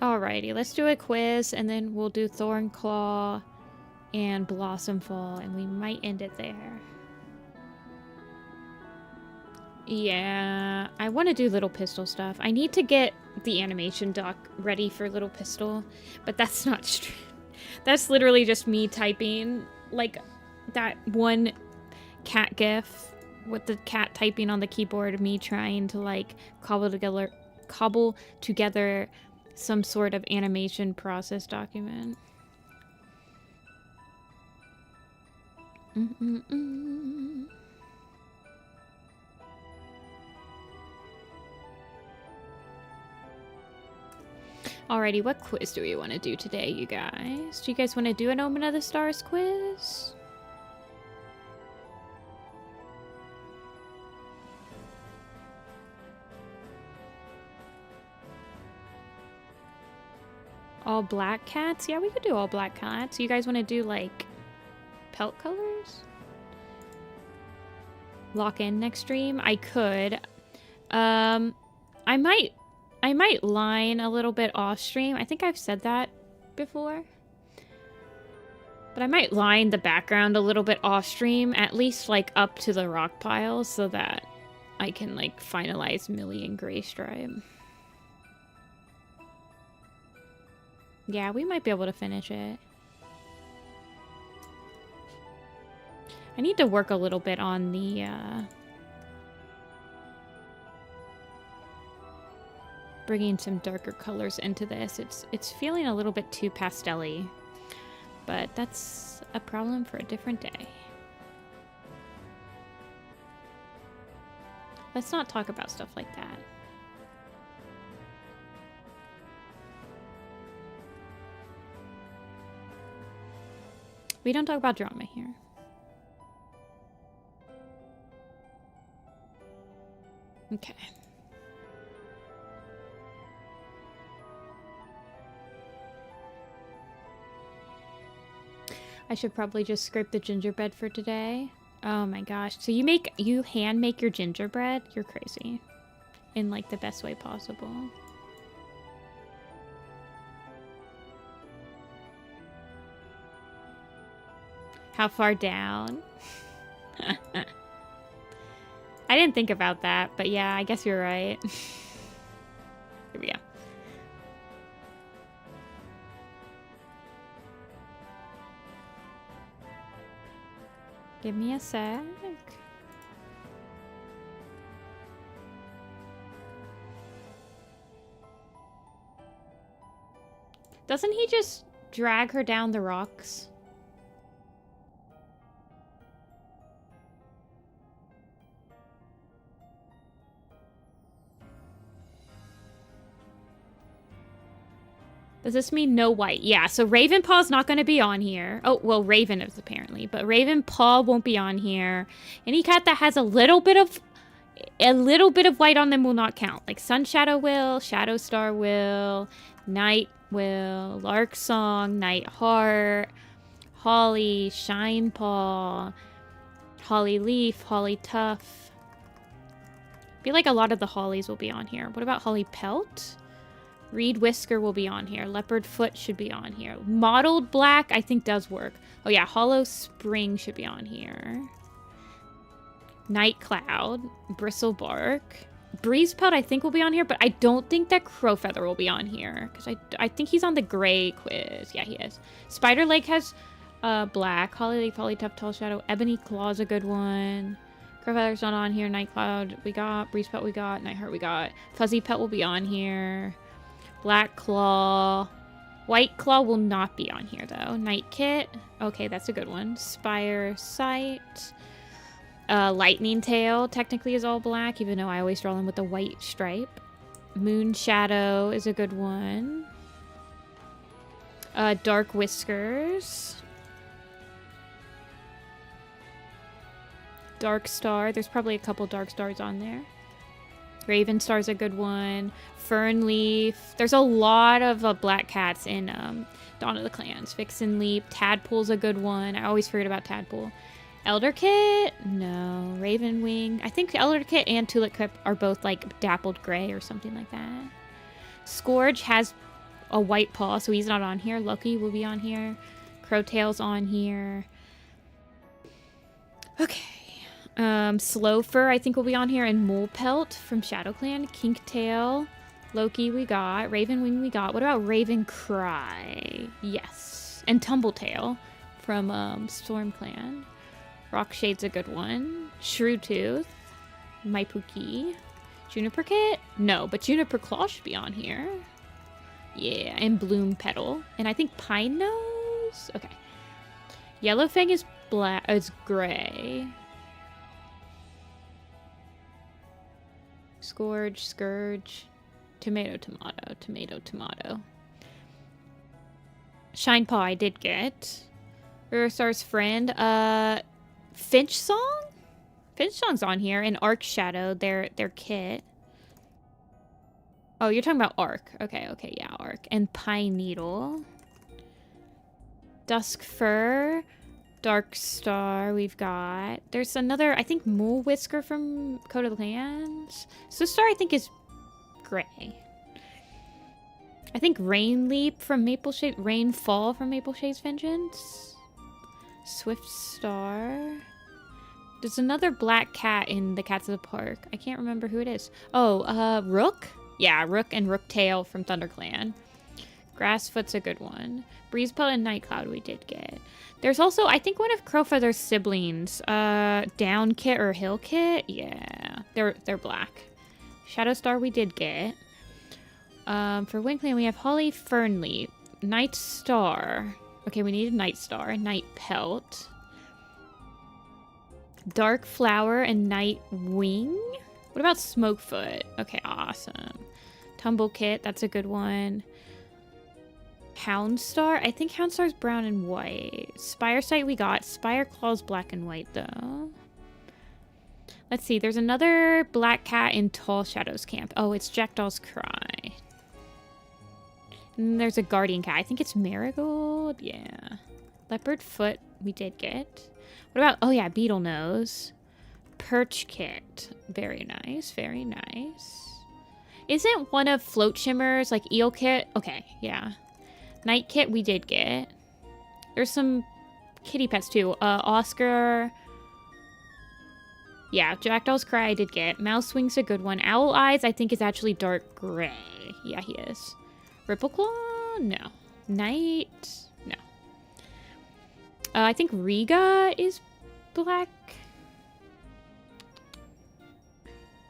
Alrighty, let's do a quiz, and then we'll do Thornclaw and Blossomfall, and we might end it there. Yeah, I want to do Little Pistol stuff. I need to get the animation doc ready for Little Pistol, but that's not true. That's literally just me typing, like, that one cat gif with the cat typing on the keyboard, me trying to, like, cobble together some sort of animation process document. Alrighty, what quiz do we want to do today, you guys? Do you guys want to do an Omen of the Stars quiz? All black cats? Yeah, we could do all black cats. You guys want to do, like, pelt colors? Lock in next stream? I could. I might line a little bit off stream. I think I've said that before. But I might line the background a little bit off stream, at least, like, up to the rock pile, so that I can, like, finalize Millie and Greystripe. Yeah, we might be able to finish it. I need to work a little bit on the, bringing some darker colors into this. It's feeling a little bit too pastel-y, but that's a problem for a different day. Let's not talk about stuff like that. We don't talk about drama here. Okay. I should probably just scrape the gingerbread for today. Oh my gosh. So you hand make your gingerbread? You're crazy. In, like, the best way possible. How far down? I didn't think about that, but yeah, I guess you're right. Here we go. Give me a sec. Doesn't he just drag her down the rocks? Does this mean no white? Yeah, so Ravenpaw's not going to be on here. Oh, well, Raven is apparently, but Ravenpaw won't be on here. Any cat that has a little bit of white on them will not count. Like Sun Shadow will, Shadow Star will, Night will, Lark Song, Night Heart, Holly, Shine Paw, Holly Leaf, Holly Tuff. I feel like a lot of the Hollies will be on here. What about Holly Pelt? Reed Whisker will be on here. Leopard Foot should be on here. Mottled Black, I think, does work. Oh, yeah. Hollow Spring should be on here. Night Cloud. Bristlebark. Breeze Pelt, I think, will be on here, but I don't think that Crowfeather will be on here. Because I think he's on the gray quiz. Yeah, he is. Spider Lake has black. Holly Leaf, Holly Tough, Tall Shadow. Ebony Claw's a good one. Crowfeather's not on here. Night Cloud we got. Breeze Pelt we got. Night Heart we got. Fuzzy Pelt will be on here. Black Claw. White Claw will not be on here, though. Night Kit. Okay, that's a good one. Spire Sight. Lightning Tail technically is all black, even though I always draw them with a white stripe. Moon Shadow is a good one. Dark Whiskers. Dark Star. There's probably a couple Dark Stars on there. Raven Star's a good one. Fern Leaf. There's a lot of black cats in Dawn of the Clans. Vixen Leaf. Tadpool's a good one. I always forget about Tadpool. Elder Kit? No. Raven Wing. I think Elder Kit and Tulip Kit are both like dappled gray or something like that. Scourge has a white paw, so he's not on here. Loki will be on here. Crowtail's on here. Okay. Slowfur, I think, will be on here, and Mole Pelt from ShadowClan. Kinktail, Loki we got. Ravenwing we got. What about Raven Cry? Yes. And Tumbletail from StormClan. Rockshade's a good one. Shrewtooth. Maipuki. Juniper Kit? No, but Juniper Claw should be on here. Yeah, and Bloom Petal. And I think Pine Nose? Okay. Yellowfang is black. It's gray. Scourge, tomato, tomato. Shine Paw I did get. Ursar's friend. Finch Song? Finch Song's on here. And Arc Shadow, their kit. Oh, you're talking about Arc. Okay, yeah, Arc. And Pine Needle. Dusk Fur. Dark Star we've got. There's another, I think, Mole Whisker from Code of the Clans. So Star, I think, is gray. I think Rain Leap from Maple Shade, Rainfall from Maple Shade's Vengeance. Swift Star. There's another black cat in the Cats of the Park. I can't remember who it is. Oh, Rook? Yeah, Rook and Rooktail from ThunderClan. Grassfoot's a good one. Breezepelt and Nightcloud we did get. There's also, I think, one of Crowfeather's siblings. Down Kit or Hill Kit? Yeah, they're black. Shadowstar we did get. For Wingclan we have Holly Fernleaf. Night Star. Okay, we need a Night Star. Night Pelt. Dark Flower and Night Wing. What about Smokefoot? Okay, awesome. Tumble Kit, that's a good one. Houndstar? I think Houndstar's brown and white. Spire Sight we got. Spire Claw's black and white, though. Let's see. There's another black cat in Tall Shadows Camp. Oh, it's Jackdaw's Cry. And there's a Guardian Cat. I think it's Marigold. Yeah. Leopard Foot we did get. What about... Oh, yeah. Beetle Nose. Perch Kit. Very nice. Very nice. Isn't one of Float Shimmer's, like, Eel Kit? Okay, yeah. Night Kit we did get. There's some kitty pets too. Oscar. Yeah, Jackdaw's Cry I did get. Mouse Wing's a good one. Owl Eyes I think is actually dark gray. Yeah, he is. Rippleclaw? No. Knight? No. I think Riga is black.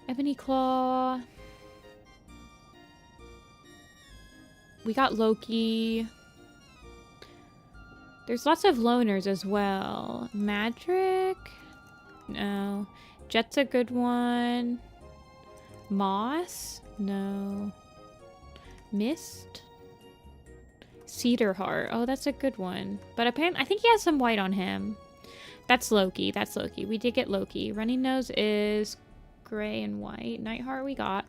Ebony Claw. We got Loki. There's lots of loners as well. Madrick? No. Jet's a good one. Moss? No. Mist? Cedar Heart. Oh, that's a good one. But apparently, I think he has some white on him. That's Loki. That's Loki. We did get Loki. Running Nose is gray and white. Nightheart we got.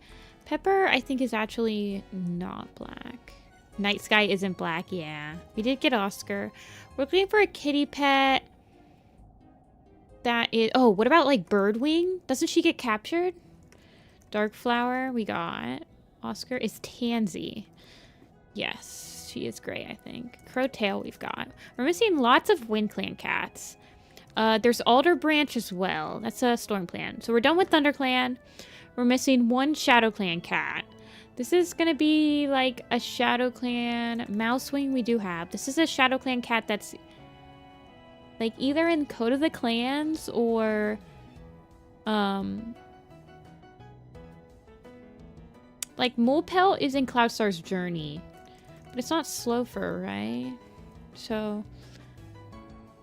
Pepper, I think, is actually not black. Night Sky isn't black. Yeah. We did get Oscar. We're looking for a kitty pet. That is... Oh, what about, like, Birdwing? Doesn't she get captured? Dark Flower, we got. Oscar is Tansy. Yes, she is gray, I think. Crowtail, we've got. We're missing lots of WindClan cats. There's Alder Branch as well. That's a Stormclan. So we're done with ThunderClan. We're missing one ShadowClan cat. This is going to be, like, a ShadowClan. Mousewing we do have. This is a ShadowClan cat that's... like, either in Code of the Clans or, like, Molepelt is in Cloudstar's Journey. But it's not Slowfur, right? So,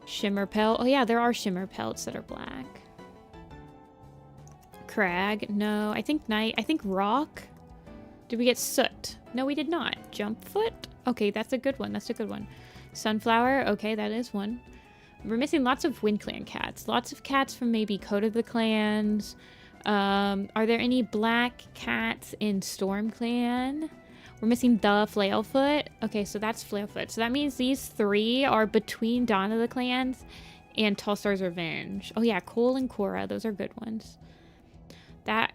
Shimmerpelt. Oh, yeah, there are Shimmerpelts that are black. Crag. No, I think Night. I think Rock. Did we get Soot? No, we did not. Jumpfoot? Okay, that's a good one. That's a good one. Sunflower. Okay, that is one. We're missing lots of WindClan cats. Lots of cats from maybe Code of the Clans. Are there any black cats in StormClan? We're missing the Flailfoot. Okay, so that's Flailfoot. So that means these three are between Dawn of the Clans and Tallstar's Revenge. Oh yeah, Cole and Cora. Those are good ones. That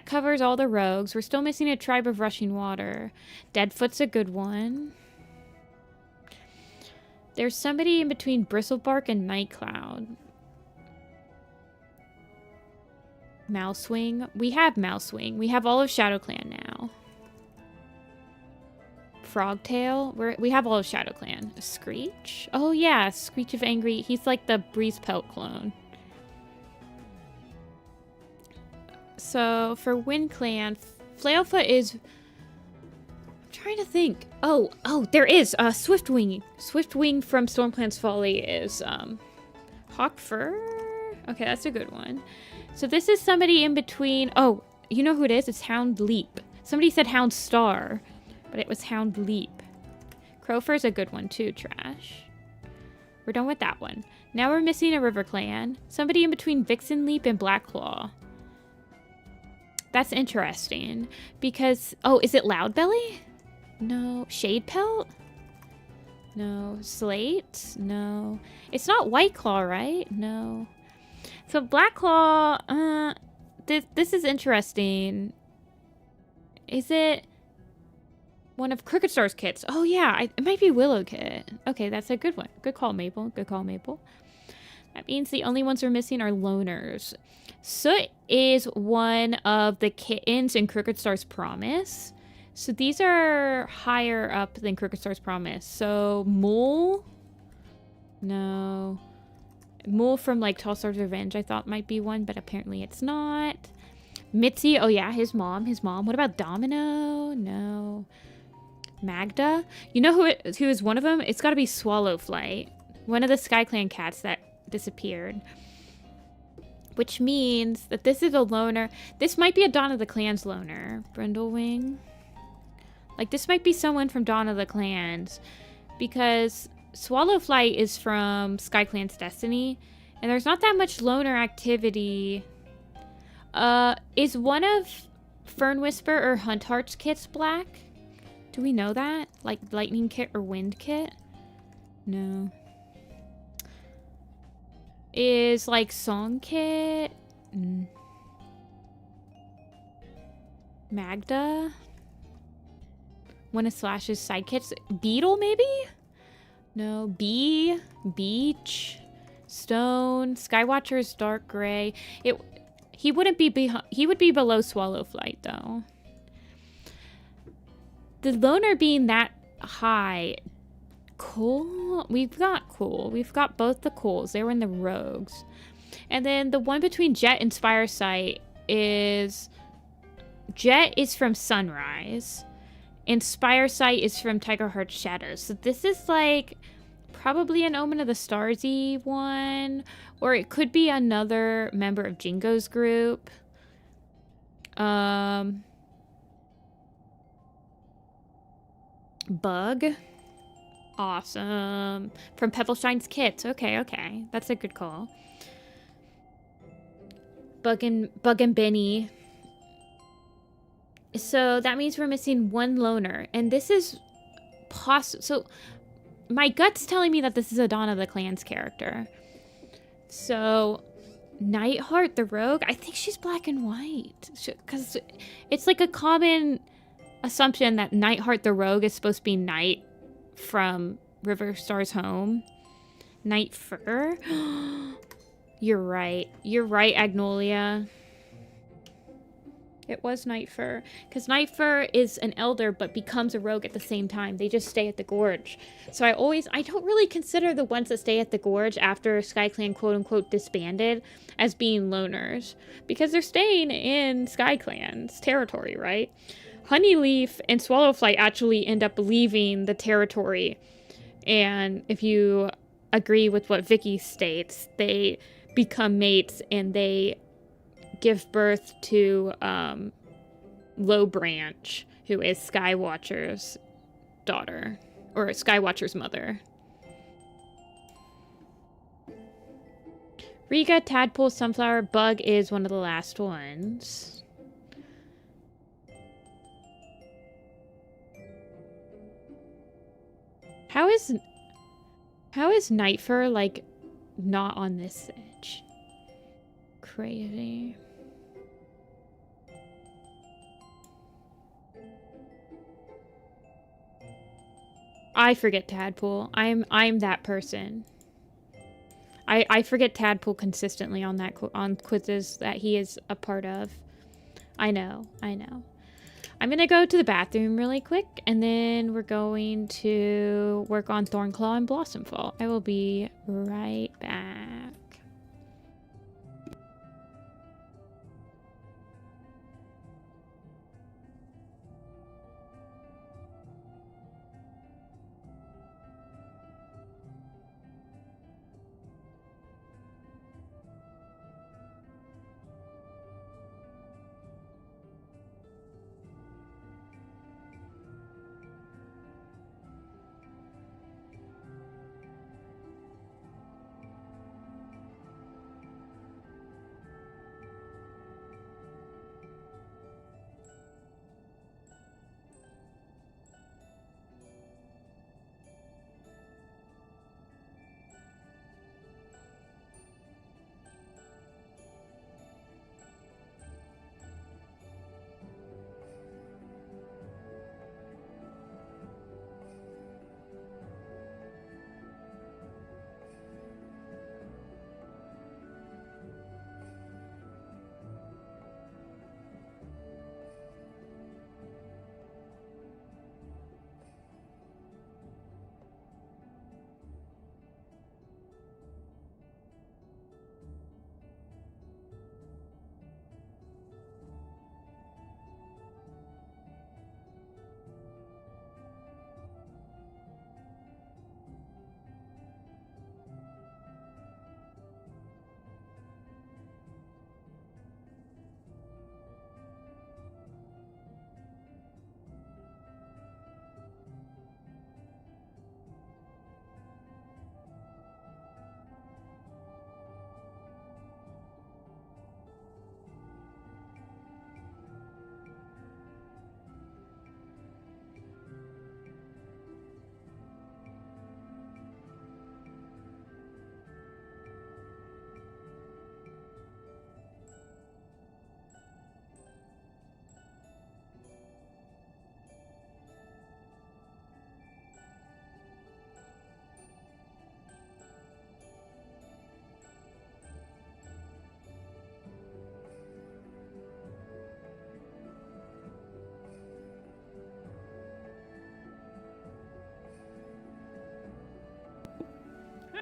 covers all the rogues. We're still missing a Tribe of Rushing Water. Deadfoot's a good one. There's somebody in between Bristlebark and Nightcloud. Mousewing. We have Mousewing. We have all of ShadowClan now. Frogtail. We have all of ShadowClan. Screech? Oh yeah, Screech of Angry. He's like the Breezepelt clone. So for WindClan, Flailfoot is... trying to think. Oh, there is Swiftwing. Swiftwing from Stormclan's Folly is Hawkfur. Okay, that's a good one. So this is somebody in between. Oh, you know who it is? It's Hound Leap. Somebody said Hound Star, but it was Hound Leap. Crowfur's a good one too, Trash. We're done with that one. Now we're missing a River Clan. Somebody in between Vixen Leap and Blackclaw. That's interesting because... oh, is it Loudbelly? No. Shade Pelt? No. Slate? No. It's not White Claw, right? No. So Black Claw, this is interesting. Is it one of Crooked Star's kits? Oh yeah, it might be Willow Kit. Okay, that's a good one. Good call, Maple. Good call, Maple. That means the only ones we're missing are loners. Soot is one of the kittens in Crooked Star's Promise. So these are higher up than Crooked Star's Promise. So Mole? No. Mole from like Tallstar's Revenge I thought might be one, but apparently it's not. Mitzi, oh yeah, his mom. What about Domino? No. Magda? You know who is one of them? It's gotta be Swallowflight. One of the SkyClan cats that disappeared. Which means that this is a loner. This might be a Dawn of the Clans loner. Brindlewing. Like, this might be someone from Dawn of the Clans. Because Swallowflight is from SkyClan's Destiny. And there's not that much loner activity. Is one of Fern Whisper or Huntheart's kits black? Do we know that? Like, Lightning Kit or Wind Kit? No. Is, like, Song Kit? Magda? One of Slash's sidekicks? Beetle, maybe? No. B. Beach. Stone. Skywatcher's dark gray. He wouldn't be he would be below Swallow Flight though. The loner being that high. Cool. We've got cool. We've got both the cools. They were in the rogues. And then the one between Jet and Spire Sight is... Jet is from Sunrise. And Spire Sight is from Tiger Heart's Shadows. So this is like probably an Omen of the Starsy one. Or it could be another member of Jingo's group. Bug. Awesome. From Pebbleshine's Kits. Okay, okay. That's a good call. Bug and Benny. So that means we're missing one loner. And this is possible. So my gut's telling me that this is a Dawn of the Clans character. So Nightheart the Rogue, I think she's black and white. Because it's like a common assumption that Nightheart the Rogue is supposed to be Night from River Star's Home. Night Fur. You're right. You're right, Agnolia. It was Night Fur. Because Night Fur is an elder but becomes a rogue at the same time. They just stay at the Gorge. So I don't really consider the ones that stay at the Gorge after SkyClan quote-unquote disbanded as being loners. Because they're staying in SkyClan's territory, right? Honeyleaf and Swallowflight actually end up leaving the territory. And if you agree with what Vicky states, they become mates and they give birth to Low Branch, who is Skywatcher's daughter, or Skywatcher's mother. Riga, Tadpole, Sunflower, Bug is one of the last ones. How is Nightfur, like, not on this edge? Crazy. I forget Tadpole. I'm that person. I forget Tadpole consistently on on quizzes that he is a part of. I know. I'm gonna go to the bathroom really quick, and then we're going to work on Thornclaw and Blossomfall. I will be right back.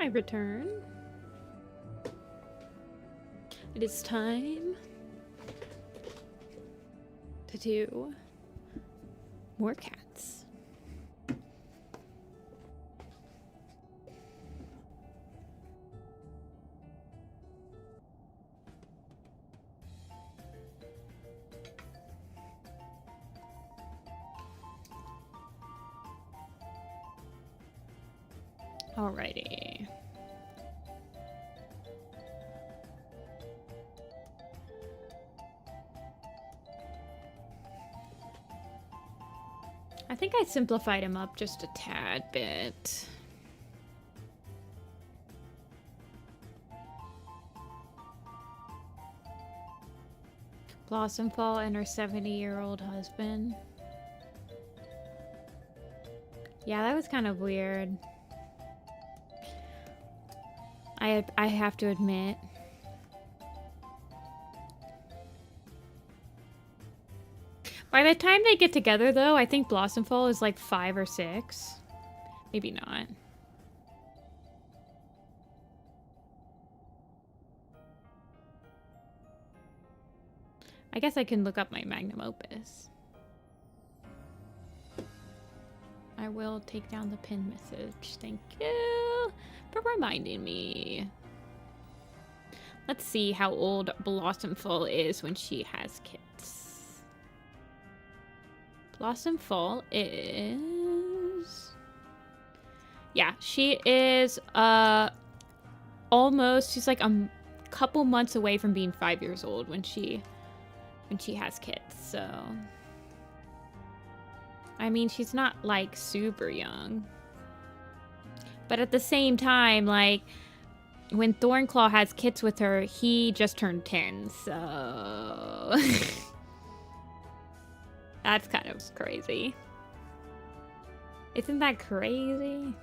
I return. It is time to do more cats. Alrighty. I think I simplified him up just a tad bit. Blossomfall and her 70-year-old husband. Yeah, that was kind of weird. I have to admit. By the time they get together, though, I think Blossomfall is like 5 or 6. Maybe not. I guess I can look up my magnum opus. I will take down the pin message. Thank you for reminding me. Let's see how old Blossomfall is when she has kids. Blossomfall is... Yeah, she is almost... She's like a couple months away from being 5 years old when she has kids, so... I mean, she's not, like, super young. But at the same time, like, when Thornclaw has kids with her, he just turned 10, so... That's kind of crazy. Isn't that crazy?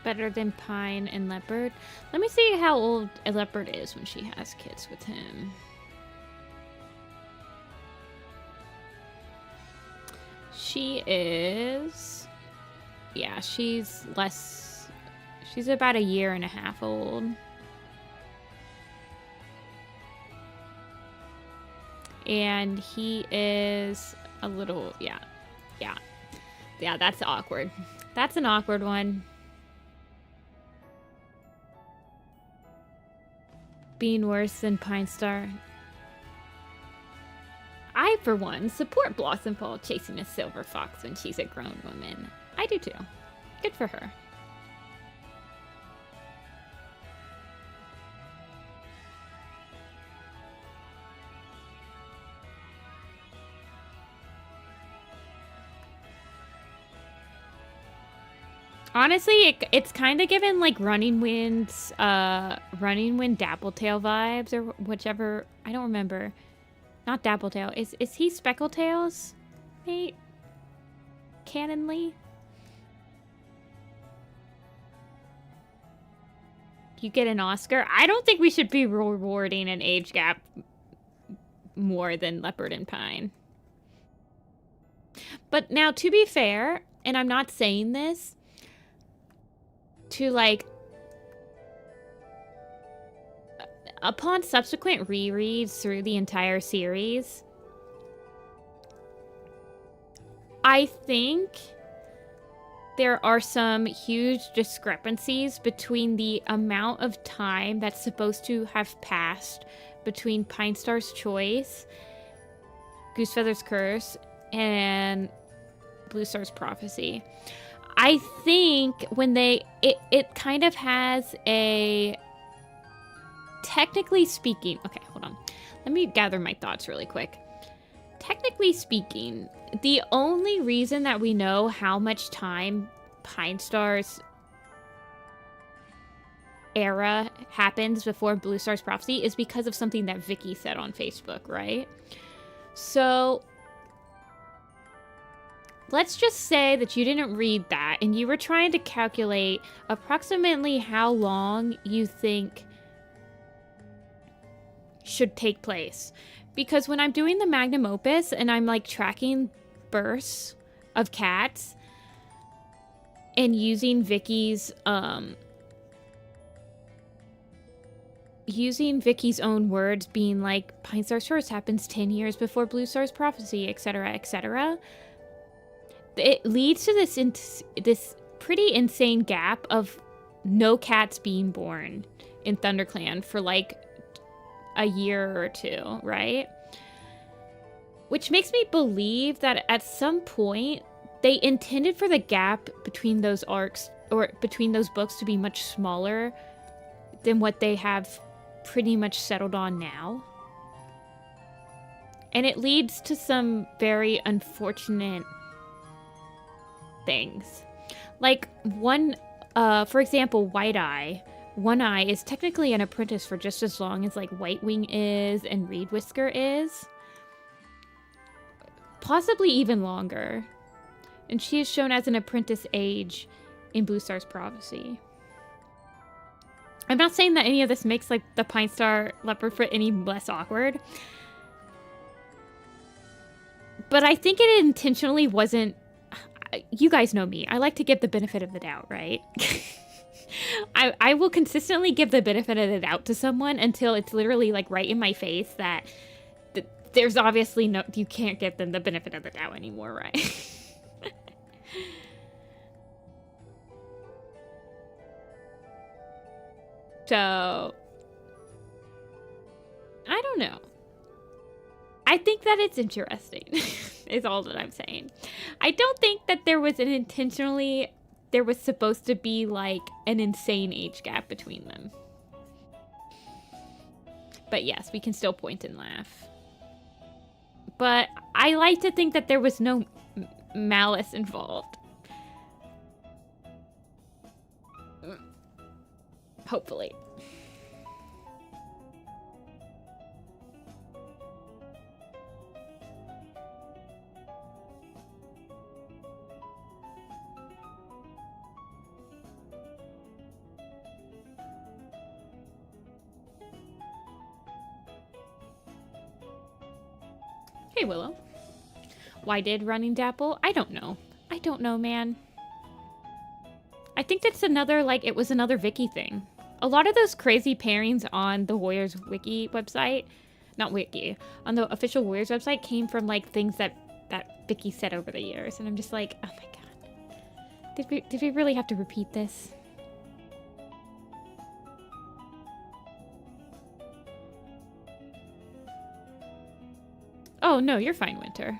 Better than Pine and Leopard. Let me see how old a Leopard is when she has kids with him. She is... Yeah, she's less... She's about 1.5 years old. And he is a little... Yeah, that's awkward. That's an awkward one. Being worse than Pine Star. I, for one, support Blossomfall chasing a silver fox when she's a grown woman. I do too. Good for her. Honestly, it's kind of given like Running Wind Dappletail vibes or whichever. I don't remember. Not Dappletail. Is he Speckletails, mate? Canonly? You get an Oscar? I don't think we should be rewarding an age gap more than Leopard and Pine. But now, to be fair, and I'm not saying this to like, upon subsequent rereads through the entire series, I think there are some huge discrepancies between the amount of time that's supposed to have passed between Pine Star's Choice, Goosefeather's Curse, and Blue Star's Prophecy. I think when it kind of has a, technically speaking, okay, hold on. Let me gather my thoughts really quick. technically speaking, the only reason that we know how much time Pine Star's era happens before Blue Star's prophecy is because of something that Vicky said on Facebook, right? So let's just say that you didn't read that and you were trying to calculate approximately how long you think should take place. Because when I'm doing the magnum opus and I'm like tracking births of cats and using Vicky's own words, being like Pine Star's first happens 10 years before Blue Star's prophecy, etc., etc., it leads to this pretty insane gap of no cats being born in ThunderClan for like a year or two, right? Which makes me believe that at some point they intended for the gap between those arcs or between those books to be much smaller than what they have pretty much settled on now. And it leads to some very unfortunate things. Like for example, White Eye. One Eye is technically an apprentice for just as long as like White Wing is and Reed Whisker is. Possibly even longer. And she is shown as an apprentice age in Blue Star's prophecy. I'm not saying that any of this makes like the Pine Star leopard foot any less awkward. But I think it intentionally wasn't. You guys know me. I like to give the benefit of the doubt, right? I will consistently give the benefit of the doubt to someone until it's literally like right in my face that there's obviously no, you can't give them the benefit of the doubt anymore, right? So, I don't know. I think that it's interesting, is all that I'm saying. I don't think that there was supposed to be like an insane age gap between them. But yes, we can still point and laugh. But I like to think that there was no malice involved. Hopefully. Hey, Willow. Why did Running Dapple? I don't know. I don't know, man. I think that's another, like, it was another Wiki thing. A lot of those crazy pairings on the Warriors Wiki website, not Wiki, on the official Warriors website came from, like, things that Vicky said over the years. And I'm just like, oh my god. Did we really have to repeat this? Oh, no, you're fine, Winter.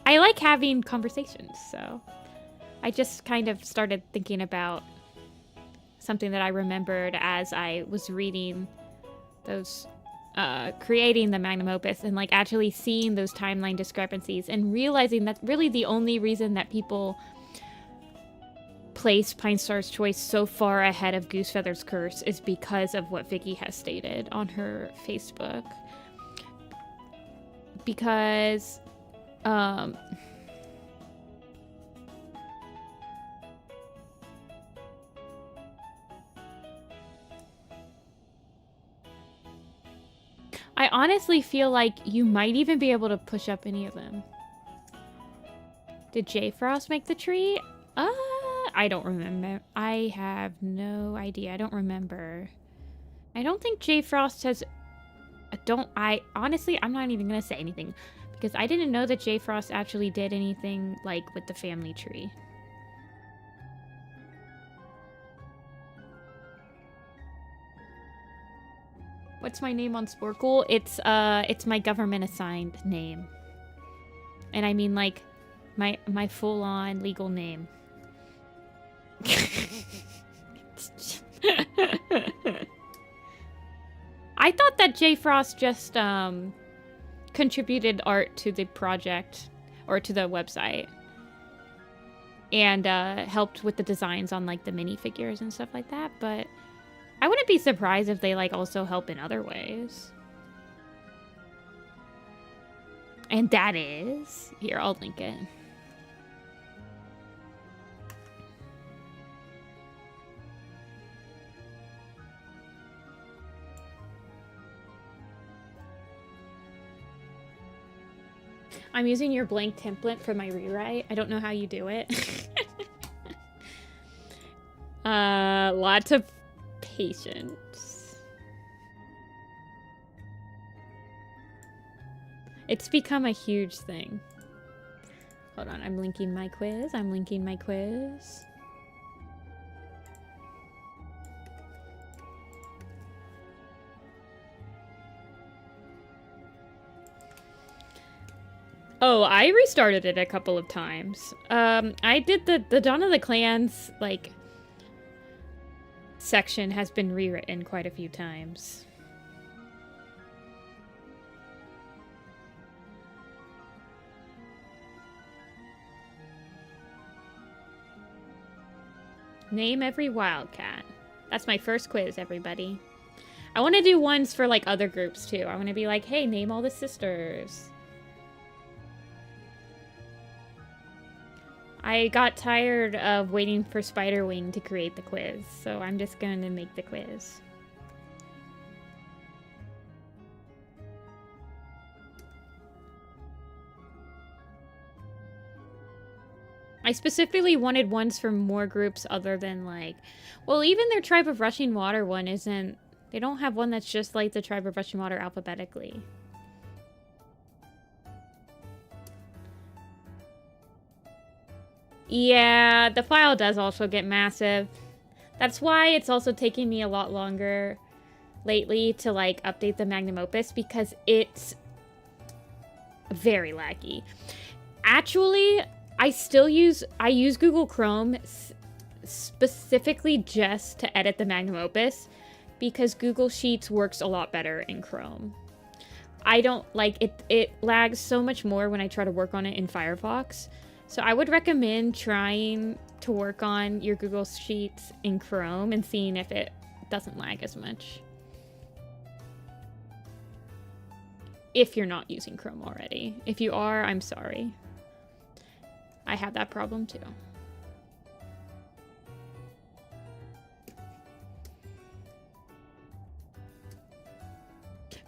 I like having conversations, so I just kind of started thinking about something that I remembered as I was reading those, creating the magnum opus and like actually seeing those timeline discrepancies and realizing that really the only reason that people place Pine Star's Choice so far ahead of Goosefeather's Curse is because of what Vicky has stated on her Facebook. Because, I honestly feel like you might even be able to push up any of them. Did J Frost make the tree? I don't remember. I have no idea. I don't remember. I don't think J Frost has... honestly, I'm not even gonna say anything because I didn't know that J Frost actually did anything like with the family tree. What's my name on Sporkle? It's my government assigned name. And I mean like my full-on legal name. I thought that J Frost just contributed art to the project or to the website. And helped with the designs on like the minifigures and stuff like that, but I wouldn't be surprised if they like also help in other ways. And that is... Here, I'll link it. I'm using your blank template for my rewrite. I don't know how you do it. Lots of patience. It's become a huge thing. Hold on, I'm linking my quiz. I'm linking my quiz. Oh, I restarted it a couple of times. I did the Dawn of the Clans, like, section has been rewritten quite a few times. Name every wildcat. That's my first quiz, everybody. I want to do ones for, like, other groups, too. I want to be like, hey, name all the sisters. I got tired of waiting for Spiderwing to create the quiz, so I'm just going to make the quiz. I specifically wanted ones from more groups other than like... Well, even their Tribe of Rushing Water one isn't... They don't have one that's just like the Tribe of Rushing Water alphabetically. Yeah, the file does also get massive. That's why it's also taking me a lot longer lately to like update the Magnum Opus, because it's very laggy. Actually, I use Google Chrome specifically just to edit the Magnum Opus, because Google Sheets works a lot better in Chrome. I don't like it. It lags so much more when I try to work on it in Firefox. So I would recommend trying to work on your Google Sheets in Chrome and seeing if it doesn't lag as much. If you're not using Chrome already. If you are, I'm sorry. I have that problem too.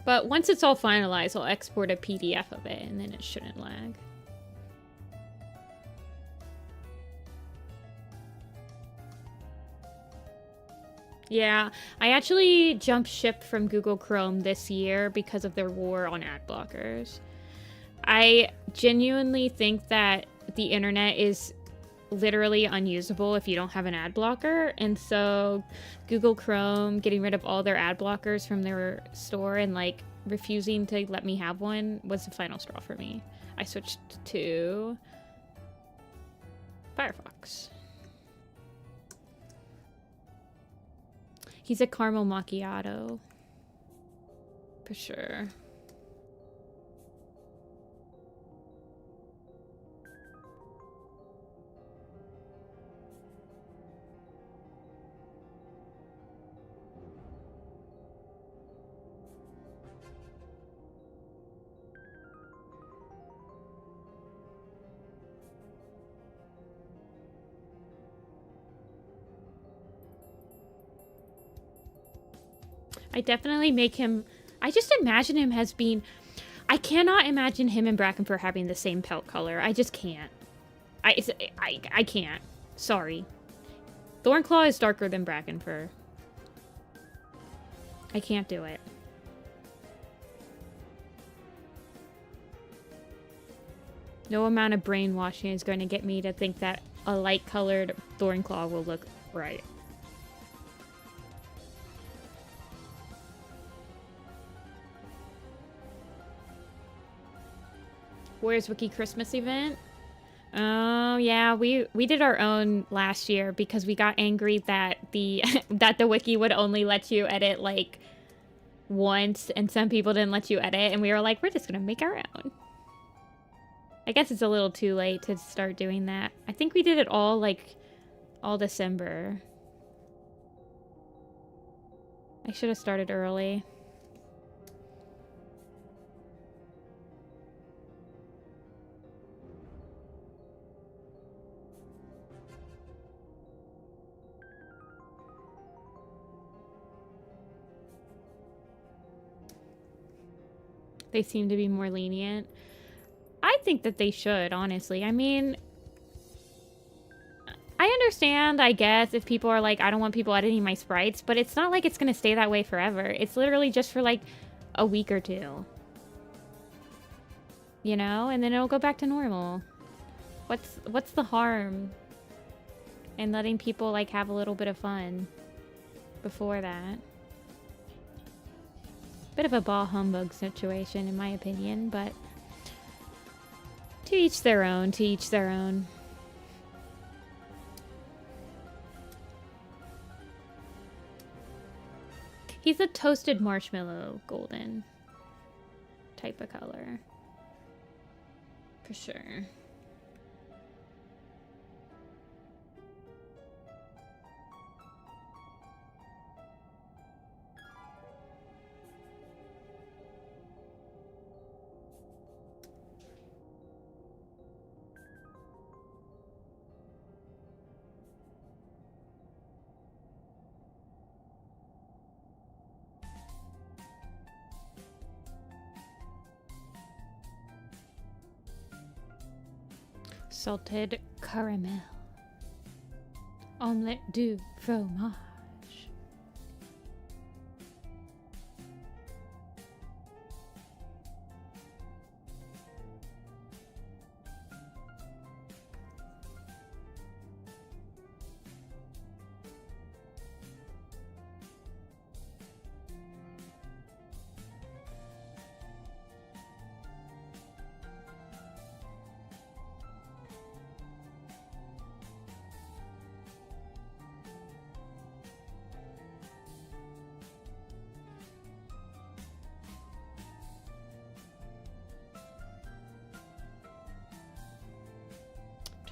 But once it's all finalized, I'll export a PDF of it and then it shouldn't lag. Yeah, I actually jumped ship from Google Chrome this year because of their war on ad blockers. I genuinely think that the internet is literally unusable if you don't have an ad blocker, and so Google Chrome getting rid of all their ad blockers from their store and like refusing to let me have one was the final straw for me. I switched to Firefox. He's a caramel macchiato. For sure. I definitely make him... I just imagine him as being... I cannot imagine him and Brackenfur having the same pelt color. I just can't. I can't. Sorry. Thornclaw is darker than Brackenfur. I can't do it. No amount of brainwashing is going to get me to think that a light-colored Thornclaw will look right. Warriors Wiki Christmas event. Oh yeah, we did our own last year because we got angry that the that the wiki would only let you edit like once and some people didn't let you edit, and we were like, we're just gonna make our own. I guess it's a little too late to start doing that. I think we did it all, like, all December. I should have started early. They seem to be more lenient. I think that they should, honestly. I mean, I understand, I guess, if people are like, I don't want people editing my sprites, but it's not like it's going to stay that way forever. It's literally just for like a week or two. You know? And then it'll go back to normal. What's the harm in letting people like have a little bit of fun before that? Bit of a bah humbug situation, in my opinion, but to each their own, to each their own. He's a toasted marshmallow golden type of color. For sure. Salted caramel. Omelette du fromage.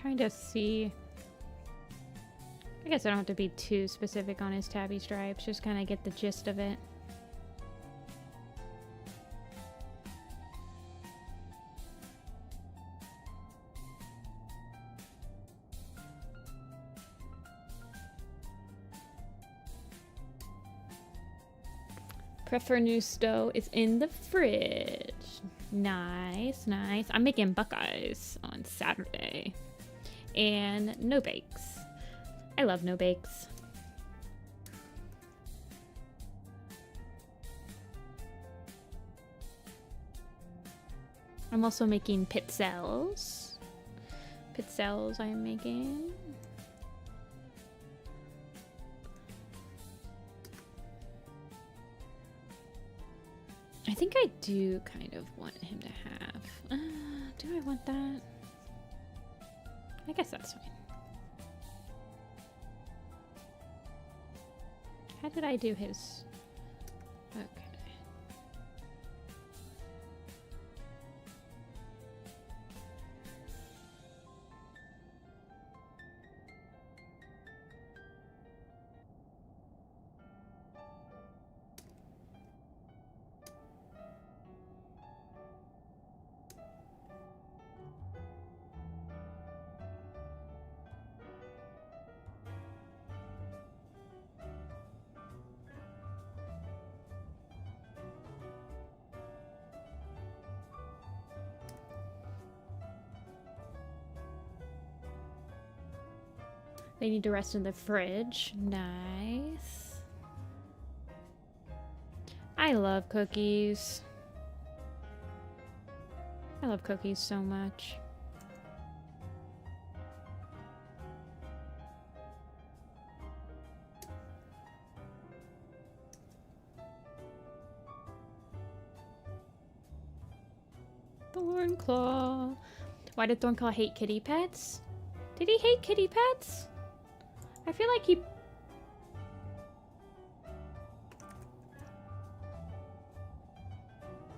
Trying to see. I guess I don't have to be too specific on his tabby stripes, just kind of get the gist of it. Prefernusto is in the fridge. Nice, nice. I'm making buckeyes on Saturday. And no bakes. I love no bakes. I'm also making pizzelles. Pizzelles I am making. I think I do kind of want him to have. Do I want that? I guess that's fine. How did I do his? Okay. They need to rest in the fridge. Nice. I love cookies. I love cookies so much. Thornclaw. Why did Thornclaw hate kitty pets? Did he hate kitty pets? I feel like he...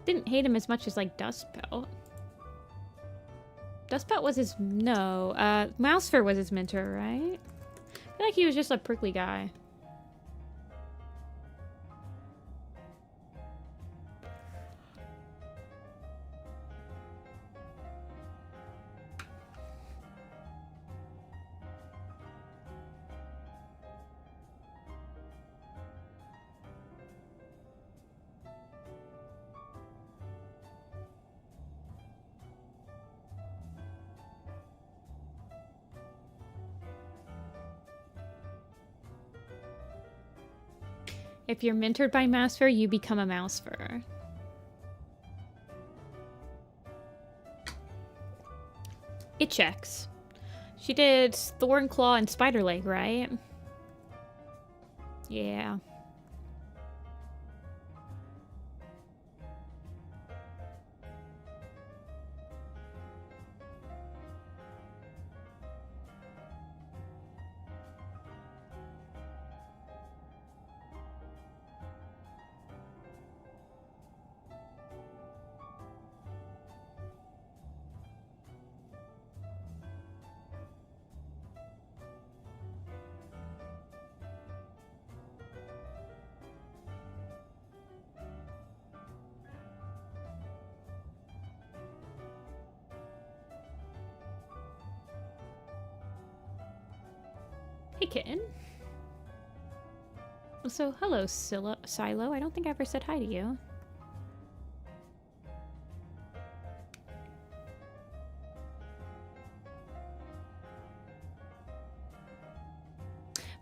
didn't hate him as much as like Dustbelt. Dustbelt was his Mousefur was his mentor, right? I feel like he was just a prickly guy. If you're mentored by Mousefur, you become a Mousefur. It checks. She did Thornclaw and Spiderleg, right? Yeah. Hey, kitten. So, hello, Silo. I don't think I ever said hi to you.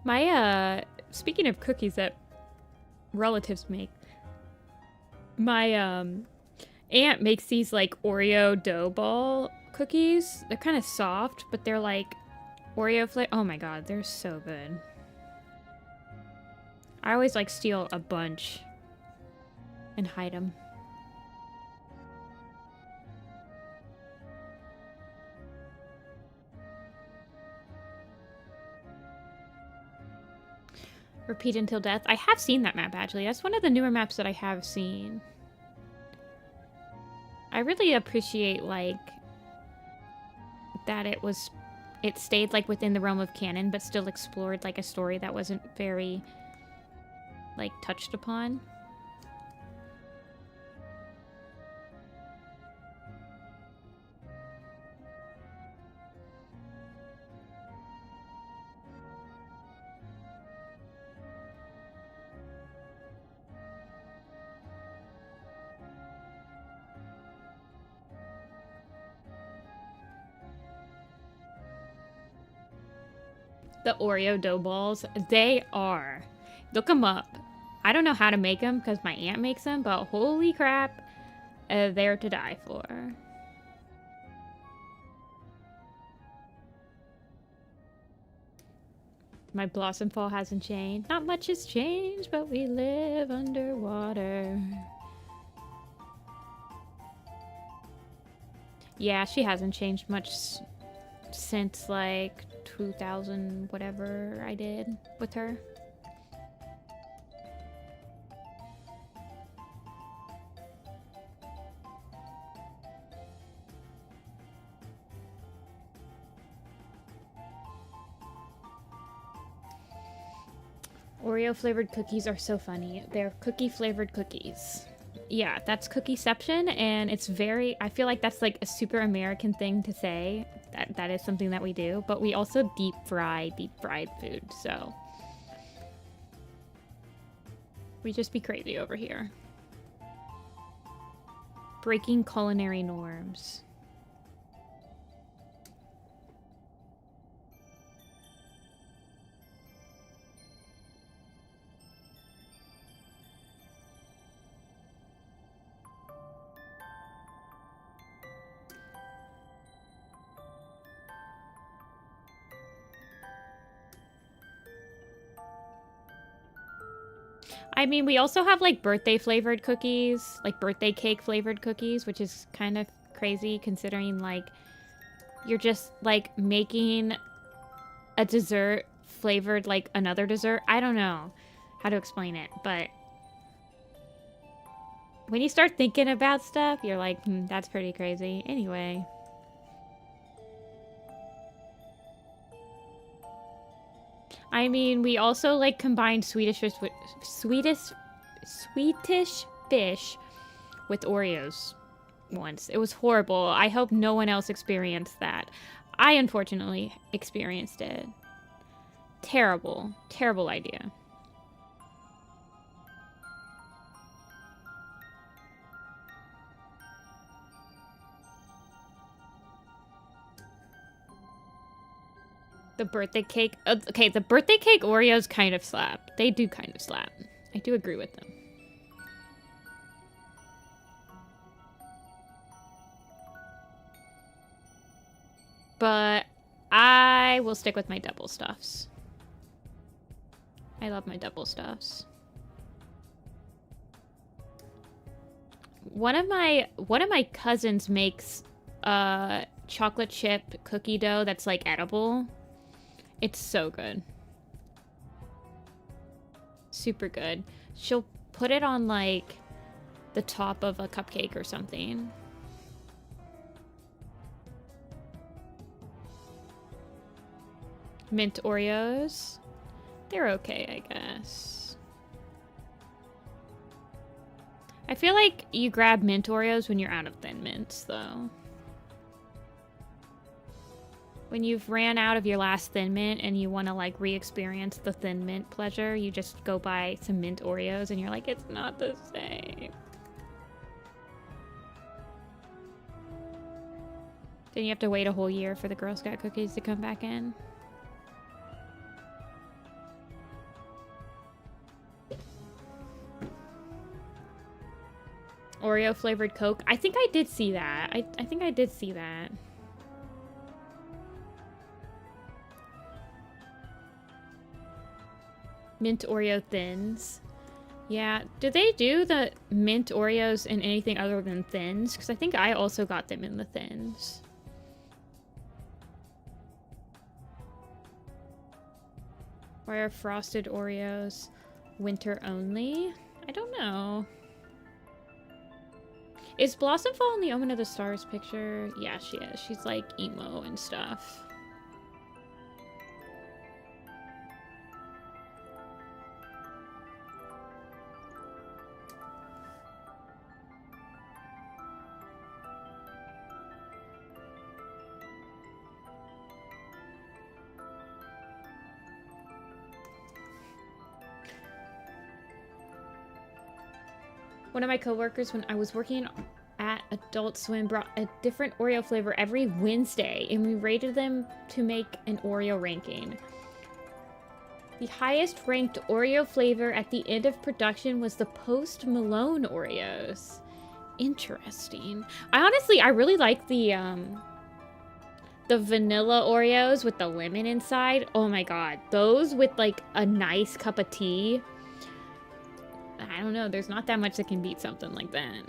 My, speaking of cookies that relatives make, my, aunt makes these, like, Oreo dough ball cookies. They're kind of soft, but they're, like, Oreo flavor. Oh my god, they're so good. I always, like, steal a bunch and hide them. Repeat until death. I have seen that map, actually. That's one of the newer maps that I have seen. I really appreciate, like, that it stayed, like, within the realm of canon, but still explored, like, a story that wasn't very, like, touched upon. The Oreo dough balls, they are. Look them up. I don't know how to make them because my aunt makes them, but holy crap, they're to die for. My Blossom Fall hasn't changed. Not much has changed, but we live underwater. Yeah, she hasn't changed much since, like, 2000 whatever I did with her. Oreo flavored cookies are so funny. They're cookie flavored cookies. Yeah, that's Cookieception, and it's very, I feel like that's like a super American thing to say. That is something that we do, but we also deep fried food, so we just be crazy over here. Breaking culinary norms. I mean, we also have, like, birthday flavored cookies, like birthday cake flavored cookies, which is kind of crazy considering, like, you're just, like, making a dessert flavored like another dessert. I don't know how to explain it, but when you start thinking about stuff, you're like, that's pretty crazy. Anyway. I mean, we also like combined Swedish fish with Swedish fish with Oreos once. It was horrible. I hope no one else experienced that. I unfortunately experienced it. Terrible, terrible idea. The birthday cake. Okay, the birthday cake Oreos kind of slap. They do kind of slap. I do agree with them. But I will stick with my double stuffs. I love my double stuffs. One of my cousins makes chocolate chip cookie dough that's like edible. It's so good. Super good. She'll put it on like the top of a cupcake or something. Mint Oreos. They're okay, I guess. I feel like you grab mint Oreos when you're out of Thin Mints, though. When you've ran out of your last Thin Mint and you want to, like, re-experience the Thin Mint pleasure, you just go buy some mint Oreos and you're like, it's not the same. Then you have to wait a whole year for the Girl Scout cookies to come back in. Oreo flavored Coke. I think I did see that. I think I did see that. Mint Oreo Thins. Yeah. Do they do the mint Oreos in anything other than Thins? Because I think I also got them in the Thins. Why are frosted Oreos winter only? I don't know. Is Blossomfall in the Omen of the Stars picture? Yeah, she is. She's like emo and stuff. One of my coworkers, when I was working at Adult Swim, brought a different Oreo flavor every Wednesday, and we rated them to make an Oreo ranking. The highest ranked Oreo flavor at the end of production was the Post Malone Oreos. Interesting. I really like the vanilla Oreos with the lemon inside. Oh my god, those with like a nice cup of tea. I don't know, there's not that much that can beat something like that.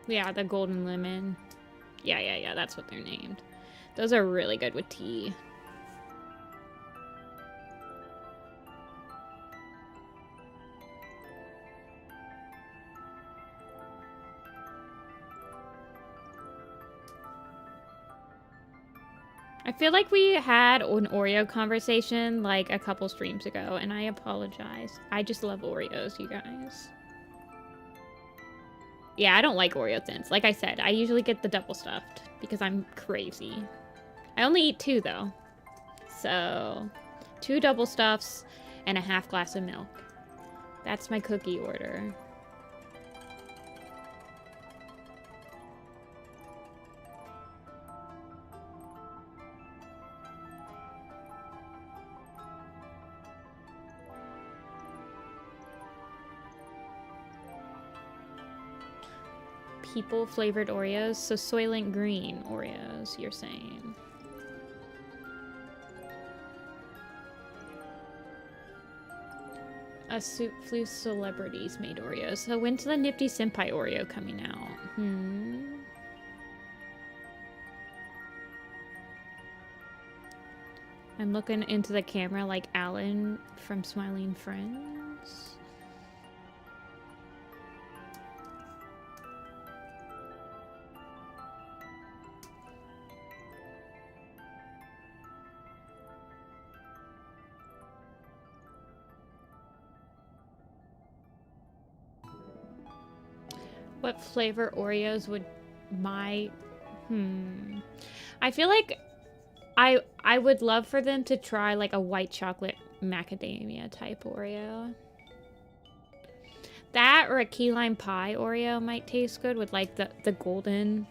Yeah, the golden lemon. Yeah, that's what they're named. Those are really good with tea. I feel like we had an Oreo conversation like a couple streams ago, and I apologize. I just love Oreos, you guys. Yeah, I don't like Oreo Thins. Like I said, I usually get the double stuffed because I'm crazy. I only eat 2 though. So, 2 double stuffs and a half glass of milk. That's my cookie order. People flavored Oreos, so Soylent Green Oreos, you're saying. A few celebrities made Oreos. So when's the Nifty-Senpai Oreo coming out? I'm looking into the camera like Alan from Smiling Friends. What flavor Oreos would my... I feel like I would love for them to try like a white chocolate macadamia type Oreo. That or a key lime pie Oreo might taste good with like the golden.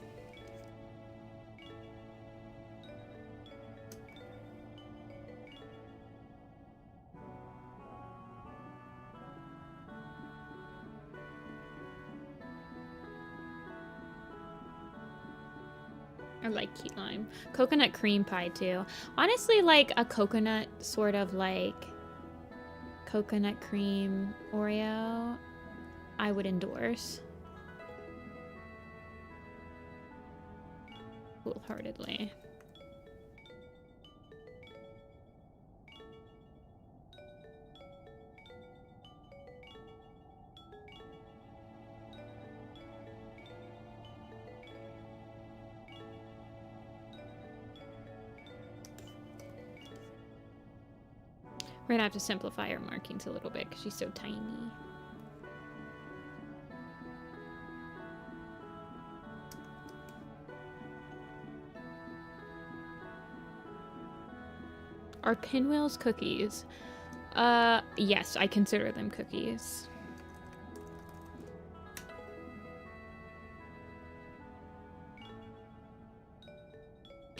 I like key lime. Coconut cream pie too. Honestly, like a coconut sort of like coconut cream Oreo, I would endorse wholeheartedly. We're gonna have to simplify our markings a little bit because she's so tiny. Are pinwheels cookies? Yes, I consider them cookies.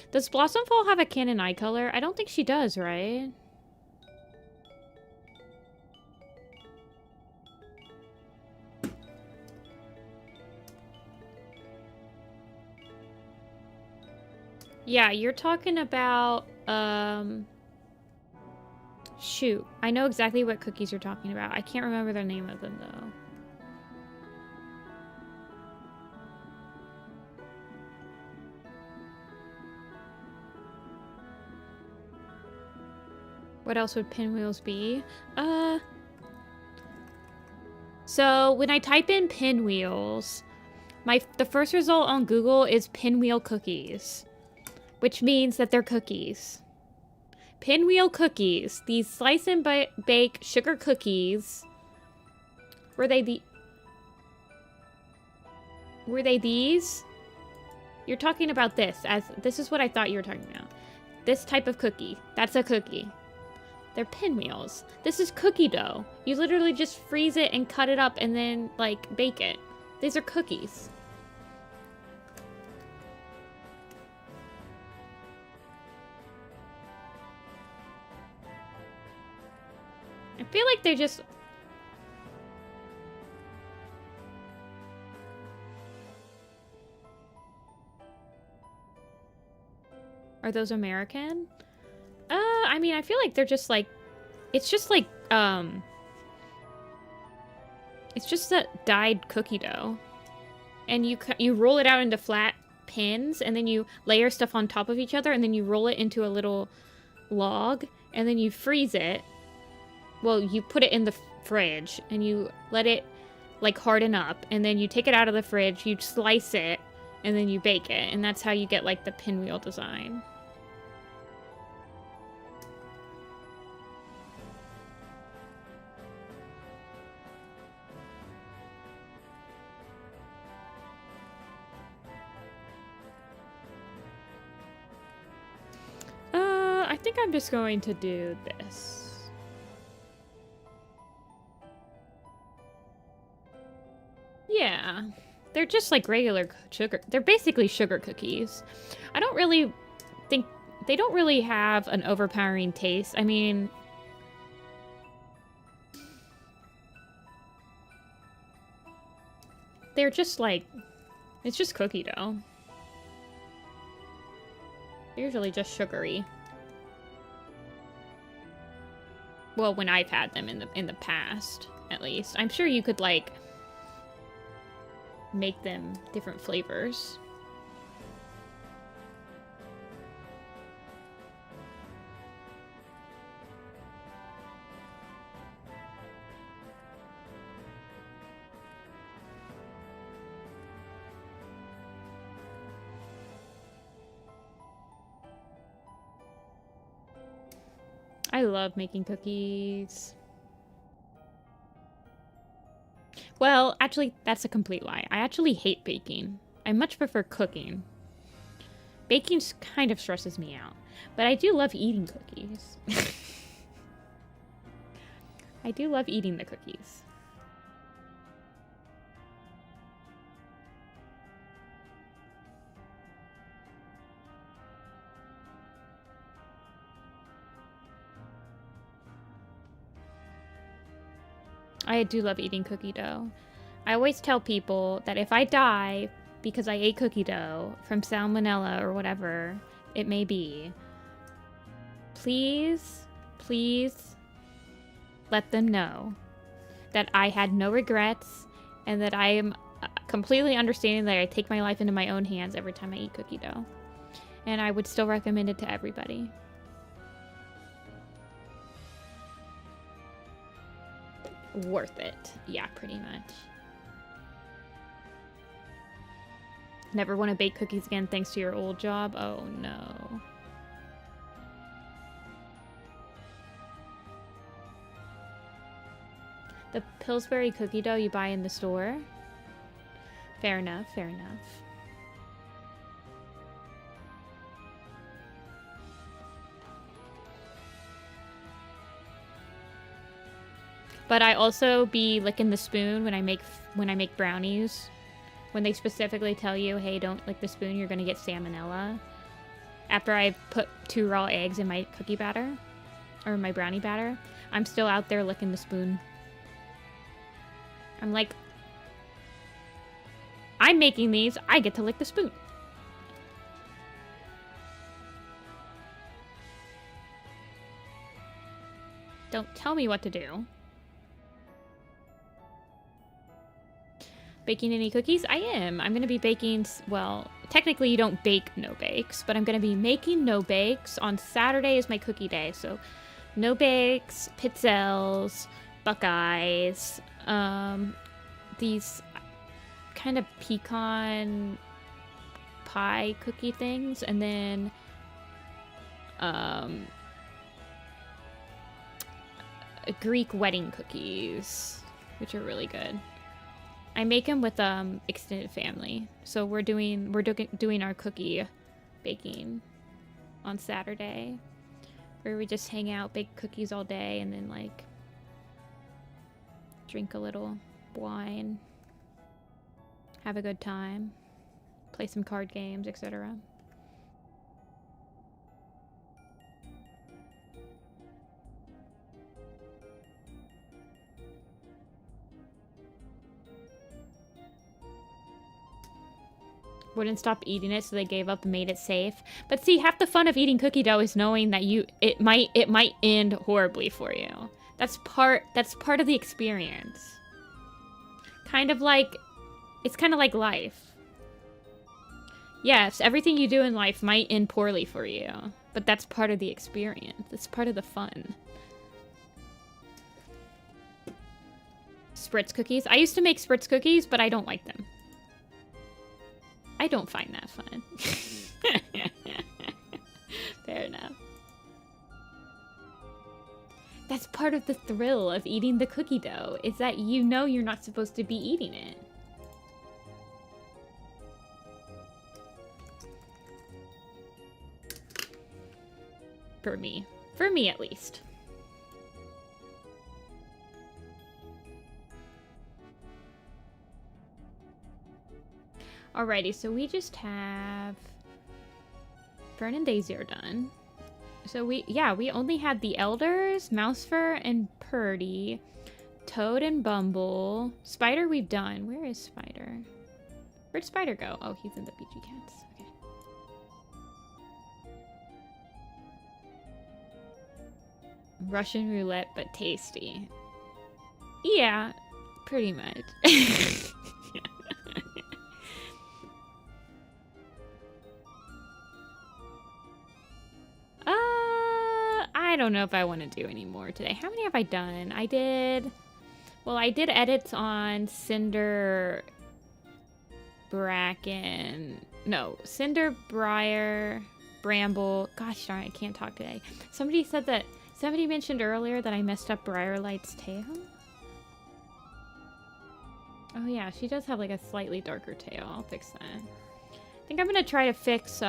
Does Blossomfall have a canon eye color? I don't think she does, right? Yeah, you're talking about, shoot. I know exactly what cookies you're talking about. I can't remember the name of them, though. What else would pinwheels be? So when I type in pinwheels, the first result on Google is pinwheel cookies, which means that they're cookies. Pinwheel cookies. These slice and bake sugar cookies. Were they these? You're talking about this is what I thought you were talking about. This type of cookie. That's a cookie. They're pinwheels. This is cookie dough. You literally just freeze it and cut it up and then, like, bake it. These are cookies. I feel like they're just... Are those American? I mean, I feel like they're just like... It's just like, it's just that dyed cookie dough. And you roll it out into flat pins, and then you layer stuff on top of each other, and then you roll it into a little log, and then you freeze it. Well, you put it in the fridge, and you let it, like, harden up, and then you take it out of the fridge, you slice it, and then you bake it, and that's how you get, like, the pinwheel design. I think I'm just going to do this. Yeah. They're just like regular sugar. They're basically sugar cookies. I don't really think... They don't really have an overpowering taste. I mean... They're just like... It's just cookie dough. They're usually just sugary. Well, when I've had them in the past, at least. I'm sure you could, like, make them different flavors. I love making cookies. Well, actually, that's a complete lie. I actually hate baking. I much prefer cooking. Baking kind of stresses me out. But I do love eating cookies. I do love eating the cookies. I do love eating cookie dough. I always tell people that if I die because I ate cookie dough from salmonella or whatever it may be, please, please let them know that I had no regrets and that I am completely understanding that I take my life into my own hands every time I eat cookie dough. And I would still recommend it to everybody. Worth it. Yeah, pretty much. Never want to bake cookies again thanks to your old job? Oh no. The Pillsbury cookie dough you buy in the store? Fair enough, fair enough. But I also be licking the spoon when I make brownies. When they specifically tell you, hey, don't lick the spoon, you're gonna get salmonella. After I put 2 raw eggs in my cookie batter, or my brownie batter, I'm still out there licking the spoon. I'm like, I'm making these, I get to lick the spoon. Don't tell me what to do. Baking any cookies? I am. I'm going to be baking, well, technically you don't bake no-bakes, but I'm going to be making no-bakes. On Saturday is my cookie day, so no-bakes, pizzelles, Buckeyes, these kind of pecan pie cookie things, and then Greek wedding cookies, which are really good. I make them with extended family, so we're doing our cookie baking on Saturday, where we just hang out, bake cookies all day, and then like drink a little wine, have a good time, play some card games, etc. Wouldn't stop eating it, so they gave up and made it safe. But see, half the fun of eating cookie dough is knowing that it might end horribly for you. That's part of the experience. Kind of like, it's kind of like life. Yes, everything you do in life might end poorly for you, but that's part of the experience. It's part of the fun. Spritz cookies. I used to make Spritz cookies, but I don't like them. I don't find that fun. Fair enough. That's part of the thrill of eating the cookie dough, is that you know you're not supposed to be eating it. For me. For me, at least. Alrighty, so we just have Fern and Daisy are done. So we only had the Elders, Mousefur and Purdy, Toad and Bumble. Spider we've done. Where is Spider? Where'd Spider go? Oh, he's in the BG Cats. Okay. Russian roulette, but tasty. Yeah, pretty much. I don't know if I want to do any more today. How many have I done? I did edits on Cinder, Bracken. No, Cinder, Briar, Bramble. Gosh darn, I can't talk today. Somebody mentioned earlier that I messed up Briarlight's tail. Oh yeah, she does have like a slightly darker tail. I'll fix that. I think I'm gonna try to fix,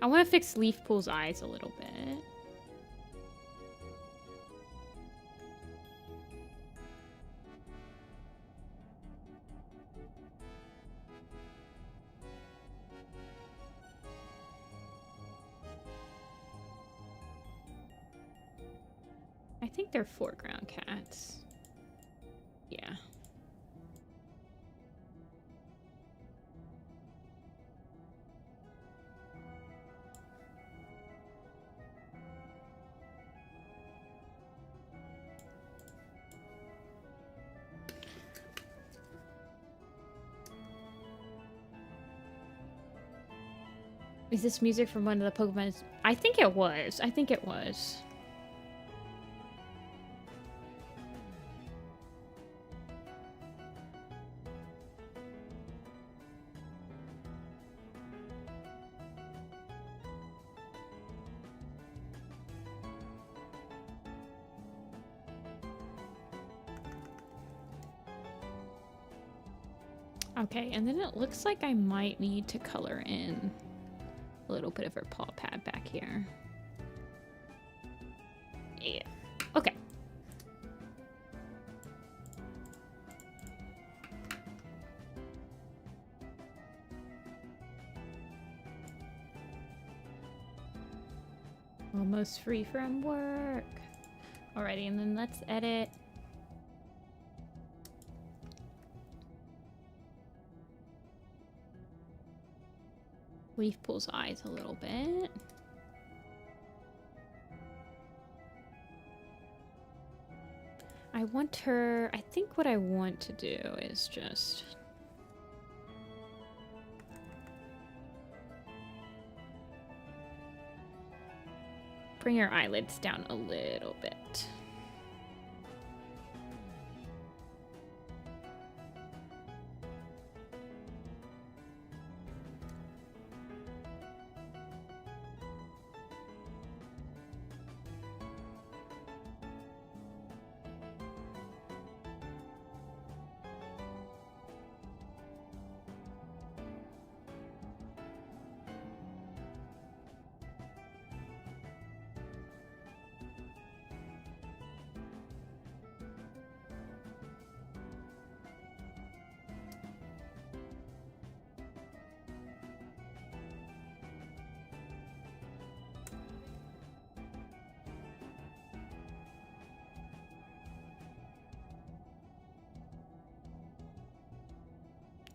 I want to fix Leafpool's eyes a little bit. I think they're foreground cats. Yeah. Is this music from one of the Pokemon? I think it was. I think it was. Okay, and then it looks like I might need to color in a little bit of her paw pad back here. Yeah. Okay. Almost free from work. Alrighty, and then let's edit. Leafpool's eyes a little bit. I want her... I think what I want to do is just... bring her eyelids down a little bit.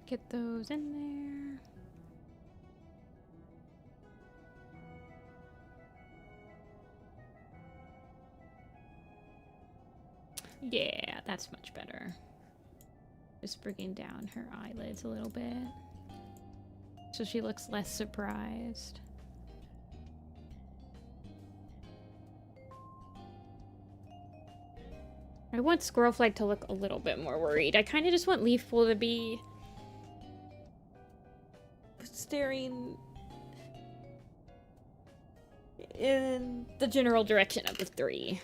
Get those in there. Yeah, that's much better. Just bringing down her eyelids a little bit, so she looks less surprised. I want Squirrelflight to look a little bit more worried. I kind of just want Leafpool to be staring in the general direction of the three.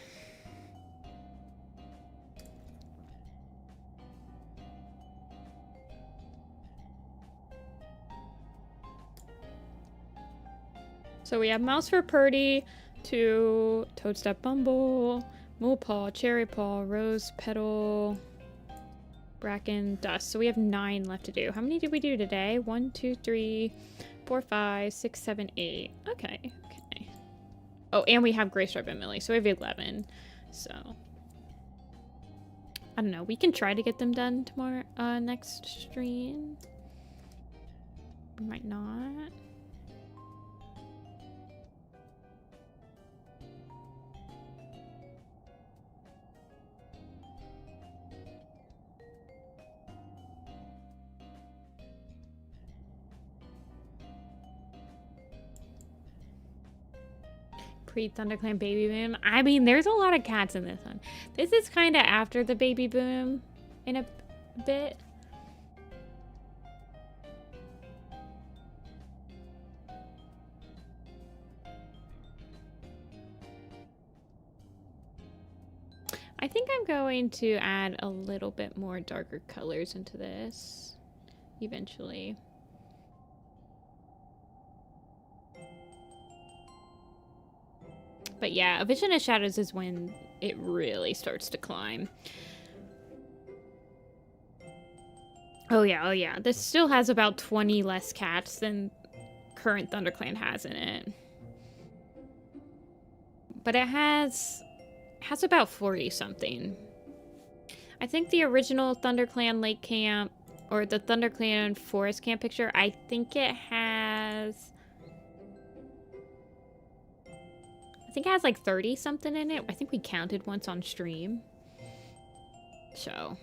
So we have Mouse for Purdy, 2 Toadstep Bumble, Molepaw, Cherry Paw, Rose Petal, Bracken, Dust. So we have 9 left to do. How many did we do today? 1, 2, 3, 4, 5, 6, 7, 8. Okay, okay. Oh, and we have Graystripe and Millie, so we have 11. So I don't know. We can try to get them done tomorrow, next stream. We might not. Pre-ThunderClan baby boom. I mean, there's a lot of cats in this one. This is kind of after the baby boom in a bit. I think I'm going to add a little bit more darker colors into this eventually. But yeah, A Vision of Shadows is when it really starts to climb. Oh yeah. This still has about 20 less cats than current ThunderClan has in it. But it has about 40 something. I think the original ThunderClan Lake Camp or the ThunderClan Forest Camp picture, I think it has like 30 something in it. I think we counted once on stream. So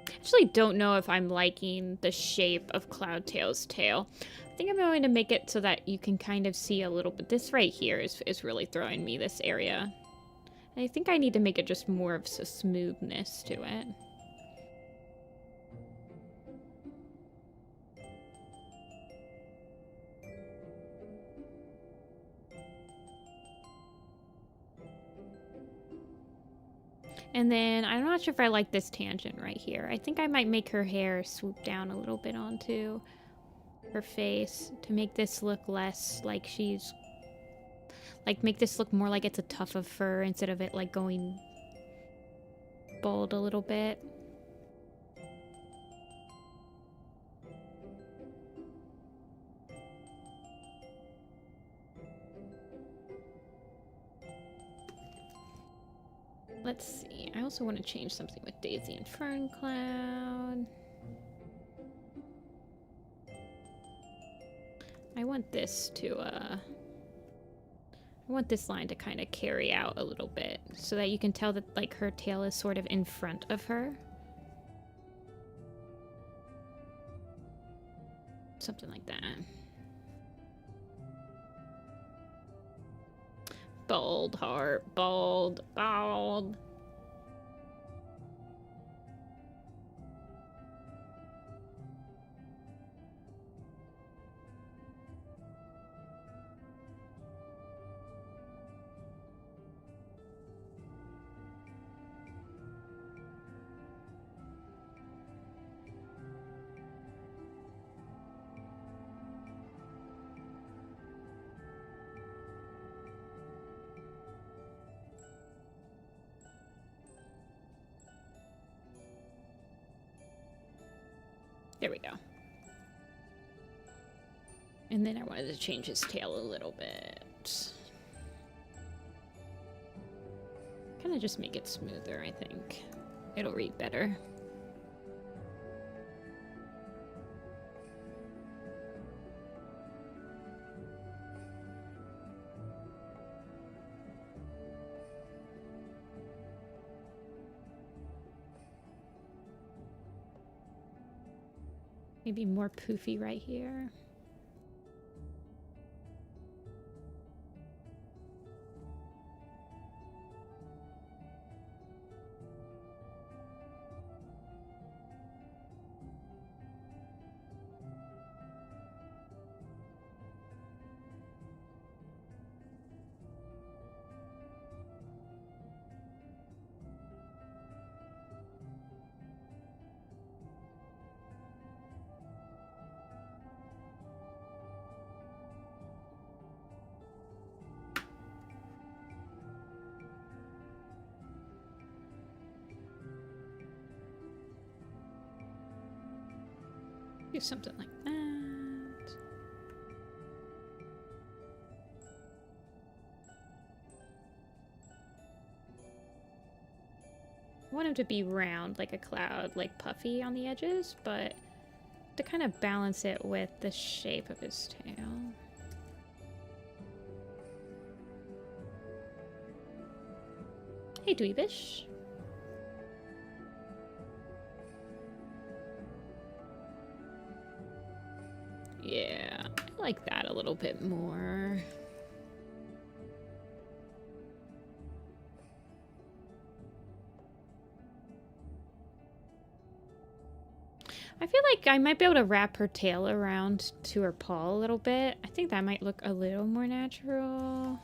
actually don't know if I'm liking the shape of Cloudtail's tail. I think I'm going to make it so that you can kind of see a little bit. This right here is really throwing me, this area. And I think I need to make it just more of a smoothness to it. And then I'm not sure if I like this tangent right here. I think I might make her hair swoop down a little bit onto her face to make this look less like she's... Like, make this look more like it's a tuft of fur instead of it, like, going bald a little bit. Let's see. I also want to change something with Daisy and Fern Cloud. I want this to, I want this line to kind of carry out a little bit so that you can tell that, like, her tail is sort of in front of her. Something like that. Bald heart, bald, bald. There we go. And then I wanted to change his tail a little bit. Kind of just make it smoother, I think. It'll read better. Maybe more poofy right here. Do something like that. I want him to be round like a cloud, like puffy on the edges, but to kind of balance it with the shape of his tail. Hey, Dweebish. I want him to Yeah, I like that a little bit more. I feel like I might be able to wrap her tail around to her paw a little bit. I think that might look a little more natural.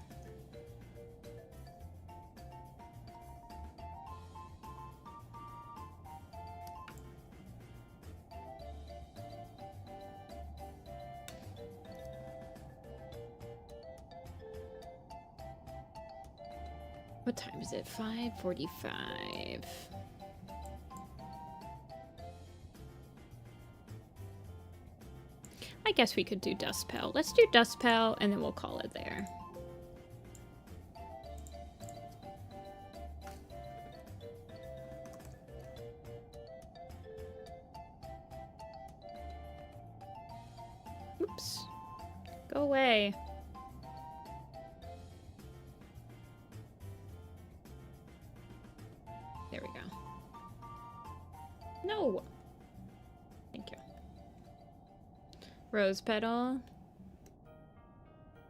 What time is it? 5:45. I guess we could do Dustpel. Let's do Dustpel and then we'll call it there. Oops. Go away. There we go. No. Thank you. Rose petal.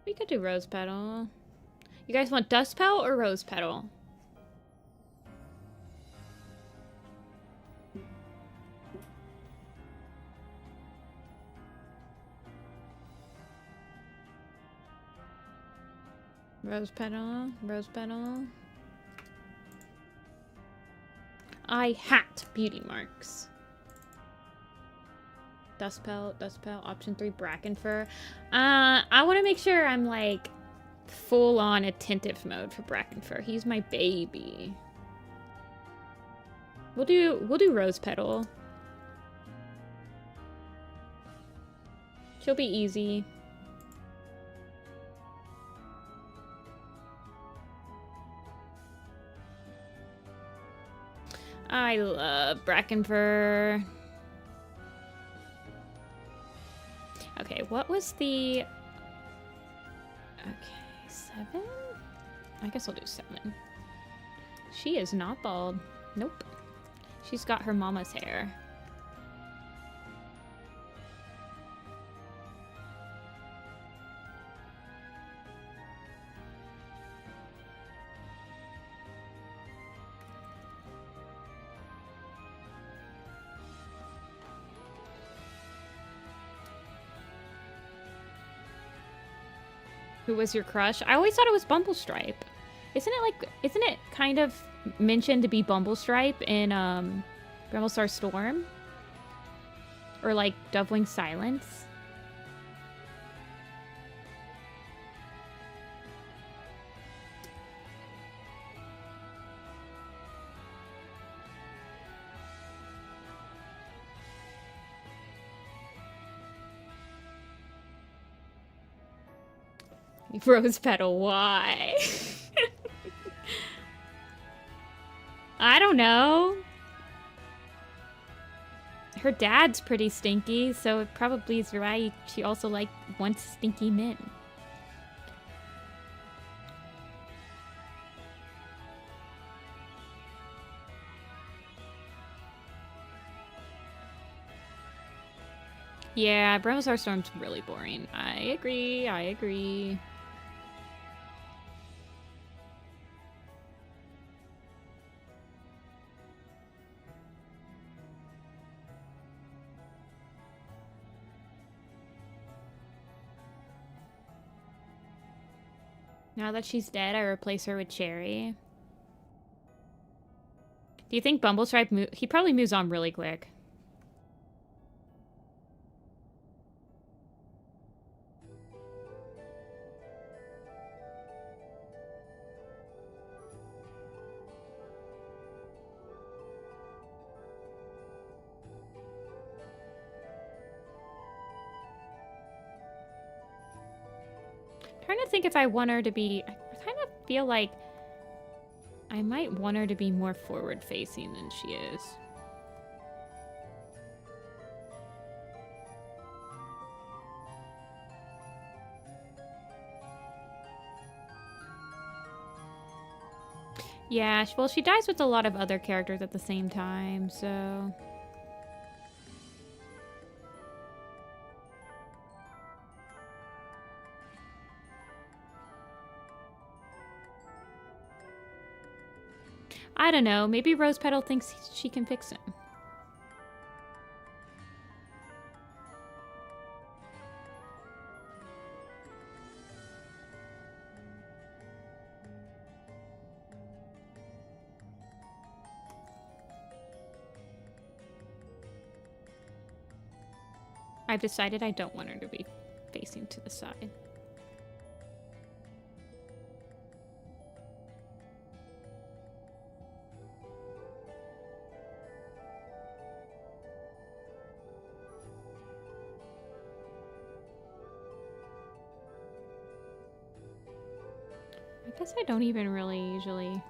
We could do rose petal. You guys want dust petal or rose petal? Rose petal, rose petal. I hat beauty marks. Dust pelt, option 3, bracken fur. I want to make sure I'm like full on attentive mode for bracken fur. He's my baby. We'll do rose petal. She'll be easy. I love bracken fur. Okay, what was the... Okay, 7? I guess I'll do 7. She is not bald. Nope. She's got her mama's hair. Who was your crush? I always thought it was Bumblestripe. Isn't it kind of mentioned to be Bumblestripe in Bramblestar Storm? Or like Dovewing Silence? Rose petal, why? I don't know. Her dad's pretty stinky, so it probably is why she also wants stinky men. Yeah, Bramblestar Storm's really boring. I agree, I agree. Now that she's dead, I replace her with Cherry. Do you think Bumblestripe he probably moves on really quick. Trying to think if I want her to be... I kind of feel like I might want her to be more forward-facing than she is. Yeah, well, she dies with a lot of other characters at the same time, so... I don't know. Maybe Rose Petal thinks she can fix him. I've decided I don't want her to be facing to the side. I guess I don't even really usually...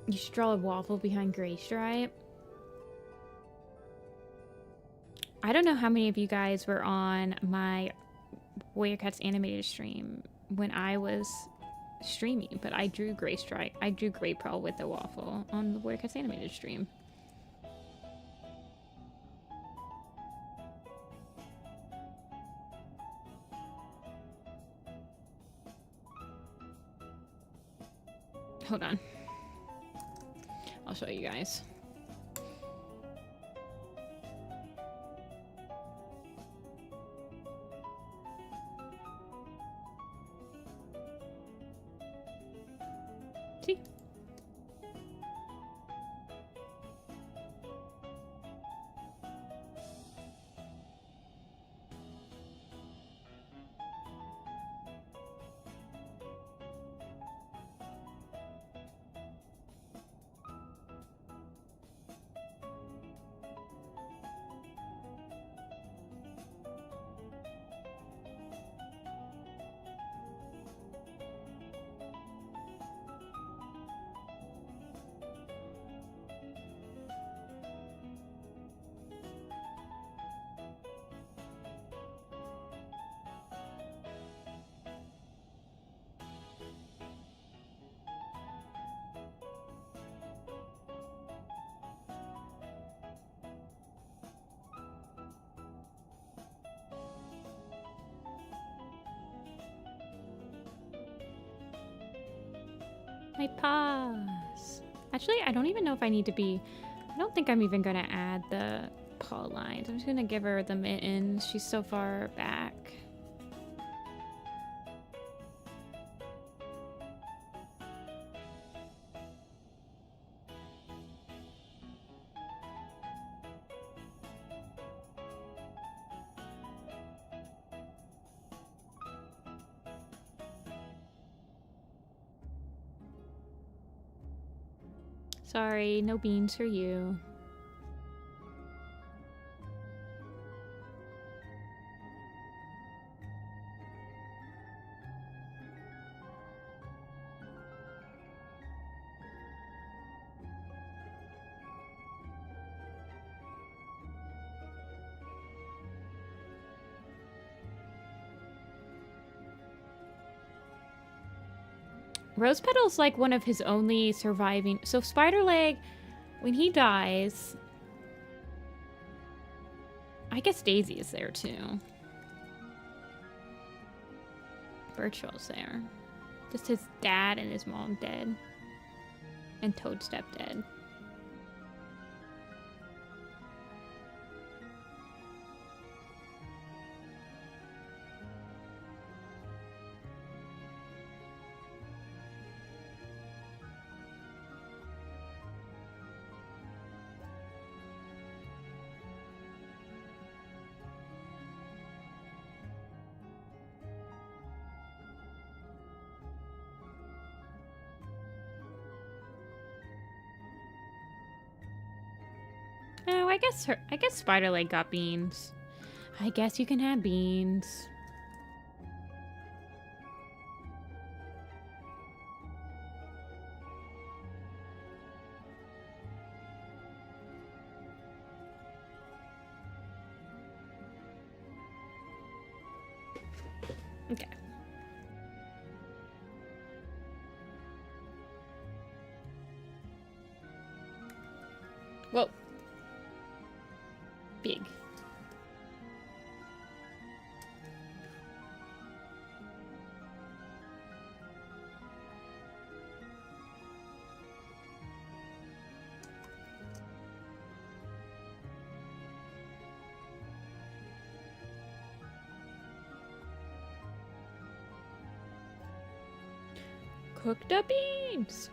You should draw a waffle behind Gray Stripe. I don't know how many of you guys were on my Warrior Cats animated stream when I was streaming, but I drew Gray Stripe. I drew Gray Pearl with the waffle on the Warrior Cats animated stream. Hold on. I'll show you guys. See? My paws. Actually, I don't even know if I need to be... I don't think I'm even going to add the paw lines. I'm just going to give her the mittens. She's so far back. Sorry, no beans for you. Rose Petal's like one of his only surviving... So Spiderleg, when he dies... I guess Daisy is there too. Birchwell's there. Just his dad and his mom dead. And Toadstep dead. Oh, I guess Spiderleg got beans. I guess you can have beans. Okay. Whoa. Big. Cooked up beans.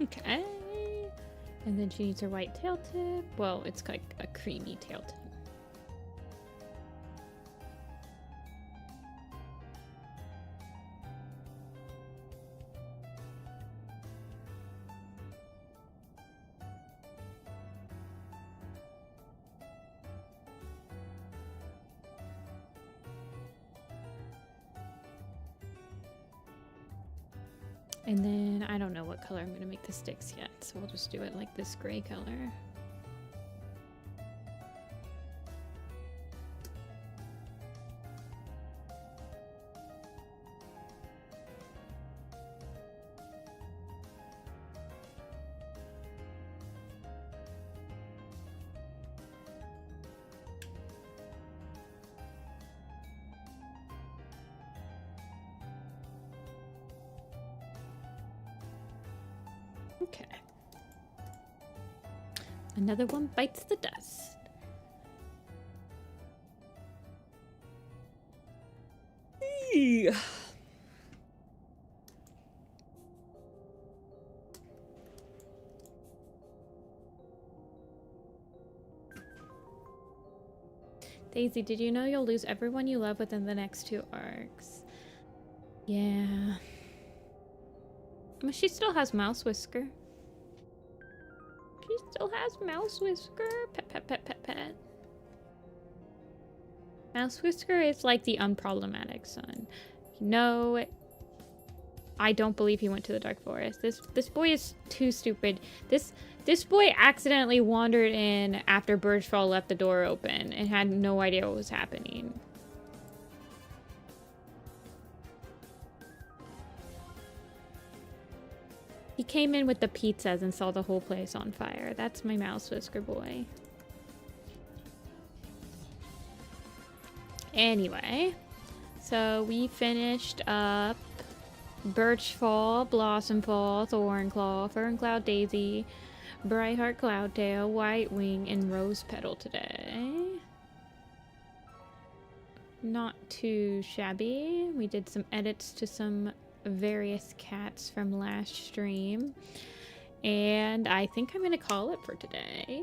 Okay. And then she needs her white tail tip. Well, it's like a creamy tail tip. And then I don't know what color I'm going to make the sticks yet, so we'll just do it like this gray color. Okay. Another one bites the dust. Daisy, did you know you'll lose everyone you love within the next 2 arcs? Yeah. But she still has Mouse Whisker. She still has Mouse Whisker. Pet, pet, pet, pet, pet. Mouse Whisker is like the unproblematic son. No, I don't believe he went to the Dark Forest. This boy is too stupid. This boy accidentally wandered in after Birchfall left the door open and had no idea what was happening. He came in with the pizzas and saw the whole place on fire. That's my Mouse Whisker boy. Anyway, so we finished up Birchfall, Blossomfall, Thornclaw, Ferncloud Daisy, Brightheart Cloudtail, White Wing, and Rose Petal today. Not too shabby. We did some edits to some various cats from last stream, and I think I'm gonna call it for today.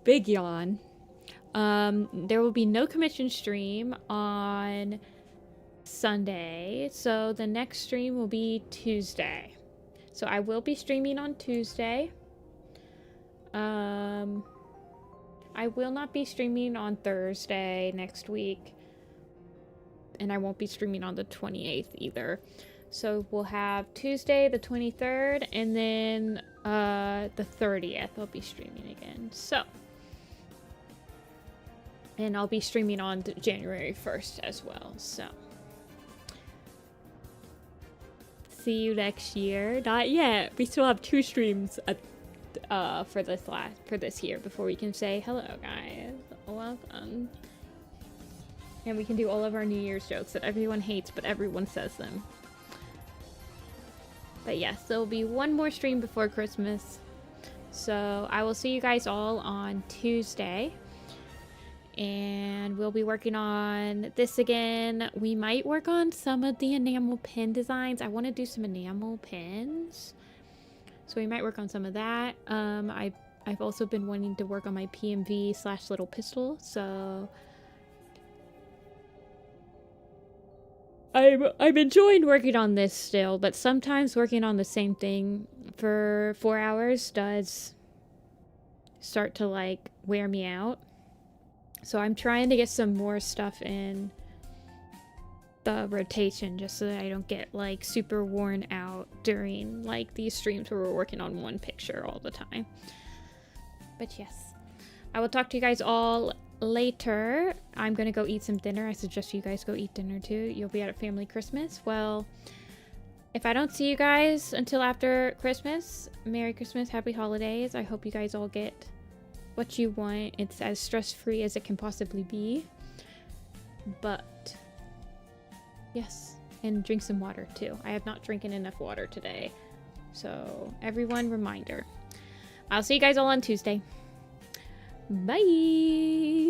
Big yawn. There will be no commission stream on Sunday, so the next stream will be Tuesday. So I will be streaming on Tuesday. I will not be streaming on Thursday next week. And I won't be streaming on the 28th either. So we'll have Tuesday the 23rd and then the 30th I'll be streaming again. So. And I'll be streaming on January 1st as well. So. see you next year. Not yet. We still have 2 streams for this year before we can say hello, guys. Welcome. And we can do all of our New Year's jokes that everyone hates, but everyone says them. But yes, there will be 1 more stream before Christmas. So I will see you guys all on Tuesday. And we'll be working on this again. We might work on some of the enamel pin designs. I want to do some enamel pins. So we might work on some of that. I've also been wanting to work on my PMV / little pistol. So I'm enjoying working on this still, but sometimes working on the same thing for 4 hours does start to like wear me out. So I'm trying to get some more stuff in the rotation just so that I don't get like super worn out during like these streams where we're working on one picture all the time. But yes, I will talk to you guys all later. I'm gonna go eat some dinner. I suggest you guys go eat dinner too. You'll be at a family Christmas. Well, if I don't see you guys until after Christmas, Merry Christmas, Happy Holidays. I hope you guys all get what you want. It's as stress-free as it can possibly be. But yes, and drink some water too. I have not drinking enough water today. So everyone, reminder. I'll see you guys all on Tuesday. Bye.